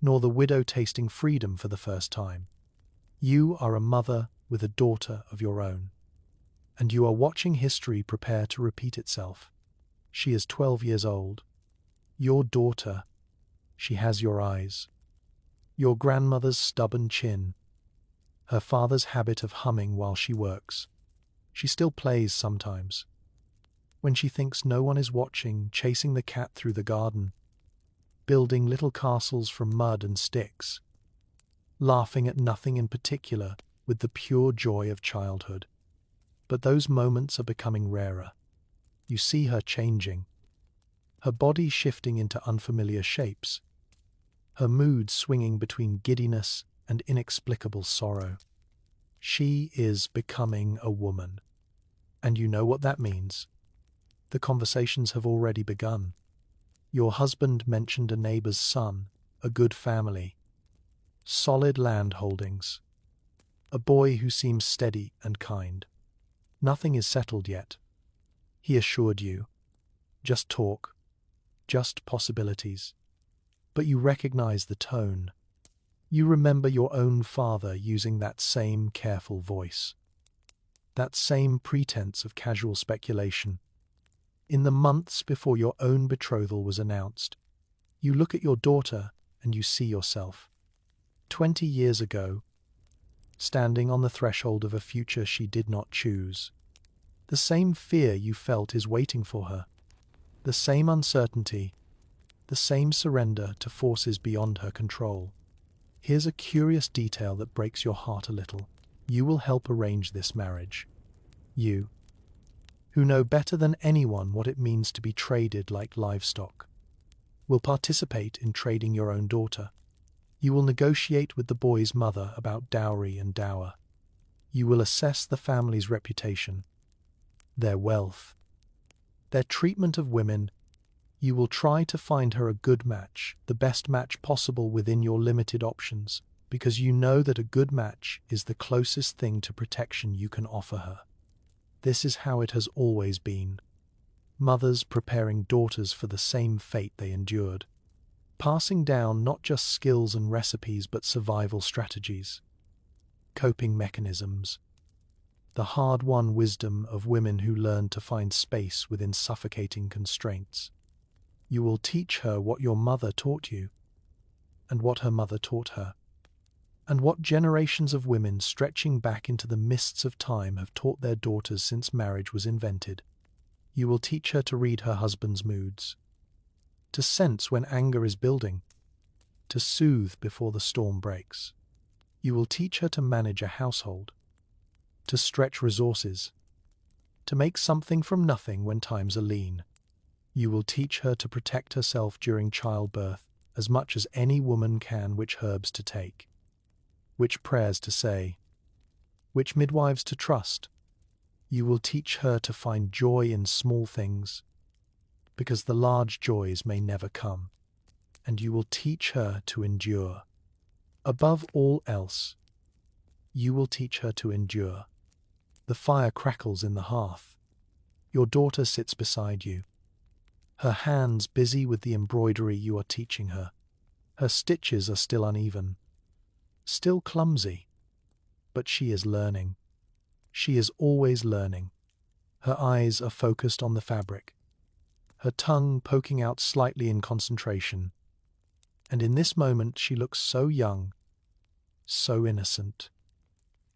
nor the widow tasting freedom for the first time. You are a mother with a daughter of your own, and you are watching history prepare to repeat itself. She is 12 years old. Your daughter, she has your eyes, your grandmother's stubborn chin, her father's habit of humming while she works. She still plays sometimes, when she thinks no one is watching, chasing the cat through the garden, building little castles from mud and sticks, laughing at nothing in particular with the pure joy of childhood. But those moments are becoming rarer. You see her changing, her body shifting into unfamiliar shapes, her mood swinging between giddiness and inexplicable sorrow. She is becoming a woman, and you know what that means. The conversations have already begun. Your husband mentioned a neighbor's son, a good family, solid land holdings, a boy who seems steady and kind. Nothing is settled yet, he assured you. Just talk, just possibilities. But you recognize the tone. You remember your own father using that same careful voice, that same pretense of casual speculation. In the months before your own betrothal was announced, you look at your daughter and you see yourself, 20 years ago, standing on the threshold of a future she did not choose. The same fear you felt is waiting for her, the same uncertainty, the same surrender to forces beyond her control. Here's a curious detail that breaks your heart a little. You will help arrange this marriage. You, who know better than anyone what it means to be traded like livestock, will participate in trading your own daughter. You will negotiate with the boy's mother about dowry and dower. You will assess the family's reputation, their wealth, their treatment of women. You will try to find her a good match, the best match possible within your limited options, because you know that a good match is the closest thing to protection you can offer her. This is how it has always been. Mothers preparing daughters for the same fate they endured, passing down not just skills and recipes but survival strategies, coping mechanisms, the hard-won wisdom of women who learned to find space within suffocating constraints. You will teach her what your mother taught you, and what her mother taught her, and what generations of women stretching back into the mists of time have taught their daughters since marriage was invented. You will teach her to read her husband's moods, to sense when anger is building, to soothe before the storm breaks. You will teach her to manage a household, to stretch resources, to make something from nothing when times are lean. You will teach her to protect herself during childbirth as much as any woman can, which herbs to take, which prayers to say, which midwives to trust. You will teach her to find joy in small things, because the large joys may never come. And you will teach her to endure. Above all else, you will teach her to endure. The fire crackles in the hearth. Your daughter sits beside you, her hands busy with the embroidery you are teaching her. Her stitches are still uneven, still clumsy, but she is learning. She is always learning. Her eyes are focused on the fabric, her tongue poking out slightly in concentration. And in this moment she looks so young, so innocent,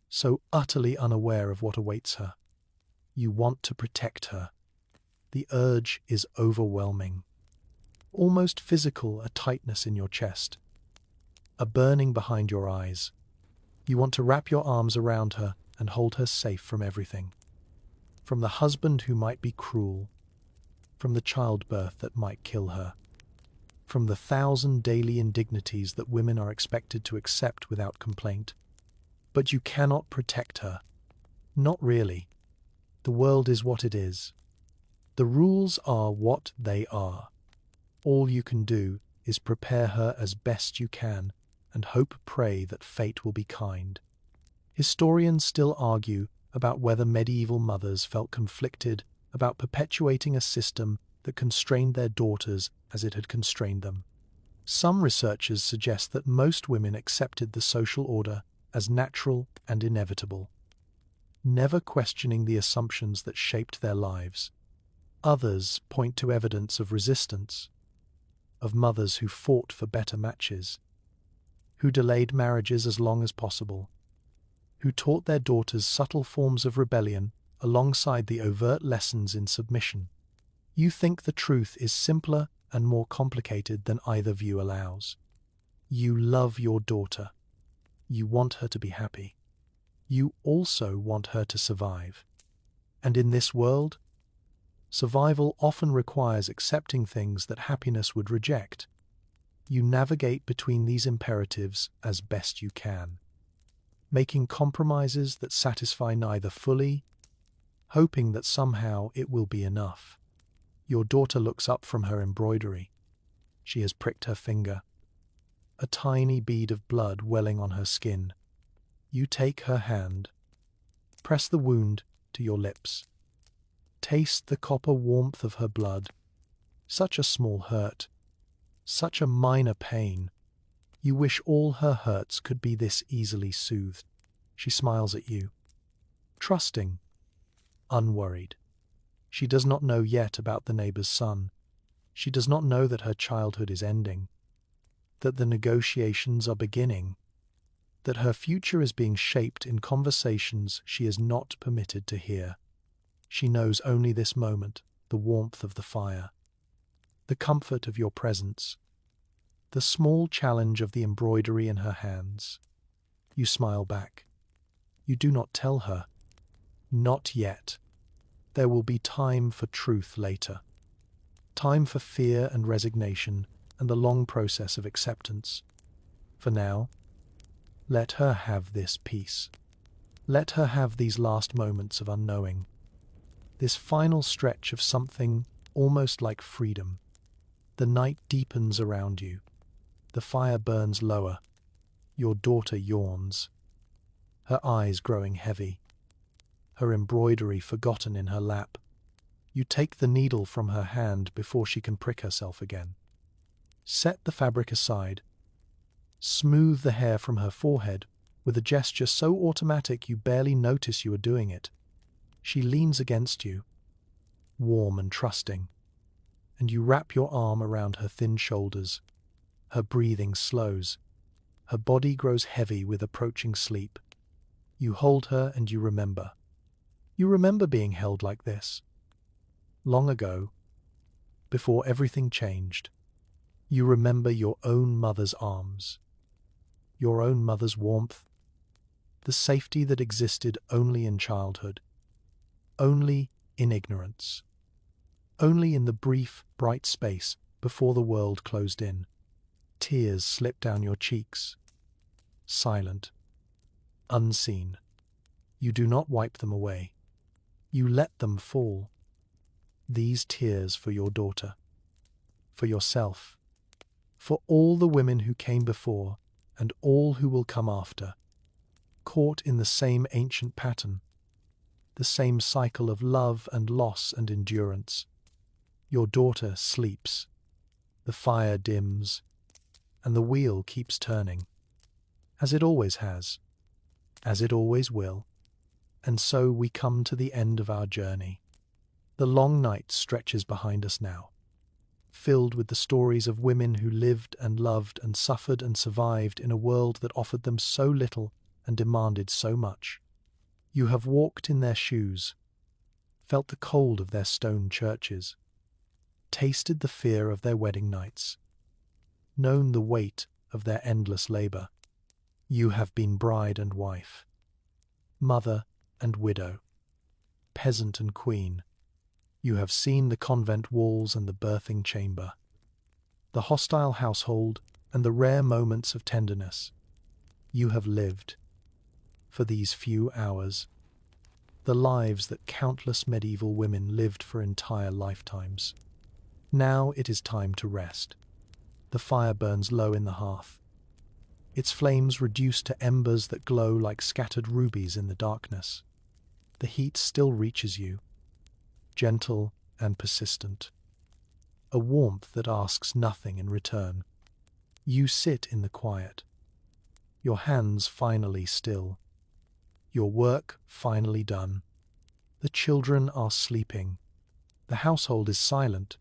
so utterly unaware of what awaits her. You want to protect her. The urge is overwhelming. Almost physical, a tightness in your chest, a burning behind your eyes. You want to wrap your arms around her and hold her safe from everything. From the husband who might be cruel, from the childbirth that might kill her, from the 1,000 daily indignities that women are expected to accept without complaint. But you cannot protect her. Not really. The world is what it is. The rules are what they are. All you can do is prepare her as best you can and pray that fate will be kind. Historians still argue about whether medieval mothers felt conflicted about perpetuating a system that constrained their daughters as it had constrained them. Some researchers suggest that most women accepted the social order as natural and inevitable, never questioning the assumptions that shaped their lives. Others point to evidence of resistance, of mothers who fought for better matches, who delayed marriages as long as possible, who taught their daughters subtle forms of rebellion alongside the overt lessons in submission. You think the truth is simpler and more complicated than either view allows. You love your daughter. You want her to be happy. You also want her to survive. And in this world, survival often requires accepting things that happiness would reject. You navigate between these imperatives as best you can, making compromises that satisfy neither fully, hoping that somehow it will be enough. Your daughter looks up from her embroidery. She has pricked her finger, a tiny bead of blood welling on her skin. You take her hand, press the wound to your lips, taste the copper warmth of her blood. Such a small hurt, such a minor pain. You wish all her hurts could be this easily soothed. She smiles at you, trusting, unworried. She does not know yet about the neighbor's son. She does not know that her childhood is ending, that the negotiations are beginning, that her future is being shaped in conversations she is not permitted to hear. She knows only this moment, the warmth of the fire, the comfort of your presence, the small challenge of the embroidery in her hands. You smile back. You do not tell her. Not yet. There will be time for truth later. Time for fear and resignation and the long process of acceptance. For now, let her have this peace. Let her have these last moments of unknowing. This final stretch of something almost like freedom. The night deepens around you. The fire burns lower. Your daughter yawns, her eyes growing heavy, her embroidery forgotten in her lap. You take the needle from her hand before she can prick herself again. Set the fabric aside. Smooth the hair from her forehead with a gesture so automatic you barely notice you are doing it. She leans against you, warm and trusting, and you wrap your arm around her thin shoulders. Her breathing slows. Her body grows heavy with approaching sleep. You hold her and you remember. You remember being held like this. Long ago, before everything changed, you remember your own mother's arms, your own mother's warmth, the safety that existed only in childhood, only in ignorance, only in the brief, bright space before the world closed in. Tears slip down your cheeks, silent, unseen. You do not wipe them away. You let them fall. These tears for your daughter, for yourself, for all the women who came before and all who will come after, caught in the same ancient pattern, the same cycle of love and loss and endurance. Your daughter sleeps, the fire dims, and the wheel keeps turning, as it always has, as it always will. And so we come to the end of our journey. The long night stretches behind us now, filled with the stories of women who lived and loved and suffered and survived in a world that offered them so little and demanded so much. You have walked in their shoes, felt the cold of their stone churches, tasted the fear of their wedding nights, known the weight of their endless labor. You have been bride and wife, mother and widow, peasant and queen. You have seen the convent walls and the birthing chamber, the hostile household and the rare moments of tenderness. You have lived, for these few hours, the lives that countless medieval women lived for entire lifetimes. Now it is time to rest. The fire burns low in the hearth, its flames reduced to embers that glow like scattered rubies in the darkness. The heat still reaches you, gentle and persistent, a warmth that asks nothing in return. You sit in the quiet, your hands finally still, your work finally done. The children are sleeping, the household is silent.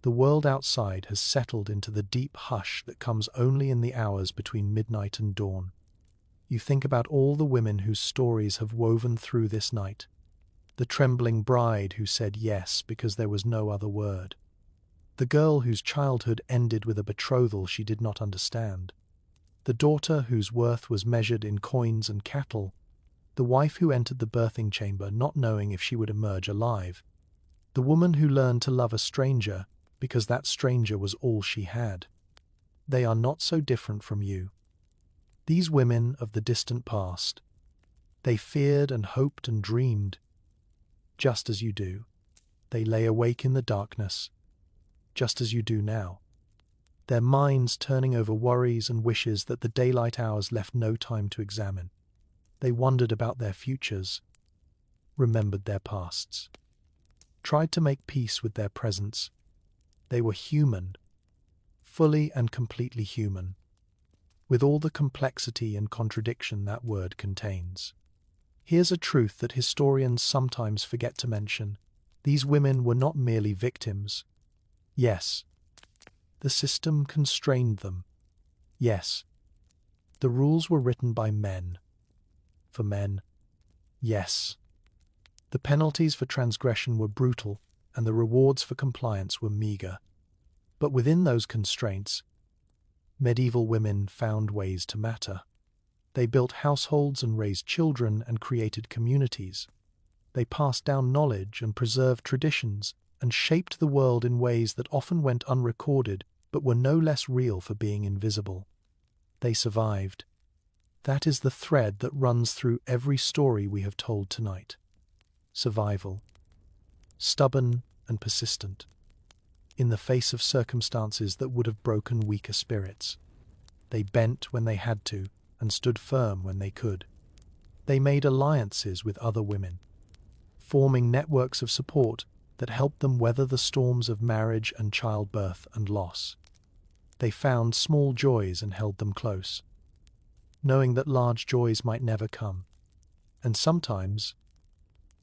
The world outside has settled into the deep hush that comes only in the hours between midnight and dawn. You think about all the women whose stories have woven through this night, the trembling bride who said yes because there was no other word, the girl whose childhood ended with a betrothal she did not understand, the daughter whose worth was measured in coins and cattle, the wife who entered the birthing chamber not knowing if she would emerge alive, the woman who learned to love a stranger because that stranger was all she had. They are not so different from you. These women of the distant past, they feared and hoped and dreamed, just as you do. They lay awake in the darkness, just as you do now, their minds turning over worries and wishes that the daylight hours left no time to examine. They wondered about their futures, remembered their pasts, tried to make peace with their presents. They were human, fully and completely human, with all the complexity and contradiction that word contains. Here's a truth that historians sometimes forget to mention. These women were not merely victims. Yes, the system constrained them. Yes, the rules were written by men. For men. Yes, the penalties for transgression were brutal, and the rewards for compliance were meager. But within those constraints, medieval women found ways to matter. They built households and raised children and created communities. They passed down knowledge and preserved traditions and shaped the world in ways that often went unrecorded but were no less real for being invisible. They survived. That is the thread that runs through every story we have told tonight. Survival. Stubborn and persistent, in the face of circumstances that would have broken weaker spirits. They bent when they had to and stood firm when they could. They made alliances with other women, forming networks of support that helped them weather the storms of marriage and childbirth and loss. They found small joys and held them close, knowing that large joys might never come. And sometimes,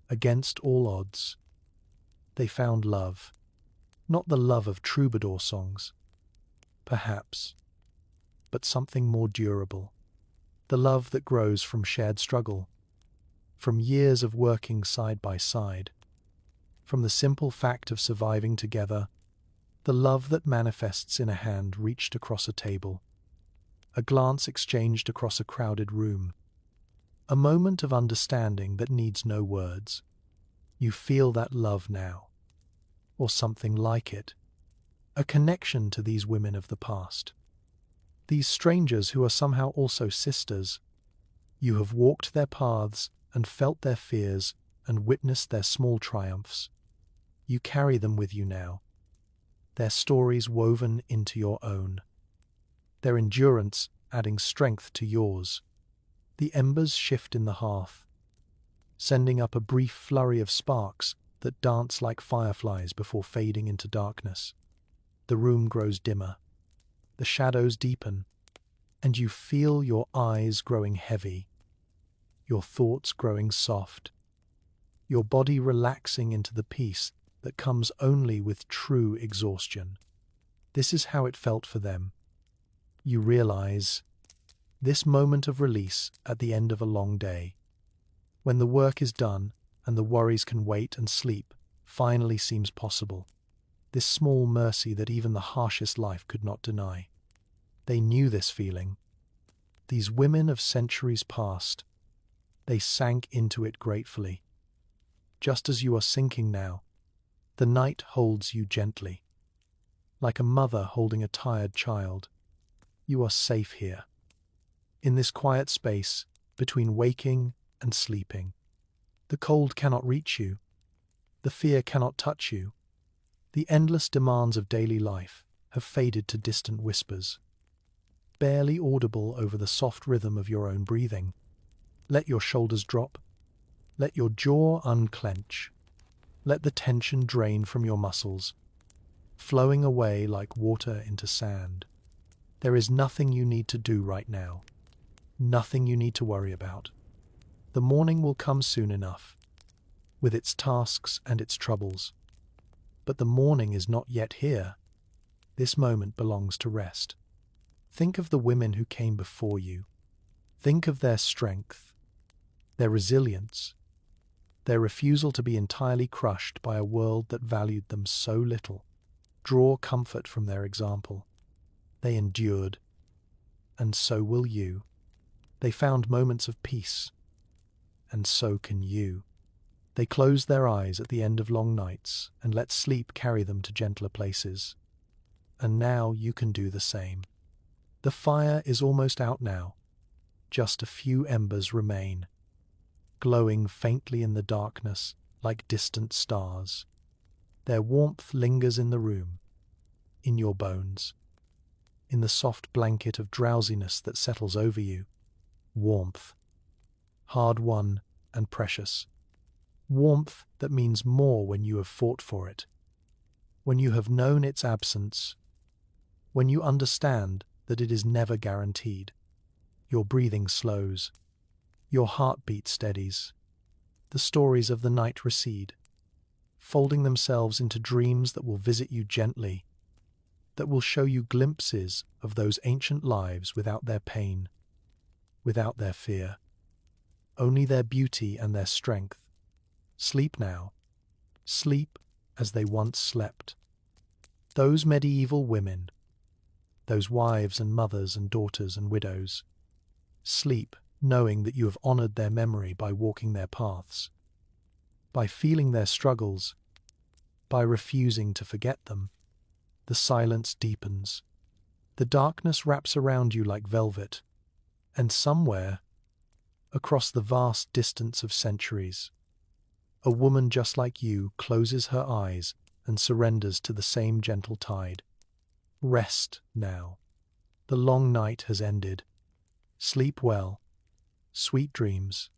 against all odds, they found love. Not the love of troubadour songs, perhaps, but something more durable. The love that grows from shared struggle, from years of working side by side, from the simple fact of surviving together, the love that manifests in a hand reached across a table, a glance exchanged across a crowded room, A moment of understanding that needs no words. You feel that love now, or something like it. A connection to these women of the past. These strangers who are somehow also sisters. You have walked their paths and felt their fears and witnessed their small triumphs. You carry them with you now, their stories woven into your own, their endurance adding strength to yours. The embers shift in the hearth, sending up a brief flurry of sparks that dance like fireflies before fading into darkness. The room grows dimmer, the shadows deepen, and you feel your eyes growing heavy, your thoughts growing soft, your body relaxing into the peace that comes only with true exhaustion. This is how it felt for them. You realize this moment of release at the end of a long day, when the work is done and the worries can wait and sleep, finally seems possible. This small mercy that even the harshest life could not deny. They knew this feeling. These women of centuries past, they sank into it gratefully. Just as you are sinking now, the night holds you gently. Like a mother holding a tired child, you are safe here. In this quiet space between waking and sleeping. The cold cannot reach you. The fear cannot touch you. The endless demands of daily life have faded to distant whispers, barely audible over the soft rhythm of your own breathing. Let your shoulders drop. Let your jaw unclench. Let the tension drain from your muscles, flowing away like water into sand. There is nothing you need to do right now. Nothing you need to worry about. The morning will come soon enough, with its tasks and its troubles. But the morning is not yet here. This moment belongs to rest. Think of the women who came before you. Think of their strength, their resilience, their refusal to be entirely crushed by a world that valued them so little. Draw comfort from their example. They endured, and so will you. They found moments of peace, and so can you. They closed their eyes at the end of long nights and let sleep carry them to gentler places. And now you can do the same. The fire is almost out now. Just a few embers remain, glowing faintly in the darkness like distant stars. Their warmth lingers in the room, in your bones, in the soft blanket of drowsiness that settles over you. Warmth, hard-won and precious. Warmth that means more when you have fought for it, when you have known its absence, when you understand that it is never guaranteed. Your breathing slows, your heartbeat steadies. The stories of the night recede, folding themselves into dreams that will visit you gently, that will show you glimpses of those ancient lives without their pain, without their fear, only their beauty and their strength. Sleep now. Sleep as they once slept. Those medieval women, those wives and mothers and daughters and widows. Sleep knowing that you have honored their memory by walking their paths, by feeling their struggles, by refusing to forget them. The silence deepens. The darkness wraps around you like velvet, and somewhere, across the vast distance of centuries, a woman just like you closes her eyes and surrenders to the same gentle tide. Rest now. The long night has ended. Sleep well. Sweet dreams.